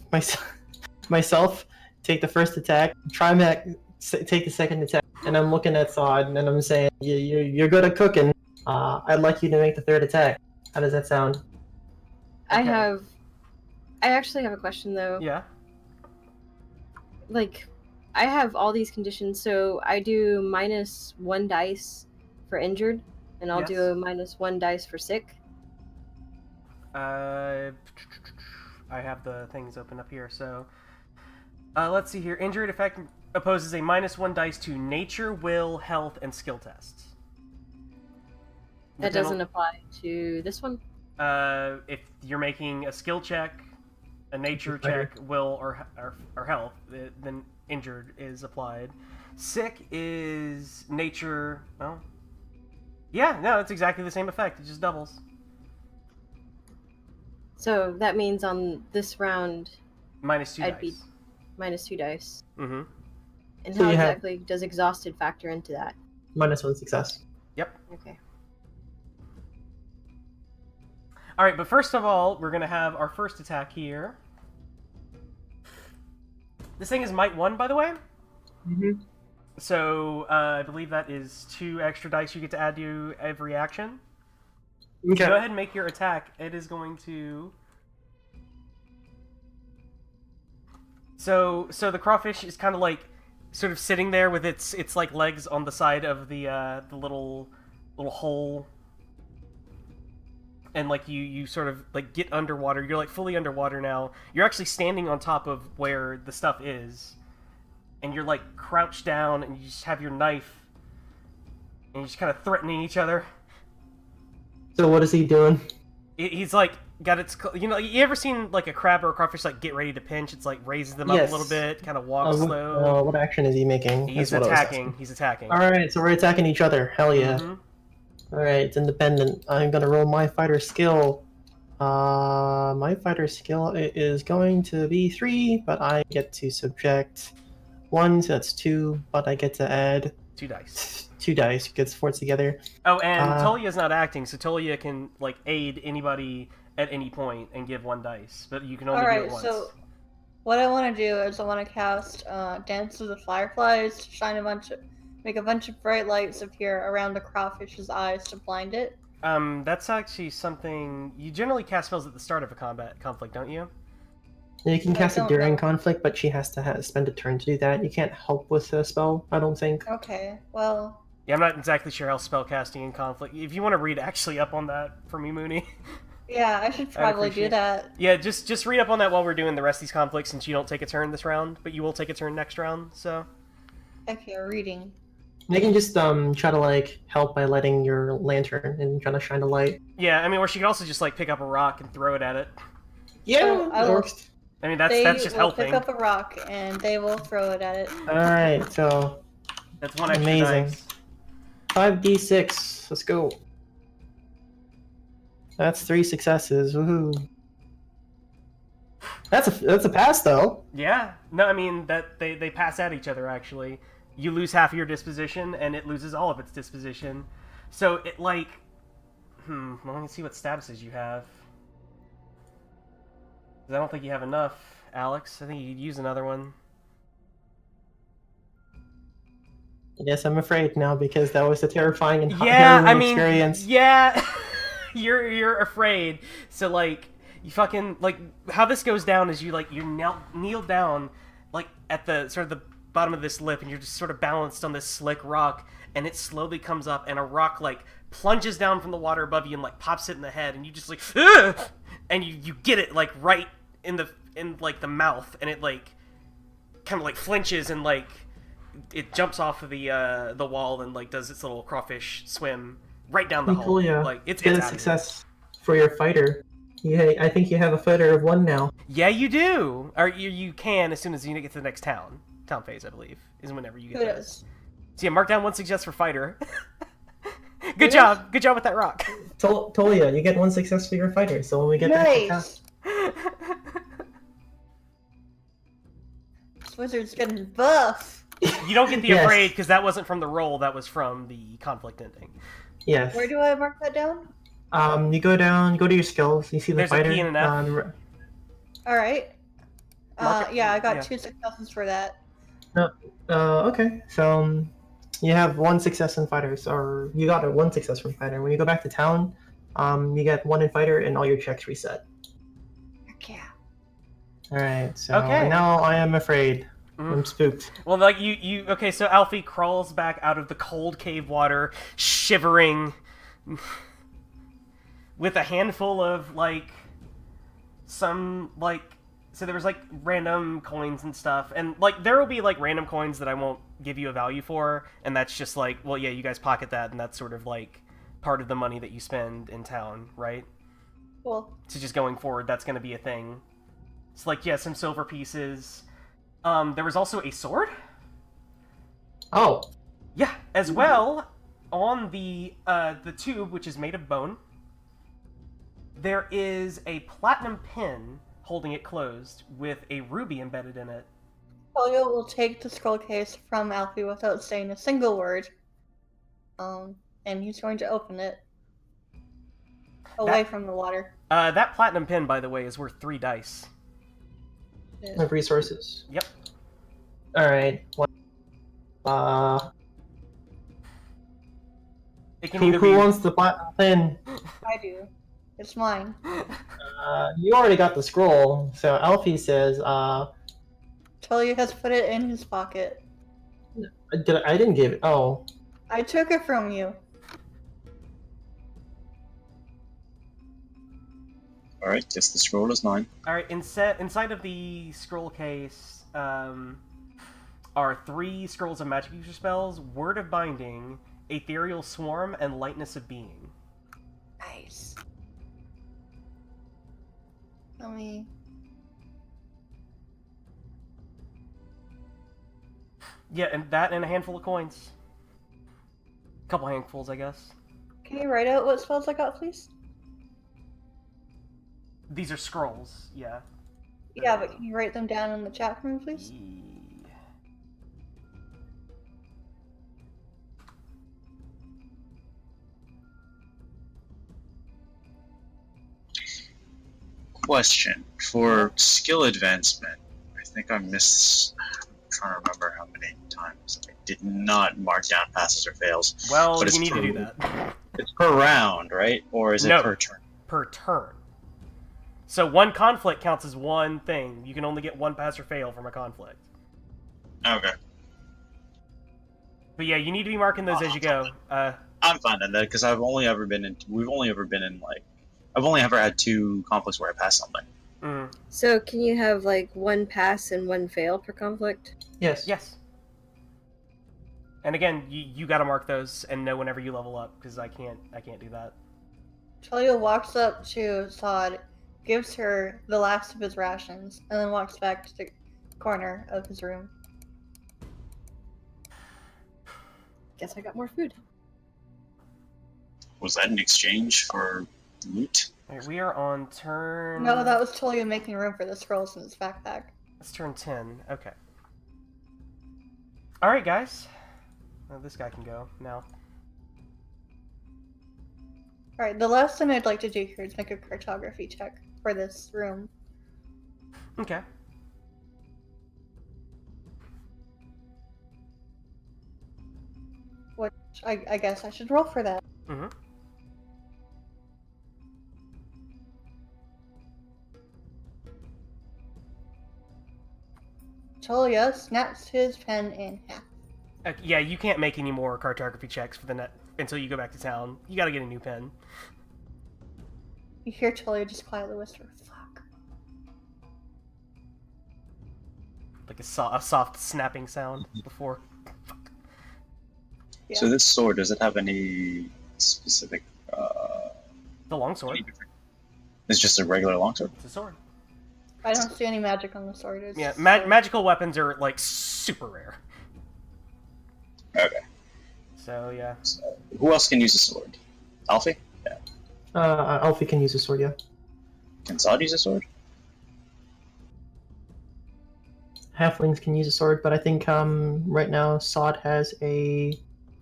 myself take the first attack, Trymec take the second attack, and I'm looking at Sod and I'm saying, you're good at cooking. I'd like you to make the third attack. How does that sound? I Okay. actually have a question though. Yeah. Like, I have all these conditions, so I do -1 dice for injured, and I'll do Yes. a -1 dice for sick. I have the things open up here, so let's see here. Injured effect opposes a -1 dice to nature, will, health, and skill tests. That doesn't apply to this one. If you're making a skill check, a nature Fighter. check, will, or health, then injured is applied. Sick is nature. Well, yeah, no, it's exactly the same effect. It just doubles. So that means on this round, -2 I'd be- dice. -2 dice. Mm-hmm. And So how you have- exactly does exhausted factor into that? -1 success. Yep. Okay. All right, but first of all, we're gonna have our first attack here. This thing is might 1, by the way. Mm-hmm. So I believe that is 2 extra dice you get to add to every action. Okay. Go ahead and make your attack. It is going to. So the crawfish is kind of like sort of sitting there with its like legs on the side of the little hole, and like you sort of like get underwater. You're like fully underwater now. You're actually standing on top of where the stuff is, and you're like crouched down, and you just have your knife, and you're just kind of threatening each other. So what is he doing? He's like got its, you know, you ever seen like a crab or a crawfish like get ready to pinch? It's like raises them up Yes. a little bit, kind of walks slow. What action is he making? He's That's what I was attacking. asking. He's attacking. All right, so we're attacking each other. Hell yeah! Mhm. All right, it's independent. I'm gonna roll my fighter skill. My fighter skill is going to be 3, but I get to subtract 1, so that's 2. But I get to add 2 dice. 2 dice. Gets 4 together. Oh, and Uh, Tolia's not acting, so Tolia can like aid anybody at any point and give 1 dice, but you can only do it Alright, once. so what I want to do is I want to cast Dance of the Fireflies, make a bunch of bright lights appear around the crawfish's eyes to blind it. That's actually something you generally cast spells at the start of a conflict, don't you? You can I cast it don't during know. conflict, but she has to spend a turn to do that. You can't help with a spell, I don't think. Okay, well, Yeah, I'm not exactly sure how spell casting in conflict. If you want to read actually up on that for me, Mooney. yeah, I should probably do appreciate it. that. Yeah, just read up on that while we're doing the rest of these conflicts, since you don't take a turn this round, but you will take a turn next round. So Okay, reading. You can just try to like help by lighting your lantern and try to shine a light. yeah, I mean, or she could also just like pick up a rock and throw it at it. Yeah, Oh, I that will- works. I mean, They that's just will helping. pick up a rock and they will throw it at it. All right, so That's 1 extra Amazing. dice. 5d6. Let's go. That's 3 successes. Woohoo! That's a pass though. Yeah, no, I mean that they pass at each other. Actually, you lose half of your disposition, and it loses all of its disposition. So it like, well, let me see what statuses you have. 'Cause I don't think you have enough. Alex. I think you could use another one. Yes, I'm afraid now because that was a terrifying and Yeah, I harrowing mean, experience. yeah, you're afraid. So like, you fucking like how this goes down is you kneel down, like at the sort of the bottom of this lip, and you're just sort of balanced on this slick rock, and it slowly comes up, and a rock like plunges down from the water above you and like pops it in the head, and you just like, ugh! And you get it like right in like the mouth, and it like kind of like flinches and like. It jumps off of the wall and like does its little crawfish swim right down the hole. Like it's a out success for your fighter. Yeah, I think you have a fighter of 1 now. Yeah, you do. Or you can as soon as you get to the next town phase, I believe, is whenever you get there. So yeah, mark down 1 success for fighter. Good job with that rock. Tolia, you get 1 success for your fighter. So when we get back to town, this wizard's getting buff. You don't get the afraid because that wasn't from the roll. That was from the conflict ending. Yes. Where do I mark that down? You go down, go to your skills. You see the There's fighter. a P and an F. All right. Yeah, I got yeah. 2 successes for that. Okay. So you have 1 success in fighters, or you got 1 success from fighter. When you go back to town, you get 1 in fighter, and all your checks reset. Okay. All right. So now I am afraid. I'm spooked. Well, like you okay, so Alfie crawls back out of the cold cave water, shivering, with a handful of like some like so there was like random coins and stuff, and like there will be like random coins that I won't give you a value for, and that's just like, well, yeah, you guys pocket that, and that's sort of like part of the money that you spend in town, right? Cool. So just going forward, that's going to be a thing. It's like, yeah, some silver pieces. There was also a sword. Oh. Yeah, as well, on the tube, which is made of bone, there is a platinum pin holding it closed with a ruby embedded in it. Polio will take the scroll case from Alfie without saying a single word. And he's going to open it away from the water. That platinum pin, by the way, is worth 3 dice. Of resources. Yep. All right. Who wants the platinum pin? I do. It's mine. You already got the scroll, so Alfie says, Tully has put it in his pocket. I didn't give it. Oh. I took it from you. Alright, guess the scroll is mine. Alright, inside of the scroll case are 3 scrolls of magic user spells, Word of Binding, Ethereal Swarm, and Lightness of Being. Nice. Let me... Yeah, and that and a handful of coins. A couple handfuls, I guess. Can you write out what spells I got, please? These are scrolls, yeah. Yeah, but can you write them down in the chat for me, please? Question. For skill advancement, I think I missed... I'm trying to remember how many times I did not mark down passes or fails. Well, but you need to do that. It's per round, right? Or is it per turn? Per turn. So 1 conflict counts as 1 thing. You can only get 1 pass or fail from a conflict. Okay. But yeah, you need to be marking those as you go. I'm fine on that because I've only ever been in. We've only ever been in like. I've only ever had 2 conflicts where I passed something. Mm. So can you have like 1 pass and 1 fail per conflict? Yes. Yes. And again, you got to mark those and know whenever you level up because I can't do that. Tulio walks up to Sod, gives her the last of his rations, and then walks back to the corner of his room. Guess I got more food. Was that in exchange for loot? Alright, we are on turn... No, that was Tulio making room for the scrolls in his backpack. That's turn 10. Okay. Alright, guys. This guy can go now. Alright, the last thing I'd like to do here is make a cartography check for this room. Okay. I guess I should roll for that. Mm-hmm. Tolia snaps his pen in half. Yeah, you can't make any more cartography checks for the net until you go back to town. You gotta get a new pen. You hear Tolia just quietly whisper, "Fuck." Like a soft snapping sound before. Yeah. So this sword, does it have any specific? The longsword. It's just a regular longsword. It's a sword. I don't see any magic on the sword. It's Yeah, just magical weapons are like super rare. Okay. So yeah. So, who else can use a sword? Alfie? Yeah. Alfie can use a sword, yeah. Can Sod use a sword? Halflings can use a sword, but I think right now Sod has a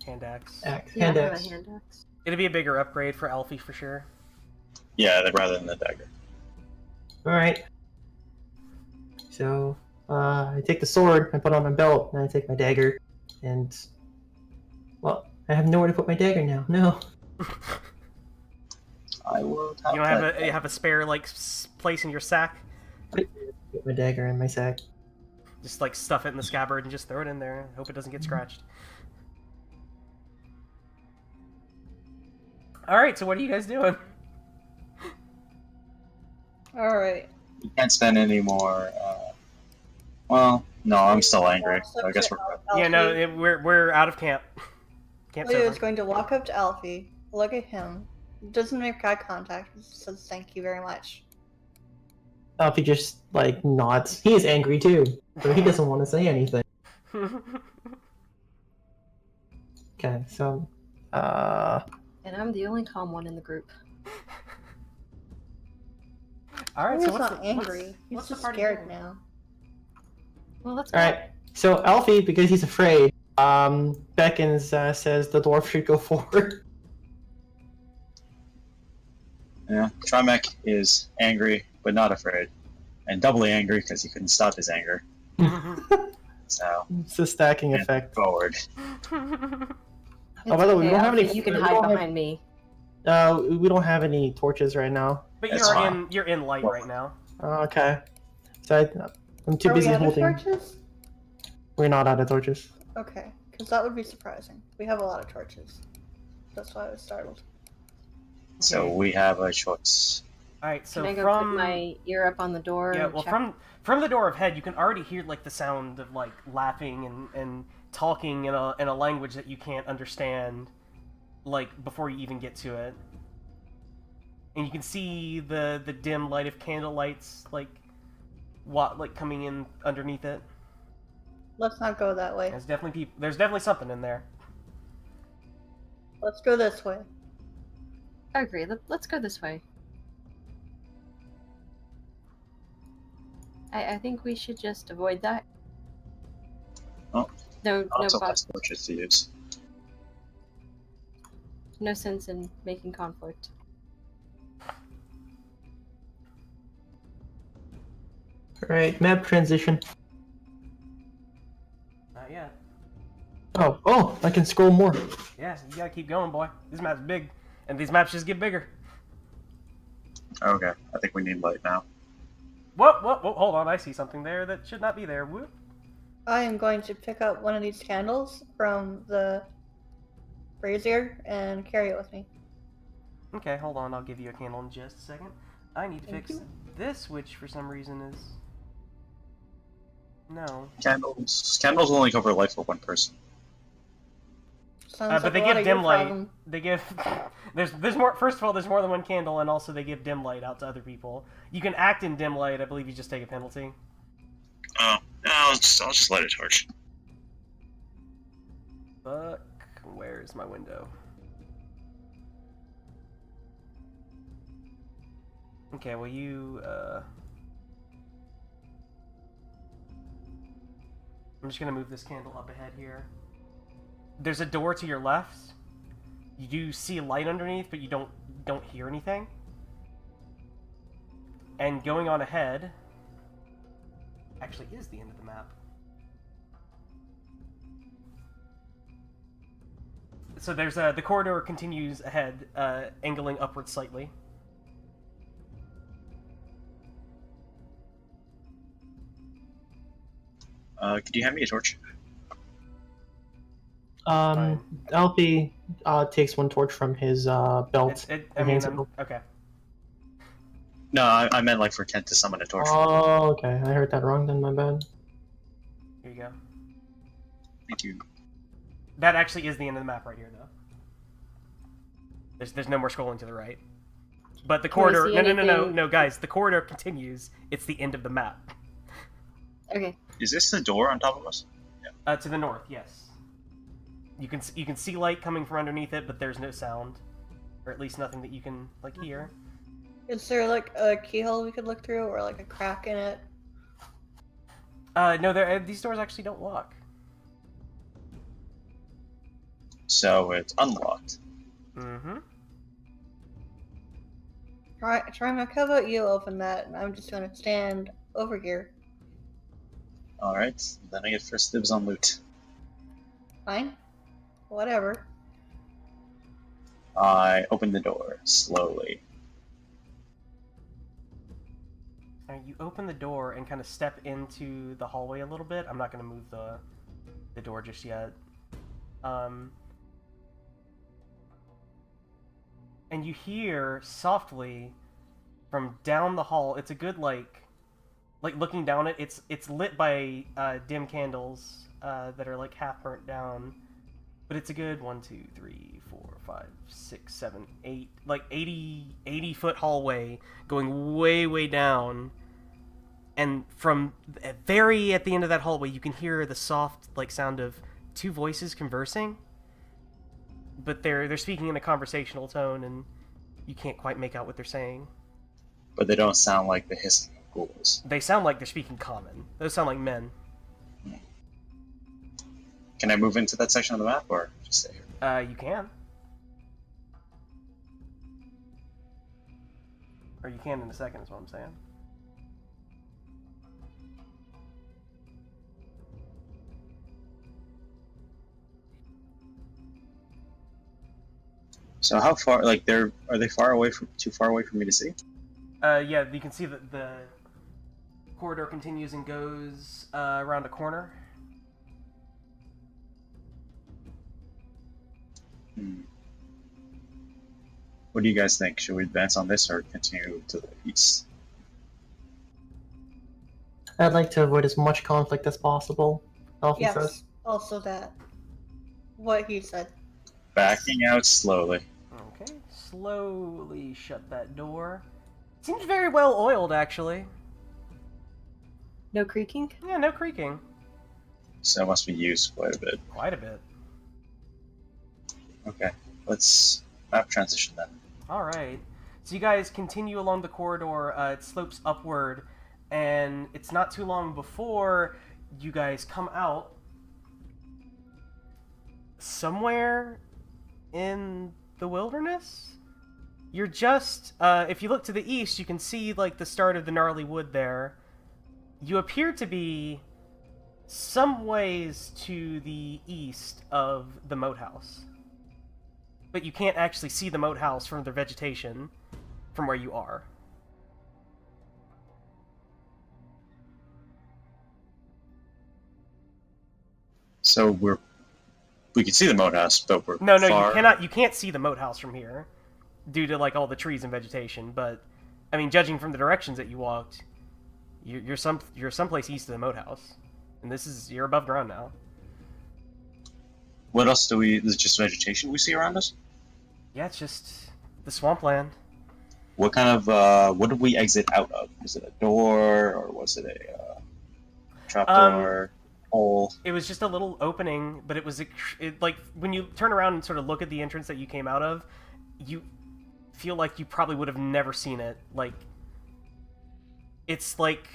Hand axe. hand I have axe. a hand axe. It'd be a bigger upgrade for Alfie for sure. Yeah, rather than the dagger. Alright. So, I take the sword, I put it on my belt, and I take my dagger, and... Well, I have nowhere to put my dagger now. No. I will. You don't have a spare like place in your sack. Put my dagger in my sack. Just like stuff it in the scabbard and just throw it in there. Hope it doesn't get scratched. All right, so what are you guys doing? All right. You can't spend any more. Well, no, I'm still angry. So I guess we're good. Alfie. Yeah, no, we're out of camp. Camp's Tolia over. is going to walk up to Alfie, look at him, doesn't make eye contact, just says thank you very much. Alfie just, like, nods. He is angry, too, but he doesn't want to say anything. Okay, so, And I'm the only calm one in the group. All right, He's so what's not the, angry. He's what's the just party scared doing? now. Well, let's go. alright. So, Alfie, because he's afraid, beckons, says the dwarf should go forward. Yeah, Trymec is angry but not afraid, and doubly angry because he couldn't stop his anger. So It's a stacking yeah, effect. forward. Oh, by the way, we okay, don't have any- Alfie, you can we hide don't have- behind me. We don't have any torches right now. But That's fine. you're in light right now. Okay. So, I'm too Are we busy out of holding. torches? We're not out of torches. Okay, because that would be surprising. We have a lot of torches. That's why I was startled. So we have a choice. All right, so Can I go from put my ear up on the door? yeah, and well, check? from the door of head, you can already hear like the sound of like laughing and talking in a language that you can't understand, like before you even get to it. And you can see the dim light of candle lights like coming in underneath it. Let's not go that way. There's definitely something in there. Let's go this way. I agree. Let's go this way. I think we should just avoid that. Oh. No, Also no, less torches to use. no sense in making conflict. Alright, map transition. Not yet. Oh, I can scroll more. Yeah, you gotta keep going, boy. This map's big, and these maps just get bigger. Okay, I think we need light now. Whoa, hold on, I see something there that should not be there. Whoop. I am going to pick up one of these candles from the brazier and carry it with me. Okay, hold on, I'll give you a candle in just a second. I need to Thank fix you. this, which for some reason is... No. Candles only cover life for one person. Sounds But they like a lot give of your dim light. problem. They give... There's more... First of all, there's more than one candle, and also they give dim light out to other people. You can act in dim light, I believe you just take a penalty. Oh, I'll just light a torch. Fuck, where's my window? Okay, well you, I'm just gonna move this candle up ahead here. There's a door to your left. You do see light underneath, but you don't hear anything. And going on ahead actually is the end of the map. So there's the corridor continues ahead, angling upward slightly. Could you hand me a torch? Fine. Alfie takes one torch from his belt. Okay. No, I meant like for Kent to summon a torch. Oh, okay. I heard that wrong then, my bad. Here you go. Thank you. That actually is the end of the map right here, though. There's no more scrolling to the right. But the corridor... No, guys. The corridor continues. It's the end of the map. Okay. Is this the door on top of us? Yeah. To the north, yes. You can see light coming from underneath it, but there's no sound. Or at least nothing that you can, like, hear. Is there like a keyhole we could look through, or like a crack in it? No, these doors actually don't lock. So it's unlocked. Mm-hmm. Trymec, how about you open that, and I'm just gonna stand over here. Alright, then I get first dibs on loot. Fine. Whatever. I open the door slowly. You open the door and kind of step into the hallway a little bit. I'm not going to move the door just yet. And you hear softly from down the hall. It's a good like looking down it. It's lit by dim candles that are like half burnt down. But it's a good 1, 2, 3, 4, 5, 6, 7, 8, like 80 foot hallway going way down. And from very at the end of that hallway, you can hear the soft like sound of two voices conversing. But they're speaking in a conversational tone, and you can't quite make out what they're saying. But they don't sound like the hissing of ghouls. They sound like they're speaking common. Those sound like men. Can I move into that section of the map, or just stay here? You can. Or you can in a second, is what I'm saying. So how far, like, are they far away from, too far away for me to see? Yeah, you can see that the corridor continues and goes around a corner. What do you guys think? Should we advance on this or continue to the east? I'd like to avoid as much conflict as possible. Alfie Yes. says. Also that. What he said. Backing out slowly. Okay, slowly shut that door. Seems very well oiled, actually. No creaking? Yeah, no creaking. So it must be used quite a bit. Quite a bit. Okay, let's map transition then. Alright. So you guys continue along the corridor, it slopes upward, and it's not too long before you guys come out somewhere in the wilderness? You're just, if you look to the east, you can see, like, the start of the gnarly wood there. You appear to be some ways to the east of the Moathouse. But you can't actually see the Moathouse from the vegetation from where you are. So we can see the Moathouse, but we're No, far... you can't see the Moathouse from here due to, like, all the trees and vegetation, but I mean, judging from the directions that you walked, you're someplace east of the Moathouse. And you're above ground now. What else this is just vegetation we see around us? Yeah, it's just the swampland. What kind of, what did we exit out of? Was it a door, or was it a trapdoor, hole? It was just a little opening, but it was, like, when you turn around and sort of look at the entrance that you came out of, you feel like you probably would have never seen it. Like, it's like,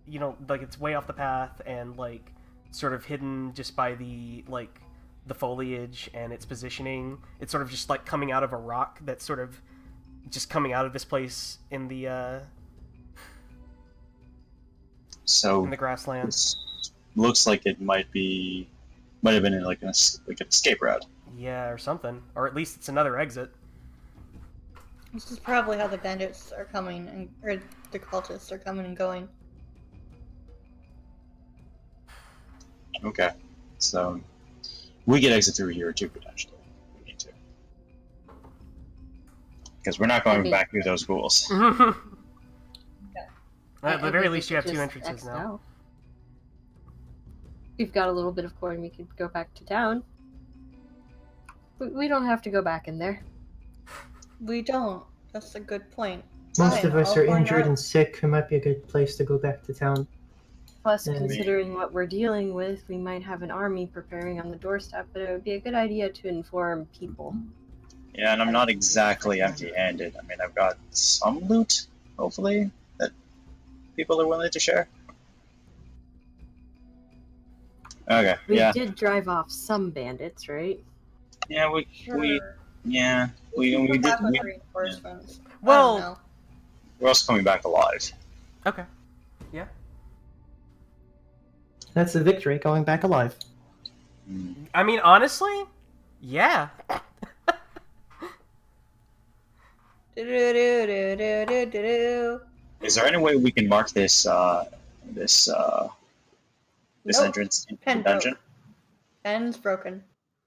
you know, like, it's way off the path and, like, sort of hidden just by the, like, the foliage and its positioning. It's sort of just, like, coming out of a rock that's sort of just coming out of this place in the, in the grasslands. Looks like it might be Might have been in like an escape route. Yeah, or something. Or at least it's another exit. This is probably how the bandits are coming, or the cultists are coming and going. Okay, so we get exit through here too potentially. We need to, because we're not going back through those ghouls. At the very least, you have 2 entrances now. We've got a little bit of coin. We could go back to town. We don't have to go back in there. We don't. That's a good point. Most of us are I'll find injured out. and sick. It might be a good place to go back to town. Plus, Yeah. considering what we're dealing with, we might have an army preparing on the doorstep, but it would be a good idea to inform people. Yeah, and I'm not exactly empty-handed. I mean, I've got some loot, hopefully, that people are willing to share. Okay, We yeah. did drive off some bandits, right? Yeah, we Sure. we did. Back with We, reinforcements. I Well- don't know. we're also coming back alive. Okay. That's a victory, going back alive. I mean, honestly, yeah. Do-do-do-do-do-do-do. Is there any way we can mark this this Nope. entrance into the Pen dungeon? broke. Pen's broken.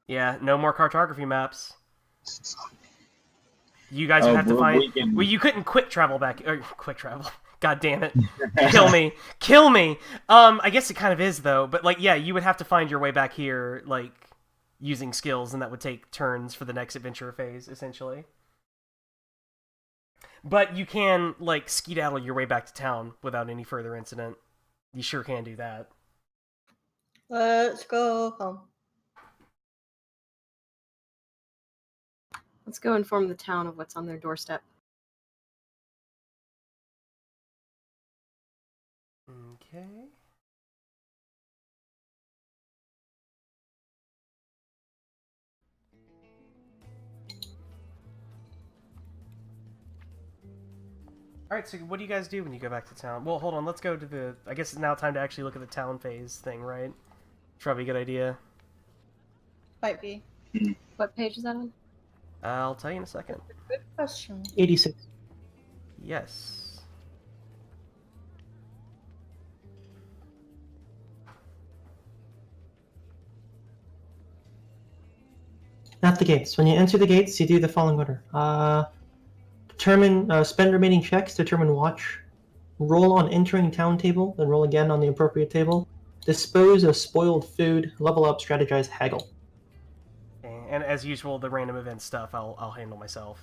Yeah, no more cartography maps. You guys would have to well, find. we can- Well, you couldn't quick travel back. Or quick travel. God damn it! Kill me! Kill me! I guess it kind of is though. But like, yeah, you would have to find your way back here, like using skills, and that would take turns for the next adventure phase, essentially. But you can like skedaddle your way back to town without any further incident. You sure can do that. Let's go home. Let's go inform the town of what's on their doorstep. Okay. Alright, so what do you guys do when you go back to town? Well, hold on, let's go to the... I guess it's now time to actually look at the town phase thing, right? Probably a good idea. Might be. What page is that on? I'll tell you in a second. Good question. 86. Yes. At the gates. When you enter the gates, you do the following order. Spend remaining checks, determine watch. Roll on entering town table, then roll again on the appropriate table. Dispose of spoiled food, level up, strategize, haggle. Okay, and as usual, the random event stuff I'll handle myself.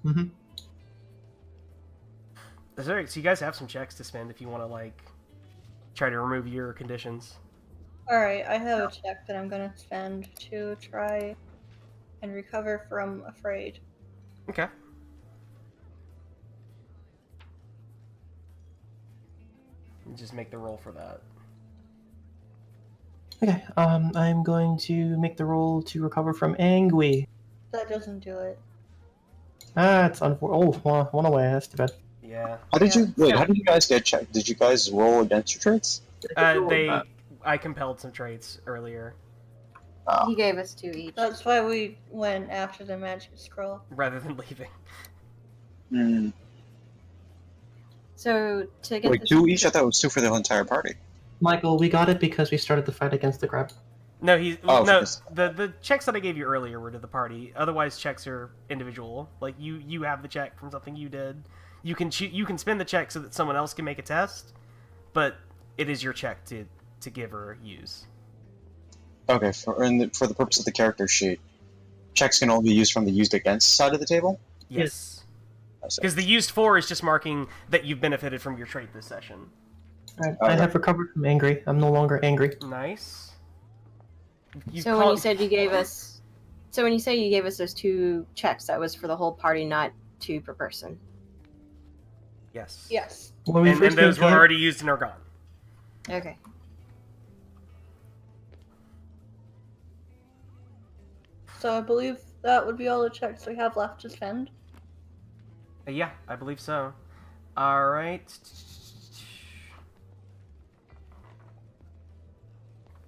Mm-hmm. So you guys have some checks to spend if you want to, like, try to remove your conditions. Alright, I have a check that I'm gonna spend to try and recover from afraid. Okay. Just make the roll for that. Okay, I'm going to make the roll to recover from angry. That doesn't do it. It's unfortunate. Oh, one away. That's too bad. Yeah. How did Yeah. you wait? How did you guys get checked? Did you guys roll against your traits? I compelled some traits earlier, He gave us 2 each. That's why we went after the magic scroll. rather than leaving. Hmm. So to get Wait, this 2 each? I thought it was 2 for the entire party. Michael, we got it because we started the fight against the crab. No, Oh, no. for The checks that I gave you earlier were to the party. Otherwise, checks are individual. Like you have the check from something you did. You can you can spend the check so that someone else can make a test, but it is your check to give or use. Okay, for the purpose of the character sheet, checks can only be used from the used against side of the table. Yes. I see. Because the used for is just marking that you've benefited from your trait this session. Alright, Okay. I have recovered from angry. I'm no longer angry. Nice. So when you said you gave us, so when you say you gave us those 2 checks, that was for the whole party, not 2 per person. Yes. Yes. When we And first those came were camp- already used and are gone. Okay. So I believe that would be all the checks we have left to spend. Yeah, I believe so. All right.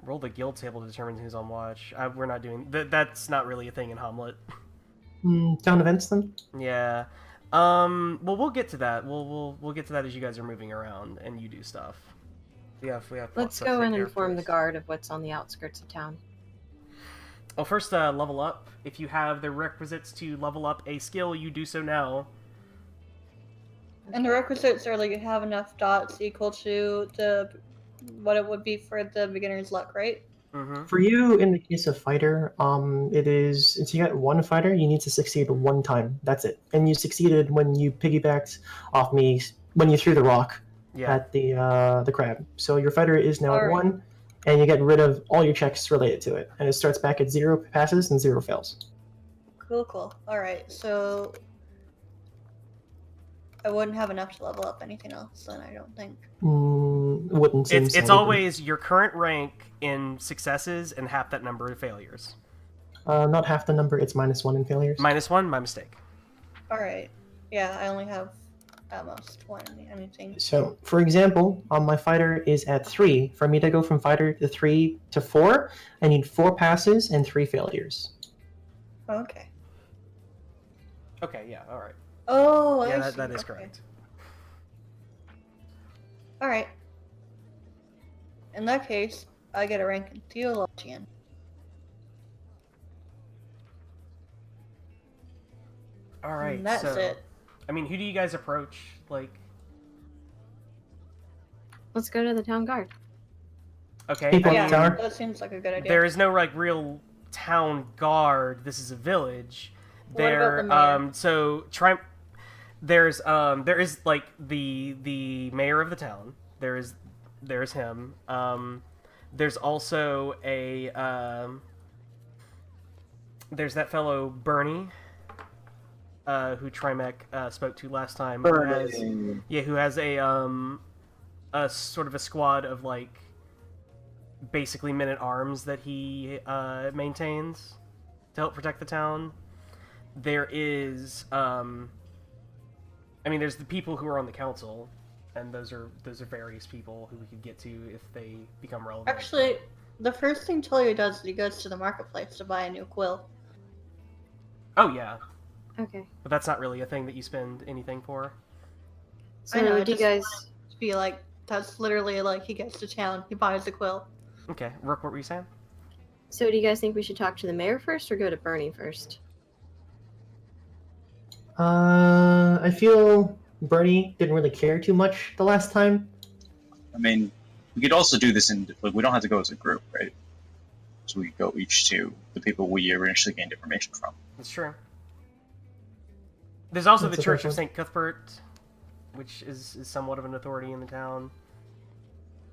Roll the guild table to determine who's on watch. We're not doing... That's not really a thing in Hamlet. Town events then? Yeah. Well, we'll get to that. We'll get to that as you guys are moving around and you do stuff. We have Let's stuff go for and inform the characters. guard of what's on the outskirts of town. Well, first, level up. If you have the requisites to level up a skill, you do so now. And the requisites are like you have enough dots equal to what it would be for the beginner's luck, right? Mm-hmm. For you, in the case of fighter, it is if you got one fighter, you need to succeed one time. That's it. And you succeeded when you piggybacked off me when you threw the rock at the crab. So your fighter is now at Alright. 1, and you get rid of all your checks related to it, and it starts back at 0 passes and 0 fails. Cool. Alright, so I wouldn't have enough to level up anything else, then I don't think. Wouldn't seem It's so. always your current rank in successes and half that number of failures. Not half the number, it's -1 in failures. -1, my mistake. Alright. Yeah, I only have at most one anything. So, for example, my fighter is at 3. For me to go from fighter to 3 to 4, I need 4 passes and 3 failures. Okay. Okay, yeah, alright. Oh, Yeah, I that see. is Okay. correct. Alright. In that case, I get a rank in Theologian. Alright, And that's so... it. I mean, who do you guys approach? Like... Let's go to the town guard. Okay, People- I Yeah, mean, Tower? that seems like a good idea. there is no, like, real town guard. This is a village. What about the mayor? So, there is, like, the mayor of the town. There's him. There's also there's that fellow Bernie, who Trymec spoke to last time. Who has a sort of a squad of, like, basically men-at-arms that he maintains to help protect the town. There is I mean, there's the people who are on the council, and those are various people who we could get to if they become relevant. Actually, the first thing Tulio does is he goes to the marketplace to buy a new quill. Oh yeah, Okay. but that's not really a thing that you spend anything for. So I know, do you just- guys... Be like, that's literally like he gets to town, he buys a quill. Okay, Rook, what were you saying? So do you guys think we should talk to the mayor first or go to Bernie first? I feel Bernie didn't really care too much the last time. I mean, we could also do this in, like, we don't have to go as a group, right? So we go each to the people we initially gained information from. That's true. There's also That's the a fair Church of point. St. Cuthbert, which is somewhat of an authority in the town.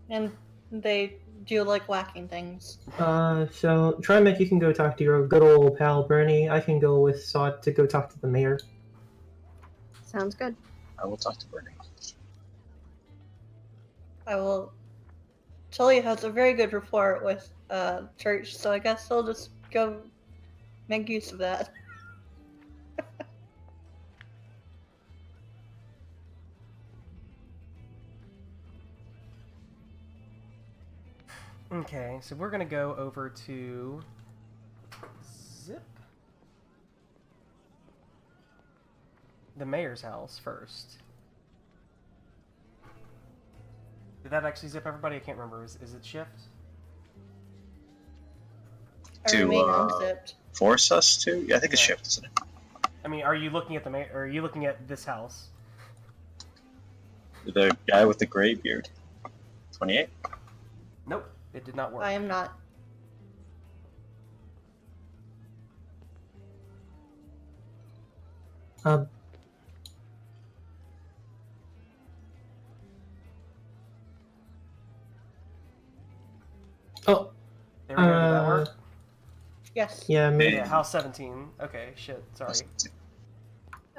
And they do like whacking things. So Trymec, you can go talk to your good old pal Bernie. I can go with Sod to go talk to the mayor. Sounds good. I will talk to Bernie. I will. Tully has a very good rapport with church, so I guess I'll just go make use of that. Okay, so we're gonna go over to Zip, the mayor's house first. Did that actually zip everybody? I can't remember. Is it shift? I To, remain unzipped. Force us to? Yeah, I think it's Yeah. shift, isn't it? I mean, are you looking at the mayor? Or are you looking at this house? The guy with the gray beard. 28? Nope, it did not work. I am not. Um, oh, There we go. Did that work? Yes. yeah, maybe. Yeah, house 17. Okay, shit. Sorry.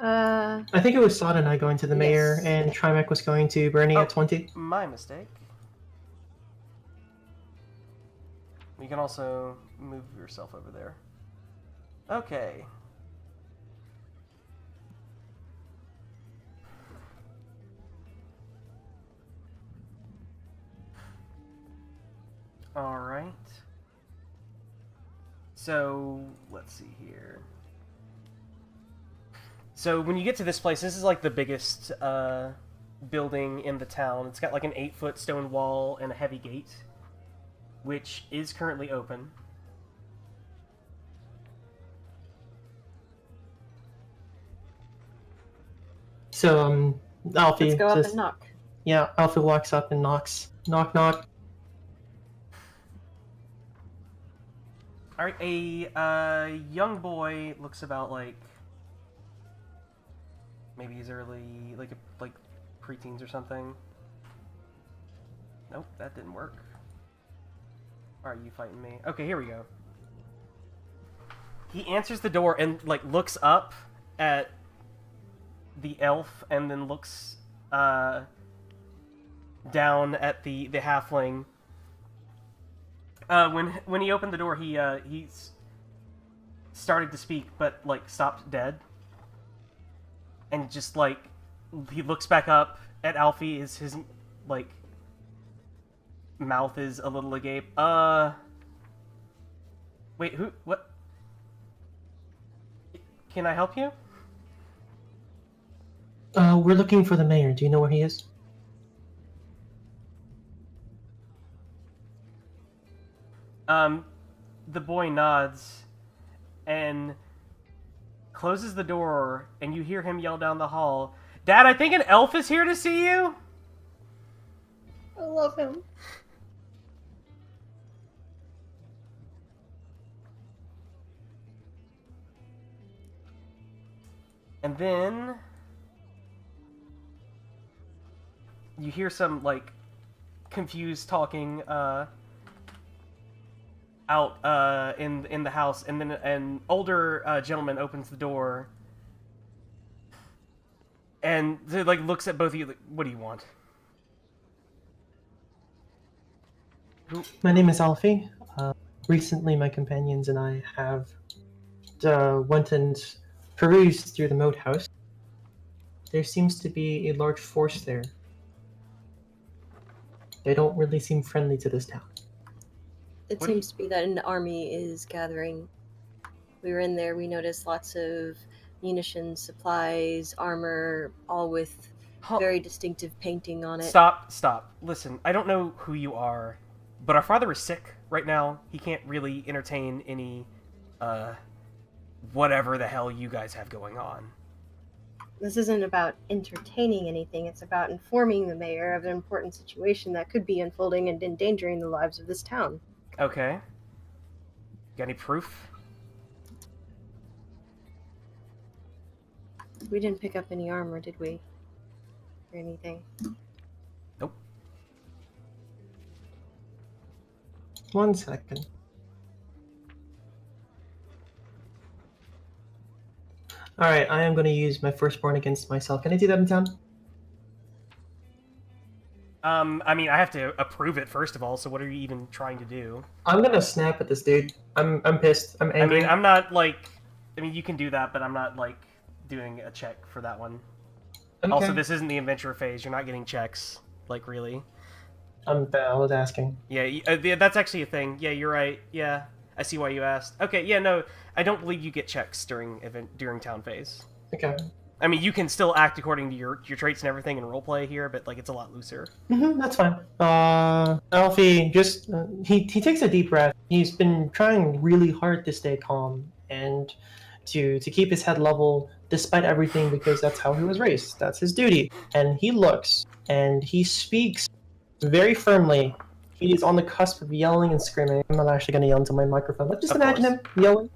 I think it was Sod and I going to the mayor, Yes. and Trymec was going to Bernie Oh. at 20. My mistake. You can also move yourself over there. Okay. Alright. So, let's see here. So, when you get to this place, this is like the biggest building in the town. It's got like an 8-foot stone wall and a heavy gate, which is currently open. So, Alfie. Let's go up and knock. Yeah, Alfie walks up and knocks. Knock, knock. Alright, a young boy looks about like maybe he's early, like preteens or something. Nope, that didn't work. Alright, you fighting me? Okay, here we go. He answers the door and like looks up at the elf and then looks down at the halfling. When he opened the door, he started to speak, but like stopped dead, and just like he looks back up at Alfie. His like mouth is a little agape. Wait, who? What? Can I help you? We're looking for the mayor. Do you know where he is? The boy nods and closes the door, and you hear him yell down the hall, "Dad, I think an elf is here to see you!" I love him. And then you hear some, like, confused talking, out in the house, and then an older gentleman opens the door and like looks at both of you like, "What do you want?" My name is Alfie. Recently, my companions and I have went and perused through the Moathouse. There seems to be a large force there. They don't really seem friendly to this town. It seems to be that an army is gathering. We were in there, we noticed lots of munitions, supplies, armor, all with very distinctive painting on it. Stop. Listen, I don't know who you are, but our father is sick right now. He can't really entertain any, whatever the hell you guys have going on. This isn't about entertaining anything, it's about informing the mayor of an important situation that could be unfolding and endangering the lives of this town. Okay. Got any proof? We didn't pick up any armor, did we? Or anything? Nope. 1 second. Alright, I am going to use my firstborn against myself. Can I do that in town? I mean, I have to approve it first of all, so what are you even trying to do? I'm gonna snap at this dude. I'm pissed. I'm angry. I mean, I'm not, like... I mean, you can do that, but I'm not, like, doing a check for that one. Okay. Also, this isn't the adventure phase. You're not getting checks. Like, really. I was asking. Yeah, that's actually a thing. Yeah, you're right. Yeah, I see why you asked. Okay, yeah, no, I don't believe you get checks during town phase. Okay. I mean, you can still act according to your traits and everything in roleplay here, but, like, it's a lot looser. That's fine. Alfie, just... he takes a deep breath. He's been trying really hard to stay calm and to keep his head level despite everything, because that's how he was raised. That's his duty. And he looks, and he speaks very firmly. He is on the cusp of yelling and screaming. I'm not actually going to yell into my microphone, but just imagine him yelling.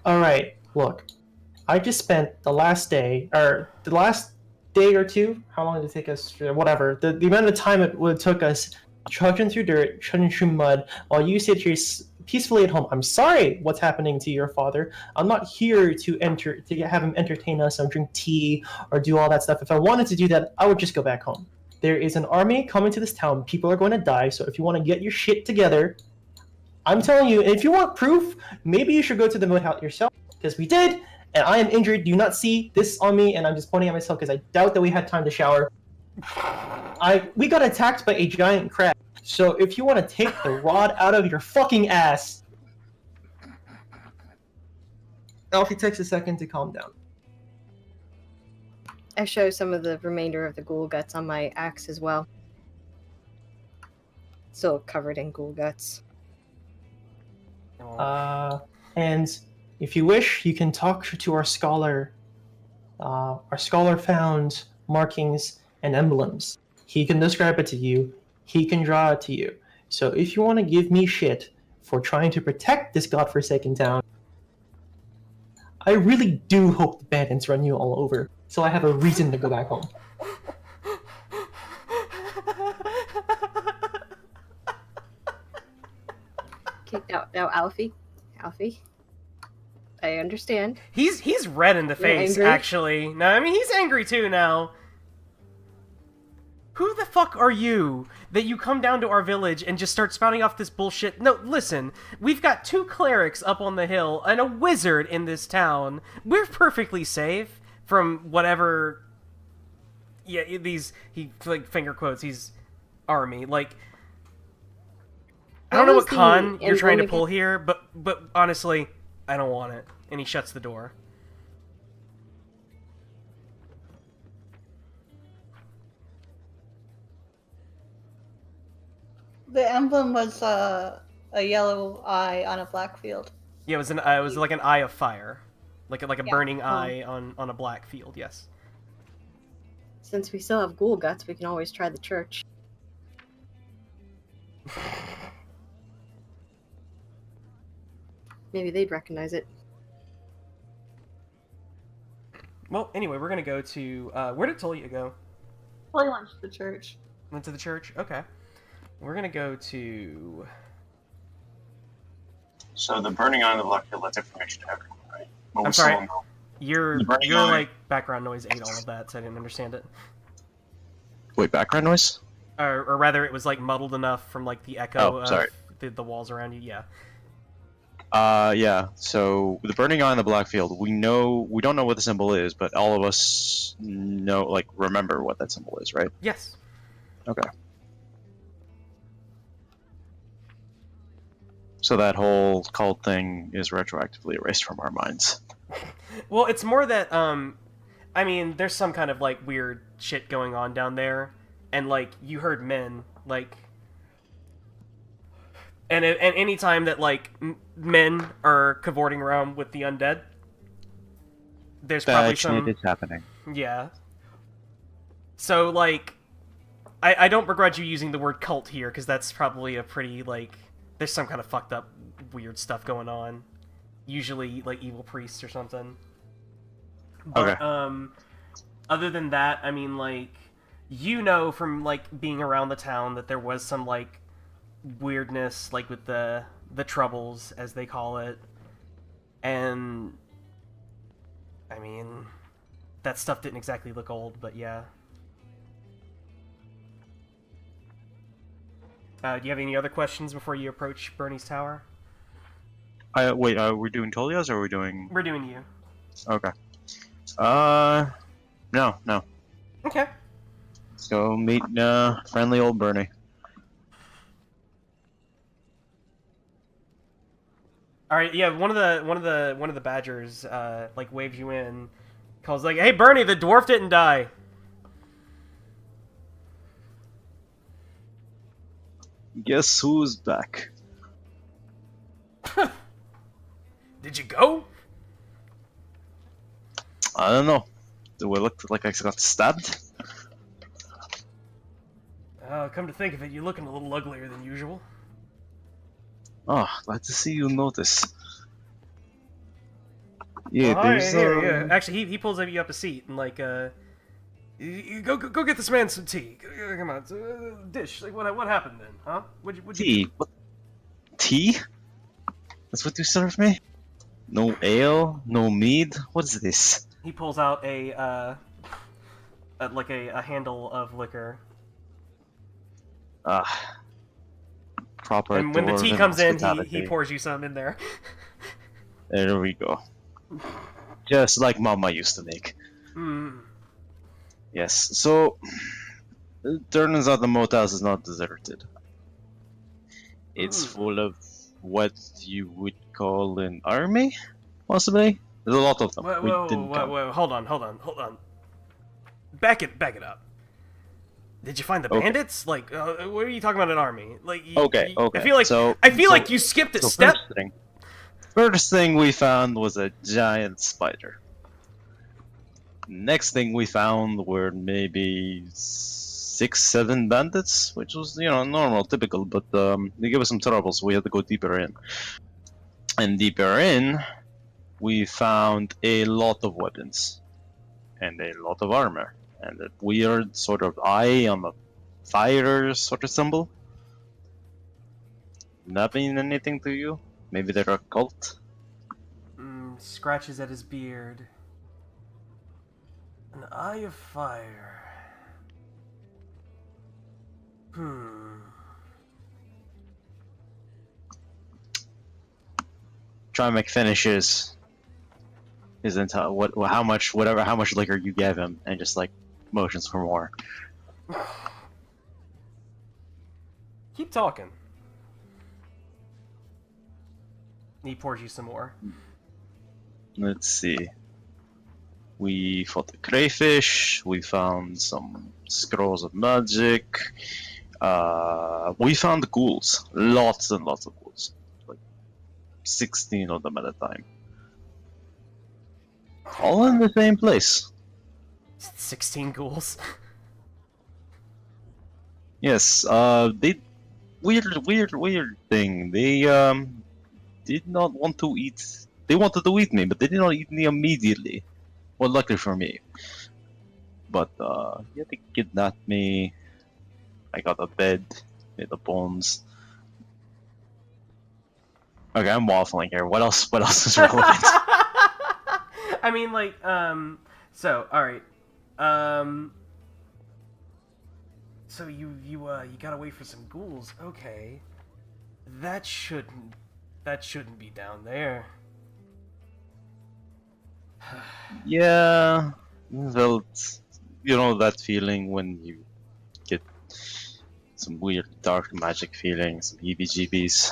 Alright, look. I just spent the last day or two, how long did it take us, whatever, the amount of time it took us trudging through dirt, trudging through mud, while you sit here peacefully at home. I'm sorry what's happening to your father. I'm not here to have him entertain us or drink tea or do all that stuff. If I wanted to do that, I would just go back home. There is an army coming to this town. People are going to die, so if you want to get your shit together, I'm telling you, if you want proof, maybe you should go to the Moathouse yourself, because we did. And I am injured. Do you not see this on me? And I'm just pointing at myself because I doubt that we had time to shower. We got attacked by a giant crab. So if you want to take the rod out of your fucking ass... Alfie takes a second to calm down. I show some of the remainder of the ghoul guts on my axe as well. Still covered in ghoul guts. And if you wish, you can talk to our scholar. Our scholar found markings and emblems. He can describe it to you. He can draw it to you. So if you want to give me shit for trying to protect this godforsaken town, I really do hope the bandits run you all over, so I have a reason to go back home. Okay, now Alfie, I understand. He's red in the face, angry? actually. No, I mean, he's angry too now. Who the fuck are you that you come down to our village and just start spouting off this bullshit? No, listen, we've got 2 clerics up on the hill and a wizard in this town. We're perfectly safe from whatever... Yeah, he, like, finger quotes, he's army. Like, I don't know what con you're trying to pull here, but honestly, I don't want it. And he shuts the door. The emblem was a yellow eye on a black field. Yeah, it was like an eye of fire, like a burning eye on a black field. Yes. Since we still have ghoul guts, we can always try the church. Maybe they'd recognize it. Well, anyway, we're gonna go to where did Tolia go? Probably went to the church. Went to the church. Okay. We're gonna go to. So the burning eye on the black field, that's information to everyone, right? But I'm we sorry. still know. Your burning eye- like background noise ate all of that, so I didn't understand it. Wait, background noise? Or rather, it was like muddled enough from like the echo of sorry. the walls around you. Yeah. Yeah. So the burning eye on the black field, we don't know what the symbol is, but all of us know, like, remember what that symbol is, right? Yes. Okay. So that whole cult thing is retroactively erased from our minds. Well, it's more that I mean, there's some kind of like weird shit going on down there, and like you heard men like. And any time that, like, men are cavorting around with the undead, there's probably some... That shit is happening. Yeah. So, like, I don't begrudge you using the word cult here, because that's probably a pretty, like... There's some kind of fucked up, weird stuff going on. Usually, like, evil priests or something. But, Okay. Other than that, I mean, like, you know from, like, being around the town that there was some, like, weirdness, like with the troubles, as they call it, and I mean, that stuff didn't exactly look old, but yeah. Do you have any other questions before you approach Bernie's tower? Wait, are we doing Tolia's or are we doing... We're doing you. Okay. No. Okay. Let's go meet, friendly old Bernie. All right, yeah. One of the badgers, like waves you in, calls like, "Hey, Bernie, the dwarf didn't die." Guess who's back? Did you go? I don't know. Do I look like I got stabbed? Come to think of it, you're looking a little uglier than usual. Oh, glad to see you notice. Yeah, Oh, there's yeah. Actually, he pulls you up a seat and like, you go get this man some tea. Come on, dish. Like, what happened then, huh? What'd you tea. What? Tea? That's what you serve me? No ale, no mead. What is this? He pulls out a handle of liquor. Proper. And when the tea dwarven comes in, hospitality. he pours you some in there. There we go. Just like Mama used to make. Mm. Yes. So, it turns out the Moathouse is not deserted. It's full of what you would call an army, possibly. There's a lot of them. Whoa, hold on. Back it up. Did you find the bandits? Like, what are you talking about? An army? Like, Okay. I feel like you skipped a step. First thing we found was a giant spider. Next thing we found were maybe 6-7 bandits, which was, normal, typical, but they gave us some trouble, so we had to go deeper in. And deeper in, we found a lot of weapons and a lot of armor and a weird sort of eye on the fire sort of symbol. Not mean anything to you? Maybe they're a cult? Scratches at his beard. An eye of fire. Trymec finishes his entire how much liquor you gave him, and just like motions for more. Keep talking. He pours you some more. Let's see. We fought the crayfish. We found some scrolls of magic. We found ghouls. Lots and lots of ghouls. Like 16 of them at a time. All in the same place. 16 ghouls? Yes, they... Weird thing. They, did not want to eat... They wanted to eat me, but they did not eat me immediately. Well, luckily for me. But, yeah, they kidnapped me. I got a bed, made of bones. Okay, I'm waffling here. What else is relevant? I mean, like, alright. So you got away from some ghouls. Okay. That shouldn't be down there. Yeah, felt, that feeling when you get some weird dark magic feeling, some heebie-jeebies.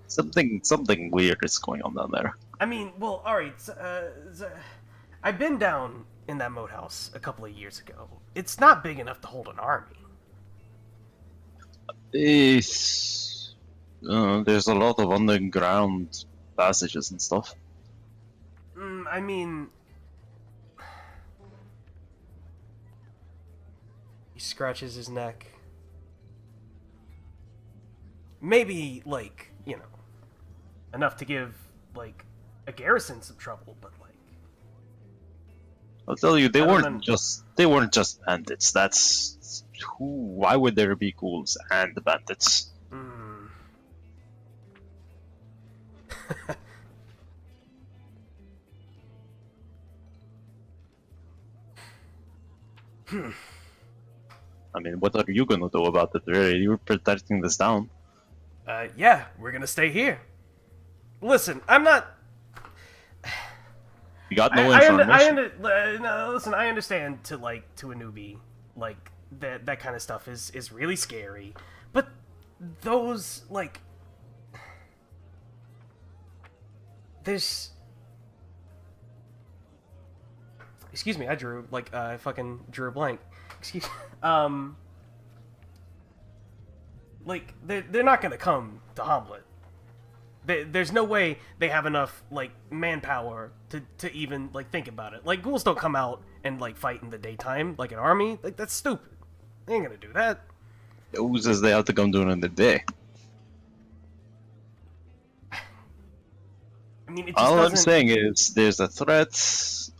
Something weird is going on down there. I mean, well, alright, I've been down in that Moathouse a couple of years ago. It's not big enough to hold an army. There's a lot of underground passages and stuff. I mean... He scratches his neck. Maybe, like, enough to give, like, a garrison some trouble, but, like... I'll tell you, they weren't just bandits. That's... Why would there be ghouls and bandits? I mean, what are you gonna do about it, really? You're protecting this town. Yeah, we're gonna stay here. Listen, I'm not... You got no information? Listen, I understand to a newbie, like, that kind of stuff is really scary. But those, like... There's... Excuse me, I drew, like, I fucking drew a blank. Excuse like, they're not gonna come to Hamlet. There's no way they have enough, like, manpower to even, like, think about it. Like, ghouls don't come out and, like, fight in the daytime, like an army. Like, that's stupid. They ain't gonna do that. Who says they have to come doing it in the day? I mean, it just All doesn't... I'm saying is, there's a threat.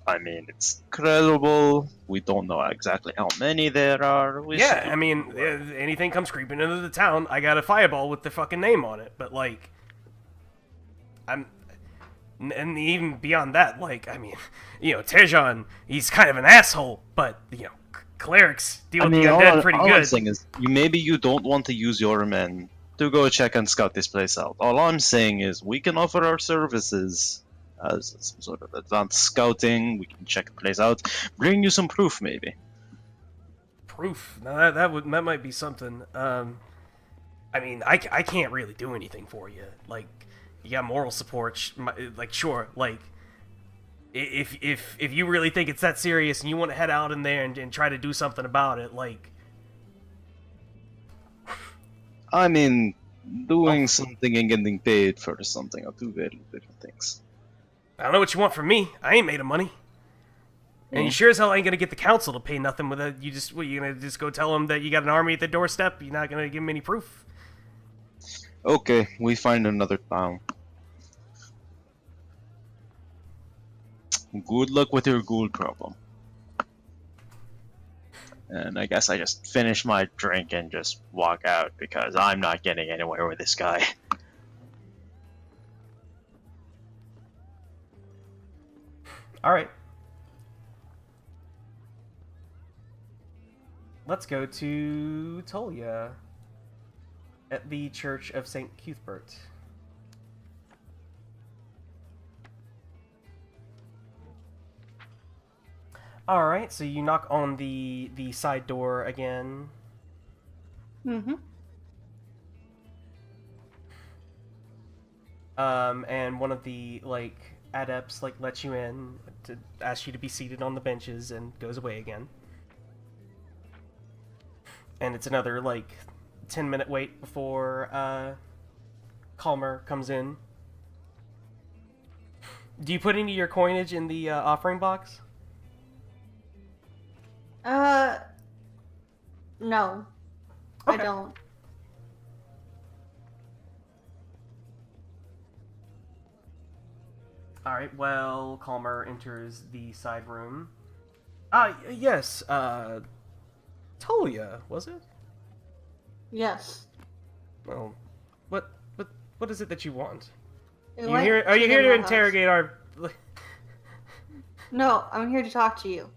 I mean, it's credible. We don't know exactly how many there are. I mean, if anything comes creeping into the town, I got a fireball with the fucking name on it. But, like... And even beyond that, like, I mean, Tejan, he's kind of an asshole, but, clerics deal with the undead pretty good. All I'm saying is, maybe you don't want to use your men to go check and scout this place out. All I'm saying is, we can offer our services as some sort of advanced scouting. We can check the place out, bring you some proof, maybe. Proof? Now that might be something. I mean, I can't really do anything for you. Like, you got moral support, like, sure, like, if you really think it's that serious and you want to head out in there and try to do something about it, like... I mean, doing something and getting paid for something are two very different things. I don't know what you want from me. I ain't made of money. And you sure as hell ain't gonna get the council to pay nothing with it. You gonna just go tell them that you got an army at the doorstep? You're not gonna give them any proof? Okay, we find another town. Good luck with your gold problem. And I guess I just finish my drink and just walk out because I'm not getting anywhere with this guy. Alright. Let's go to Tolia at the Church of St. Cuthbert. Alright, so you knock on the side door again. Mm-hmm. And one of the, like, adepts, like, lets you in to ask you to be seated on the benches and goes away again. And it's another, like, 10-minute wait before, Calmer comes in. Do you put any of your coinage in the, offering box? No. Okay. I don't. Alright, well, Calmer enters the side room. Yes, Tolia, was it? Yes. Well, what is it that you want? It Are went you here the to Moathouse. interrogate our... No, I'm here to talk to you.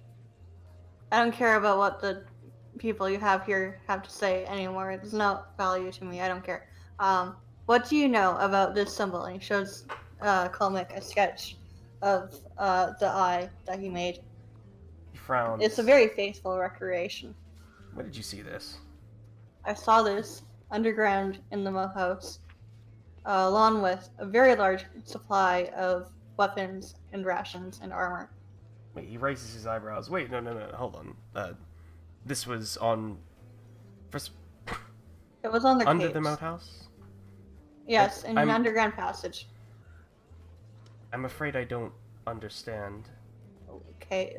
I don't care about what the people you have here have to say anymore. It's no value to me. I don't care. What do you know about this symbol? And he shows Trymec a sketch of the eye that he made. He frowns. It's a very faithful recreation. Where did you see this? I saw this underground in the Moathouse, along with a very large supply of weapons and rations and armor. Wait, he raises his eyebrows. Wait, no, hold on. This was on... First, It was on the under caves. the Moathouse? Yes, in I'm- an underground passage. I'm afraid I don't understand. Okay,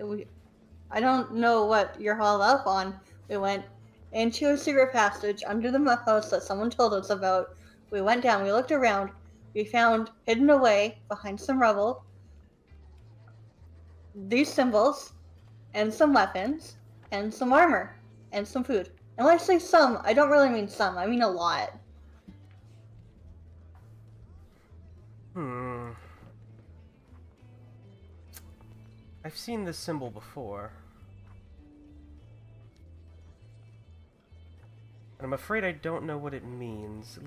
I don't know what you're hauled up on. We went into a secret passage under the Moathouse that someone told us about. We went down, we looked around, we found hidden away behind some rubble these symbols, and some weapons, and some armor, and some food. And when I say some, I don't really mean some, I mean a lot. I've seen this symbol before. And I'm afraid I don't know what it means.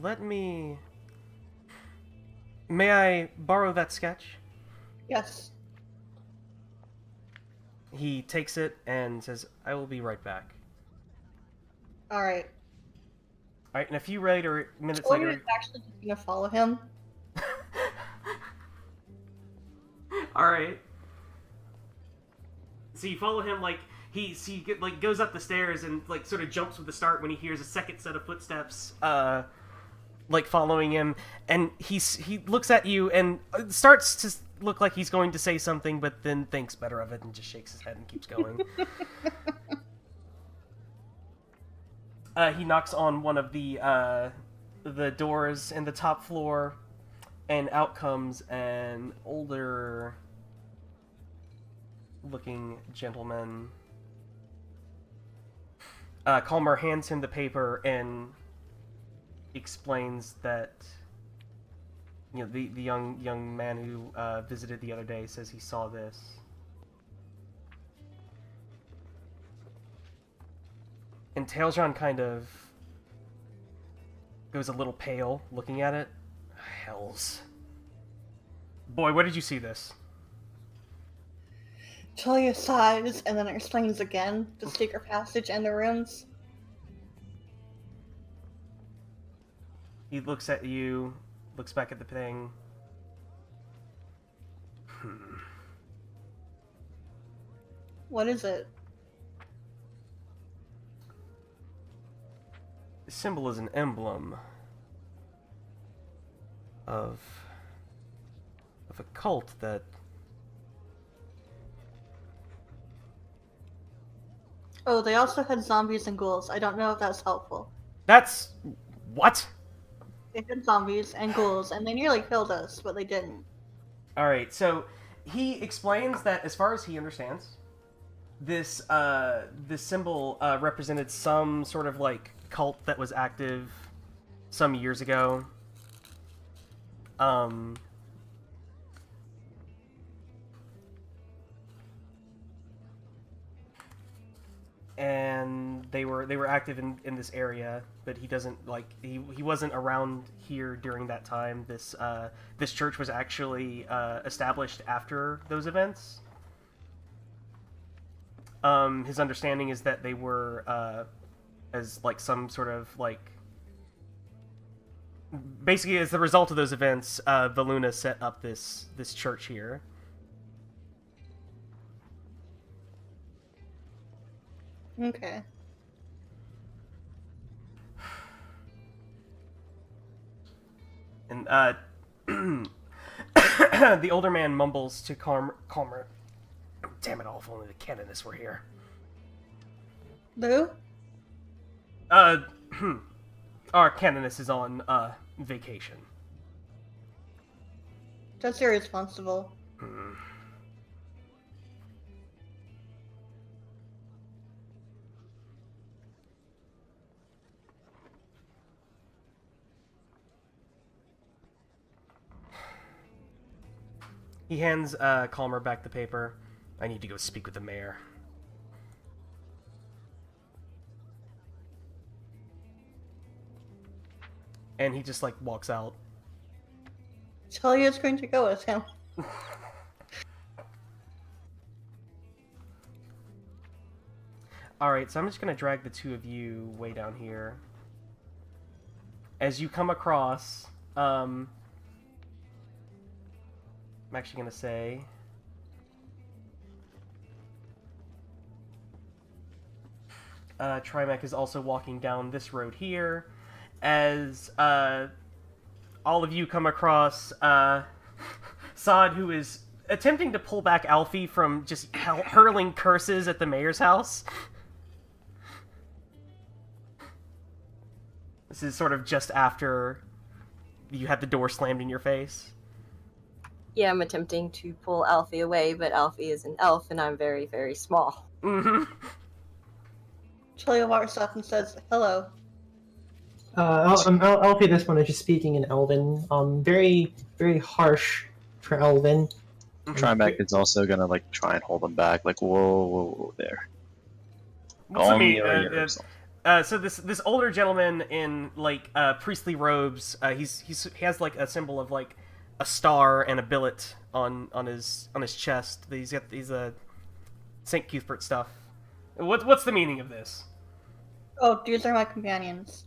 May I borrow that sketch? Yes. He takes it and says, I will be right back. Alright. Alright, and a few minutes Tolia later... is actually just gonna follow him. Alright. So you follow him, like, he goes up the stairs and, like, sort of jumps with the start when he hears a second set of footsteps, like, following him, and he looks at you and starts to look like he's going to say something, but then thinks better of it and just shakes his head and keeps going. He knocks on one of the doors in the top floor, and out comes an older looking gentleman. Calmer hands him the paper and explains that, you know, the young man who visited the other day says he saw this. And Tailjon kind of goes a little pale looking at it. Hells. Boy, where did you see this? Tolia sighs and then explains again the secret passage and the rooms. He looks at you, looks back at the thing. What is it? The symbol is an emblem of a cult that... Oh, they also had zombies and ghouls. I don't know if that's helpful. That's... What? They had zombies and ghouls, and they nearly killed us, but they didn't. Alright, so he explains that as far as he understands, this symbol represented some sort of, like, cult that was active some years ago. And they were active in this area, but he doesn't, like, he wasn't around here during that time. This church was actually established after those events. His understanding is that they were as, like, some sort of, like, basically as the result of those events, the Luna set up this church here. Okay. And the older man mumbles to Calmer. Damn it all, if only the canoness were here. Lou? Our canoness is on vacation. That's irresponsible. He hands Calmer back the paper. I need to go speak with the mayor. And he just, like, walks out. Talia's going to go with him. Alright, so I'm just going to drag the two of you way down here. As you come across, I'm actually going to say... Trymec is also walking down this road here, as all of you come across Saad, who is attempting to pull back Alfie from just hurling curses at the mayor's house. This is sort of just after you had the door slammed in your face. Yeah, I'm attempting to pull Alfie away, but Alfie is an elf, and I'm very, very small. Mm-hmm. Talia walks up and says, hello. Alfie, this one is just speaking in Elven. Very, very harsh for Elven. Trymec is also gonna, like, try and hold him back, like, whoa there. So this older gentleman in, like, priestly robes, he has, like, a symbol of, like, a star and a billet on his chest. He's got these St. Cuthbert stuff. What's the meaning of this? Oh, these are my companions.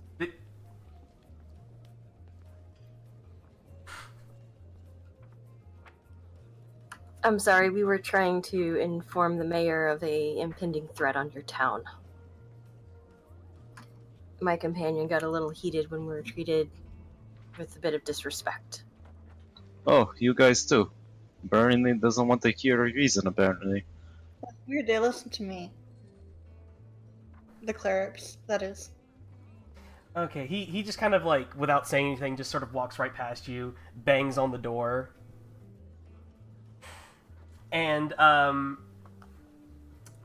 I'm sorry, we were trying to inform the mayor of a impending threat on your town. My companion got a little heated when we were treated with a bit of disrespect. Oh, you guys too. Burnley doesn't want to hear a reason, apparently. That's weird, they listen to me. The clerics, that is. Okay, he just kind of, like, without saying anything, just sort of walks right past you, bangs on the door. And,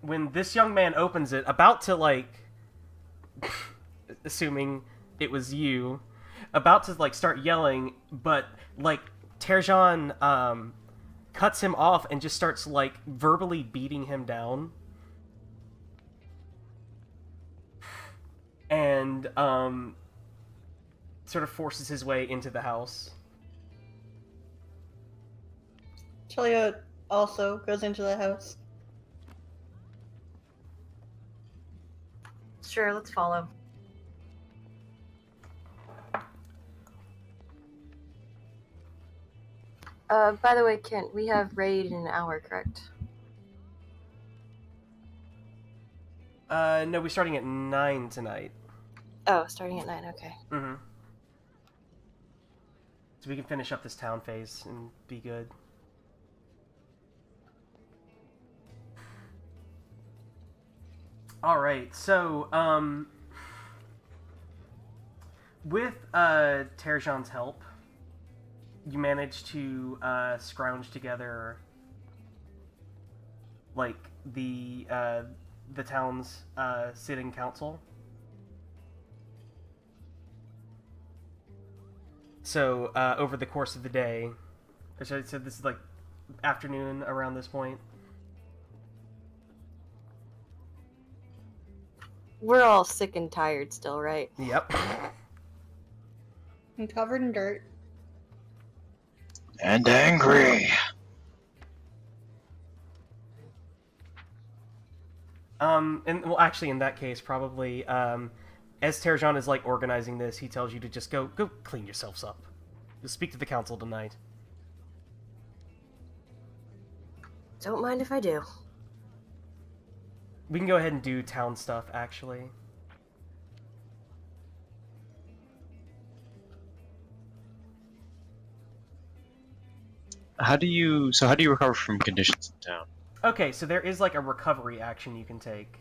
when this young man opens it, about to, like, assuming it was you, about to, like, start yelling, but, like, Terjan, cuts him off and just starts, like, verbally beating him down. And, sort of forces his way into the house. Talia also goes into the house. Sure, let's follow. By the way, Kent, we have raid in an hour, correct? No, we're starting at 9 tonight. Oh, starting at 9, okay. Mm-hmm. So we can finish up this town phase and be good. Alright, so, with, Terjan's help, you manage to, scrounge together, like, the town's, sitting council. So, over the course of the day, so this is, like, afternoon around this point. We're all sick and tired still, right? Yep. I'm covered in dirt. And angry. And well, actually, in that case, probably, as Terjan is like organizing this, he tells you to just go clean yourselves up. Just speak to the council tonight. Don't mind if I do. We can go ahead and do town stuff, actually. How do you recover from conditions in town? Okay, so there is like a recovery action you can take.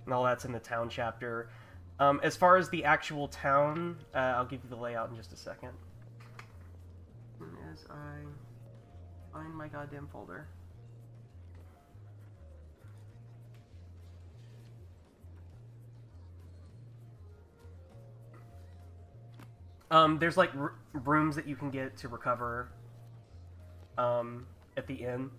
And all that's in the town chapter. As far as the actual town, I'll give you the layout in just a second. As I find my goddamn folder. There's like rooms that you can get to recover at the inn.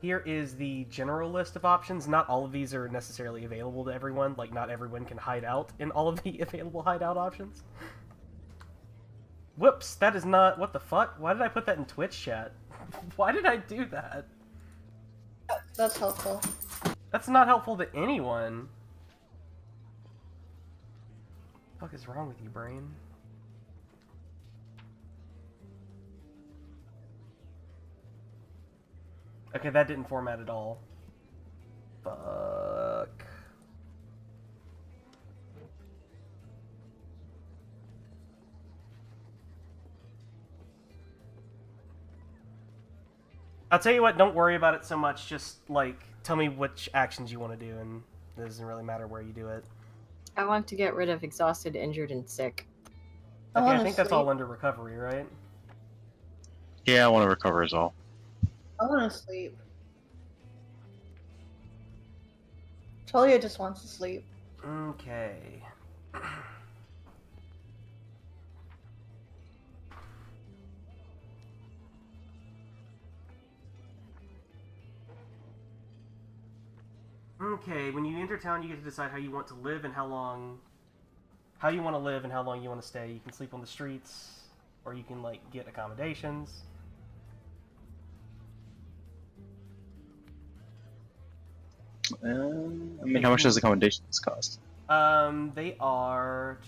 Here is the general list of options. Not all of these are necessarily available to everyone. Like, not everyone can hide out in all of the available hideout options. Whoops, that is not... What the fuck? Why did I put that in Twitch chat? Why did I do that? That's helpful. That's not helpful to anyone. What the fuck is wrong with you, brain? Okay, that didn't format at all. Fuck. I'll tell you what, don't worry about it so much, just, like, tell me which actions you want to do, and it doesn't really matter where you do it. I want to get rid of exhausted, injured, and sick. Okay, I wanna think that's all sleep. under recovery, right? Yeah, I want to recover as well. I want to sleep. Talia just wants to sleep. Okay. Okay, when you enter town, you get to decide how you want to live and how long... How you want to live and how long you want to stay. You can sleep on the streets, or you can, like, get accommodations. I mean, how much does accommodations cost? They are...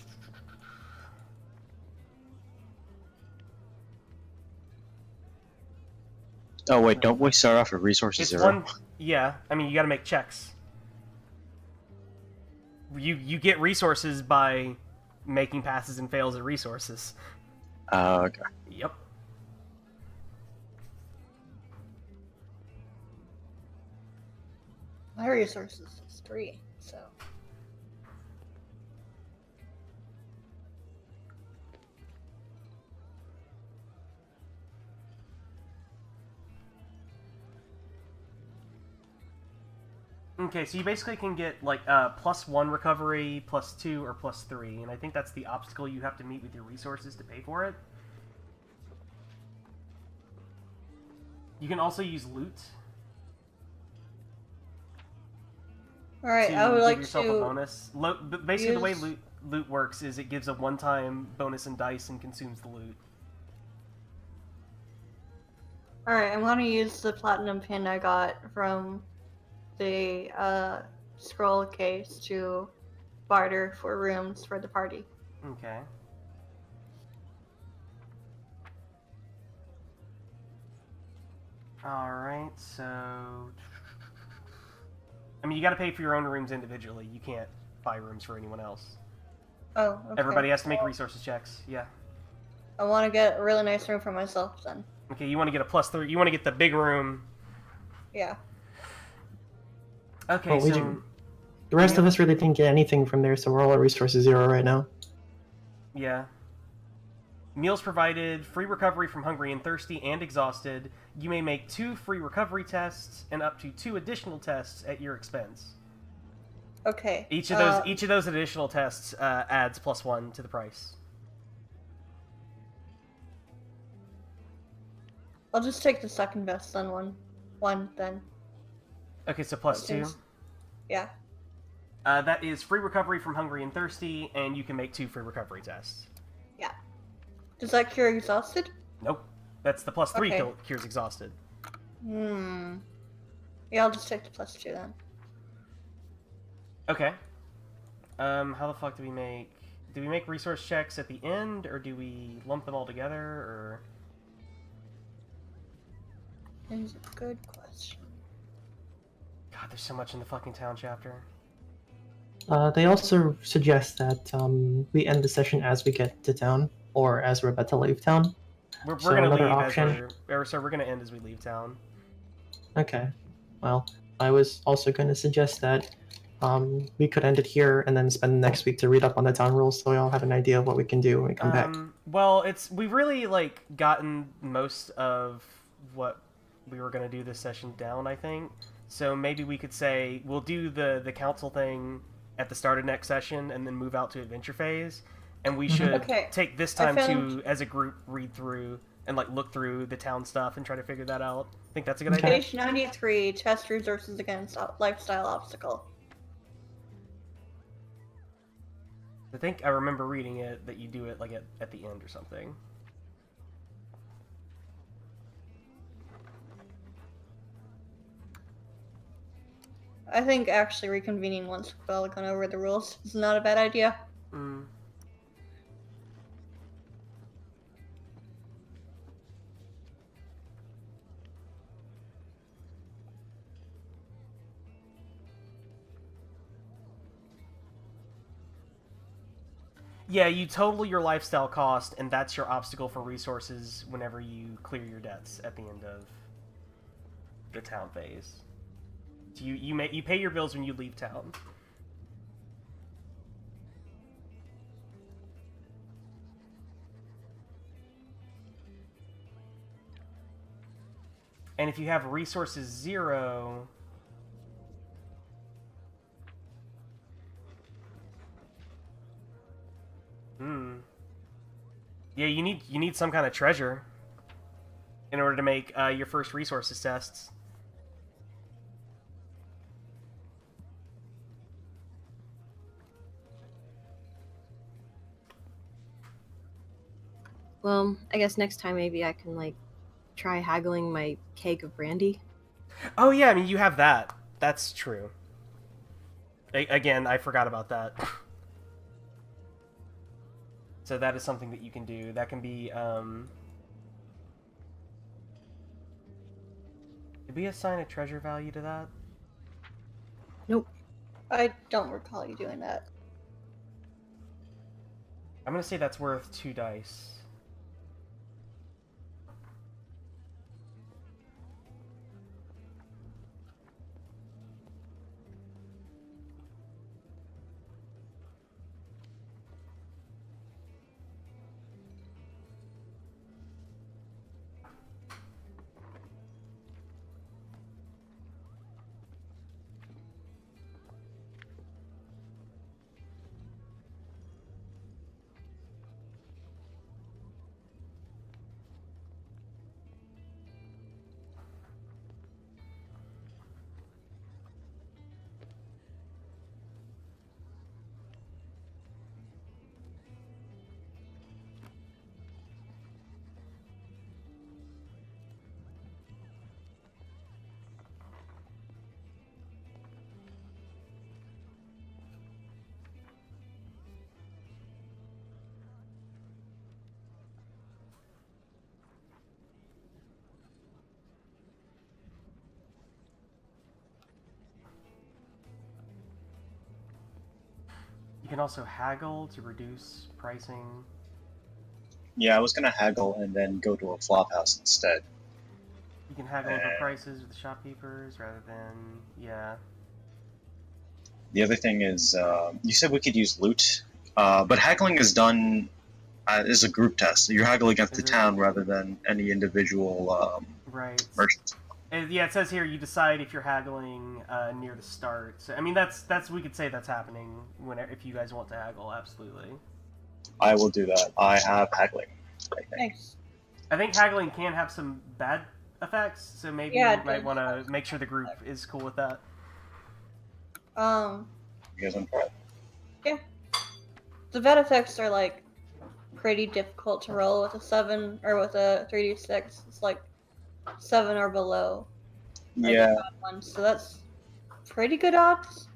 Oh wait, don't we start off with resources It's zero? one... Yeah, I mean, you gotta make checks. You get resources by making passes and fails at resources. Okay. Yep. My resources is 3, so. Okay, so you basically can get, like, +1 recovery, +2, or +3, and I think that's the obstacle you have to meet with your resources to pay for it. You can also use loot. Alright, To I would give like yourself a to. bonus. Basically, the way use- loot works is it gives a one-time bonus in dice and consumes the loot. Alright, I'm gonna use the platinum pin I got from the scroll case to barter for rooms for the party. Okay. Alright, so... I mean, you gotta pay for your own rooms individually. You can't buy rooms for anyone else. Oh, okay. Everybody has to make resources checks, yeah. I want to get a really nice room for myself then. Okay, you want to get a +3. You want to get the big room. Yeah. Okay, Well, so... The rest of us really didn't get anything from there, so we're all at resources 0 right now. Yeah. Meals provided, free recovery from hungry and thirsty and exhausted. You may make 2 free recovery tests and up to 2 additional tests at your expense. Okay. Each of those additional tests adds +1 to the price. I'll just take the second best then one then. Okay, so +2. Seems- Yeah. That is free recovery from hungry and thirsty, and you can make 2 free recovery tests. Yeah. Does that cure exhausted? Nope. That's the +3 Okay. cures exhausted. Hmm. Yeah, I'll just take the +2 then. Okay. How the fuck do we make... Do we make resource checks at the end, or do we lump them all together, or... Is a good question. God, there's so much in the fucking town chapter. They also suggest that we end the session as we get to town, or as we're about to leave town. We're So gonna another leave option. so we're gonna end as we leave town. Okay. Well, I was also going to suggest that we could end it here and then spend the next week to read up on the town rules, so we all have an idea of what we can do when we come back. Well, we've really gotten most of what we were gonna do this session down, I think. So maybe we could say we'll do the council thing at the start of next session and then move out to adventure phase, and we should Okay. take this time to, as a group, read through and look through the town stuff and try to figure that out. Think that's a good idea? Page 93, test resources against lifestyle obstacle. I think I remember reading it that you do it at the end or something. I think actually reconvening once we've all gone over the rules is not a bad idea. Mm. Yeah, you total your lifestyle cost, and that's your obstacle for resources whenever you clear your debts at the end of the town phase. So you pay your bills when you leave town. And if you have resources 0, yeah, you need some kind of treasure in order to make your first resources tests. Well, I guess next time maybe I can try haggling my keg of brandy. Oh yeah, I mean you have that. That's true. Again, I forgot about that. So that is something that you can do. That can be, Did we assign a treasure value to that? Nope. I don't recall you doing that. I'm gonna say that's worth 2 dice. can also haggle to reduce pricing. Yeah, I was gonna haggle and then go to a flophouse instead. You can haggle over prices with the shopkeepers rather than, yeah. The other thing is, you said we could use loot, but haggling is done as a group test. You haggle against the town rather than any individual right. merchant. Yeah, it says here you decide if you're haggling near the start. So I mean, that's we could say that's happening if you guys want to haggle. Absolutely. I will do that. I have haggling, I think. Nice. I think haggling can have some bad effects, so maybe you might want to make sure the group is cool with that. You guys want to try it? Yeah. The bad effects are like pretty difficult to roll with a 7 or with a 3d6. It's like 7 or below. Yeah. So that's pretty good odds,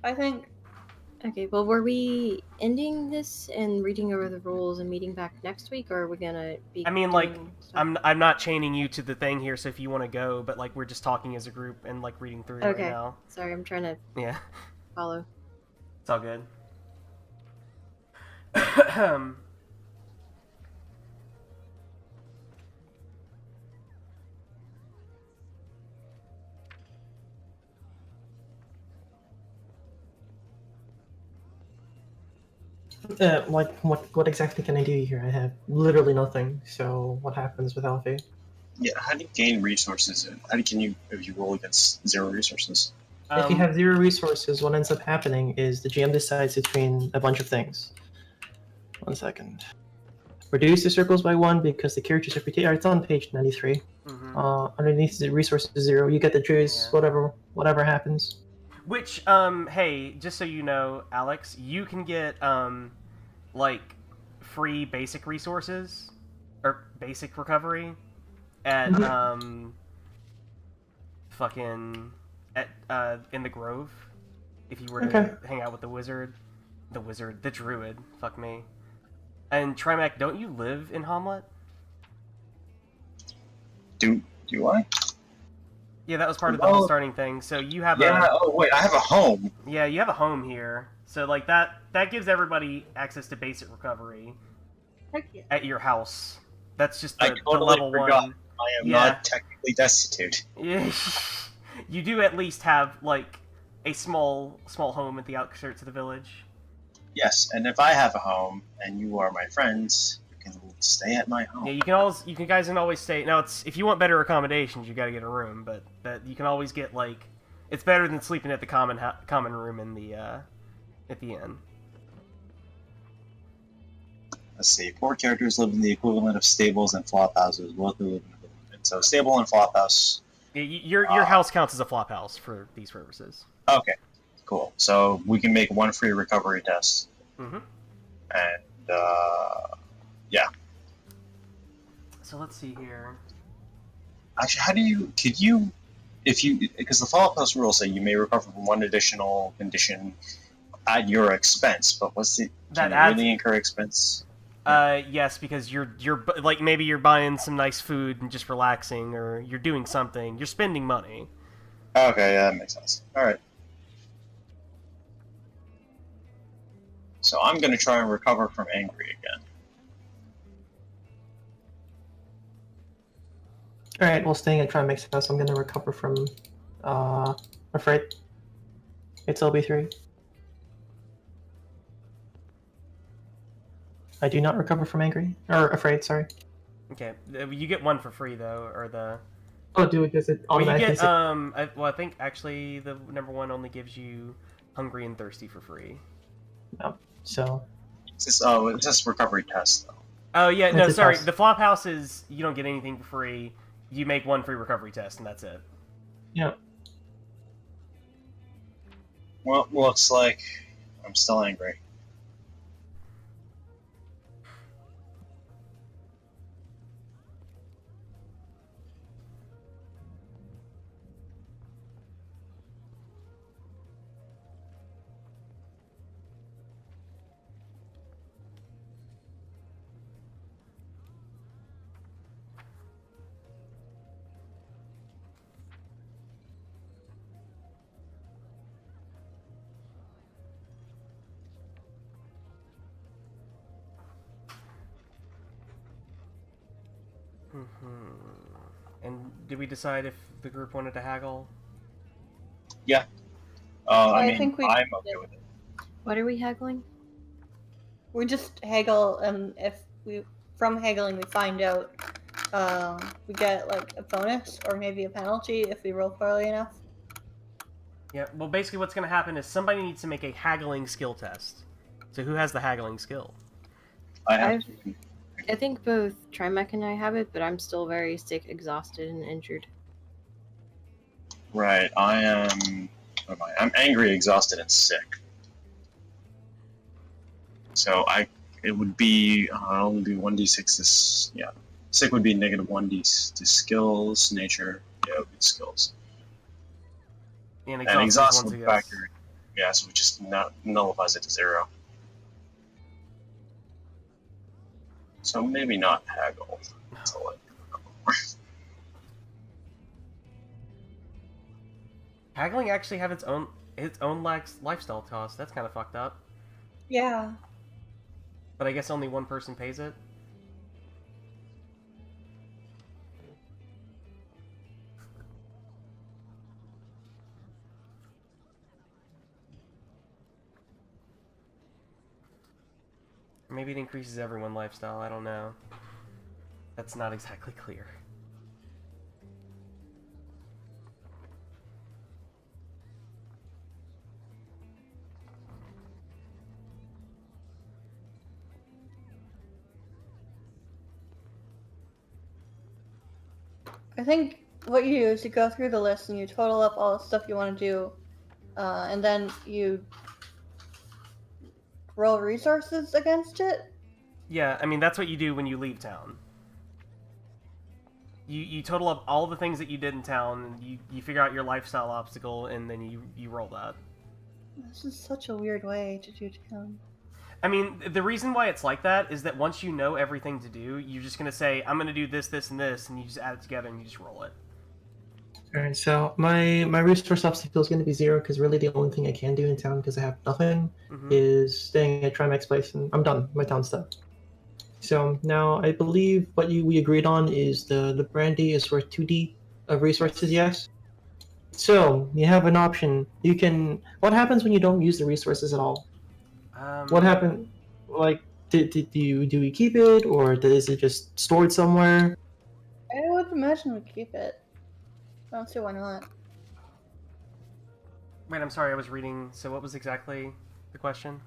I think. Okay, well, were we ending this and reading over the rules and meeting back next week, or are we gonna be? I mean, like, I'm not chaining you to the thing here, so if you want to go, but like we're just talking as a group and like reading through right now. Sorry, I'm trying to follow. It's all good. What exactly can I do here? I have literally nothing. So what happens with Alfie? Yeah, how do you gain resources? Can you, if you roll against 0 resources? If you have 0 resources, what ends up happening is the GM decides between a bunch of things. 1 second. Reduce the circles by 1 because the character's reputation. It's on page 93. Underneath the resources 0, you get to choose whatever happens. Which, hey, just so you know, Alex, you can get, like, free basic resources, or basic recovery, at, in the Grove, if you were to hang out with the druid, fuck me. And Trymec, don't you live in Hamlet? Do I? Yeah, that was part of the whole starting thing. So you have wait, I have a home. Yeah, you have a home here. So like that gives everybody access to basic recovery at your house. That's just the level 1. I am not technically destitute. Yeah. You do at least have like a small home at the outskirts of the village. Yes, and if I have a home and you are my friends, you can stay at my home. Yeah, you guys can always stay. Now, if you want better accommodations, you got to get a room, but that you can always get like it's better than sleeping at the common room in the at the inn. Let's see. 4 characters live in the equivalent of stables and flop houses. Both live in the equivalent. So stable and flop house. Yeah, your house counts as a flop house for these purposes. Okay, cool. So we can make 1 free recovery test. Mm-hmm. And yeah. So let's see here. Actually, because the flop house rules say you may recover from 1 additional condition at your expense, but can you really incur expense? Yes, because you're like maybe you're buying some nice food and just relaxing, or you're doing something. You're spending money. Okay, yeah, that makes sense. All right. So I'm gonna try and recover from angry again. All right, well, staying at Trymec's house, I'm gonna recover from afraid. It's LB3. I do not recover from angry or afraid. Sorry. Okay, you get 1 for free though, or the. Oh, do it? Does it automatically? I think actually the number 1 only gives you hungry and thirsty for free. No. So. It's just recovery test though. Oh yeah, no, sorry. The flop house is you don't get anything for free. You make 1 free recovery test, and that's it. Yeah. Well, looks like I'm still angry. And did we decide if the group wanted to haggle? Yeah. I I think mean, we I'm did. okay with it. What are we haggling? We just haggle, and if we from haggling we find out we get like a bonus or maybe a penalty if we roll poorly enough. Yeah, well, basically what's going to happen is somebody needs to make a haggling skill test. So who has the haggling skill? I have. I think both Trymec and I have it, but I'm still very sick, exhausted, and injured. Right. I am. What am I? I'm angry, exhausted, and sick. So it would be only be 1d6 this. Yeah. Sick would be negative 1d to skills, nature. Yeah, it would be skills. And And exhaust once would again. factor. Yeah, so it just nullifies it to 0. So maybe not haggle. Until like, Haggling actually have its own lifestyle cost. That's kind of fucked up. Yeah. But I guess only one person pays it. Maybe it increases everyone's lifestyle, I don't know. That's not exactly clear. I think what you do is you go through the list and you total up all the stuff you want to do, and then you roll resources against it. Yeah, I mean, that's what you do when you leave town. You total up all the things that you did in town, and you figure out your lifestyle obstacle, and then you roll that. This is such a weird way to do town. I mean, the reason why it's like that is that once you know everything to do, you're just going to say, I'm going to do this, this, and this, and you just add it together and you just roll it. Alright, so my resource obstacle is going to be 0 because really the only thing I can do in town because I have nothing is staying at Trymec's place, and I'm done. My town's done. So now I believe what we agreed on is the brandy is worth 2d of resources, yes? So you have an option. You can. What happens when you don't use the resources at all? What happened? Like, do we keep it, or is it just stored somewhere? I would imagine we keep it. I don't see why not. Wait, I'm sorry, I was reading. So what was exactly the question?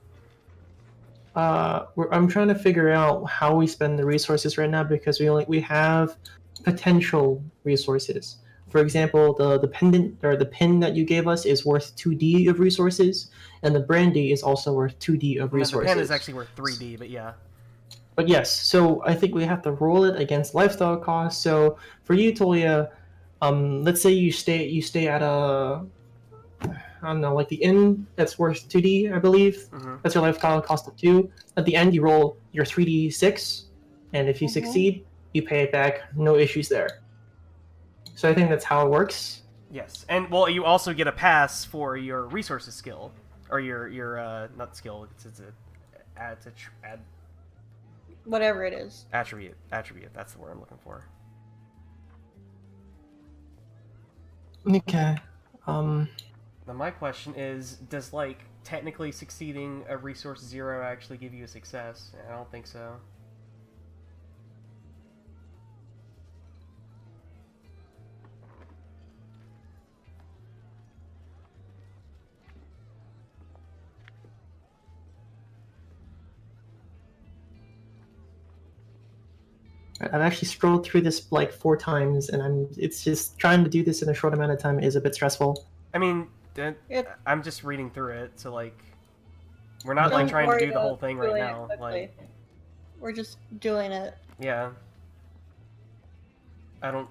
I'm trying to figure out how we spend the resources right now because we have potential resources. For example, the pendant or the pin that you gave us is worth 2d of resources, and the brandy is also worth 2d of resources. The pen is actually worth 3d, but yeah. But yes, so I think we have to roll it against lifestyle costs. So for you, Tolia, let's say you stay at a, I don't know, like the inn that's worth 2d, I believe. That's your lifestyle cost of 2. At the end, you roll your 3d6, and if you succeed, you pay it back. No issues there. So I think that's how it works. Yes, and well, you also get a pass for your resources skill, or your not skill. It's a Whatever it is. Attribute. That's the word I'm looking for. Okay. Now my question is, does like technically succeeding a resource 0 actually give you a success? I don't think so. I've actually scrolled through this like 4 times, and it's just trying to do this in a short amount of time is a bit stressful. I mean, I'm just reading through it, so like, we're not like trying to do the whole thing right now. Like, we're just doing it. Yeah. I don't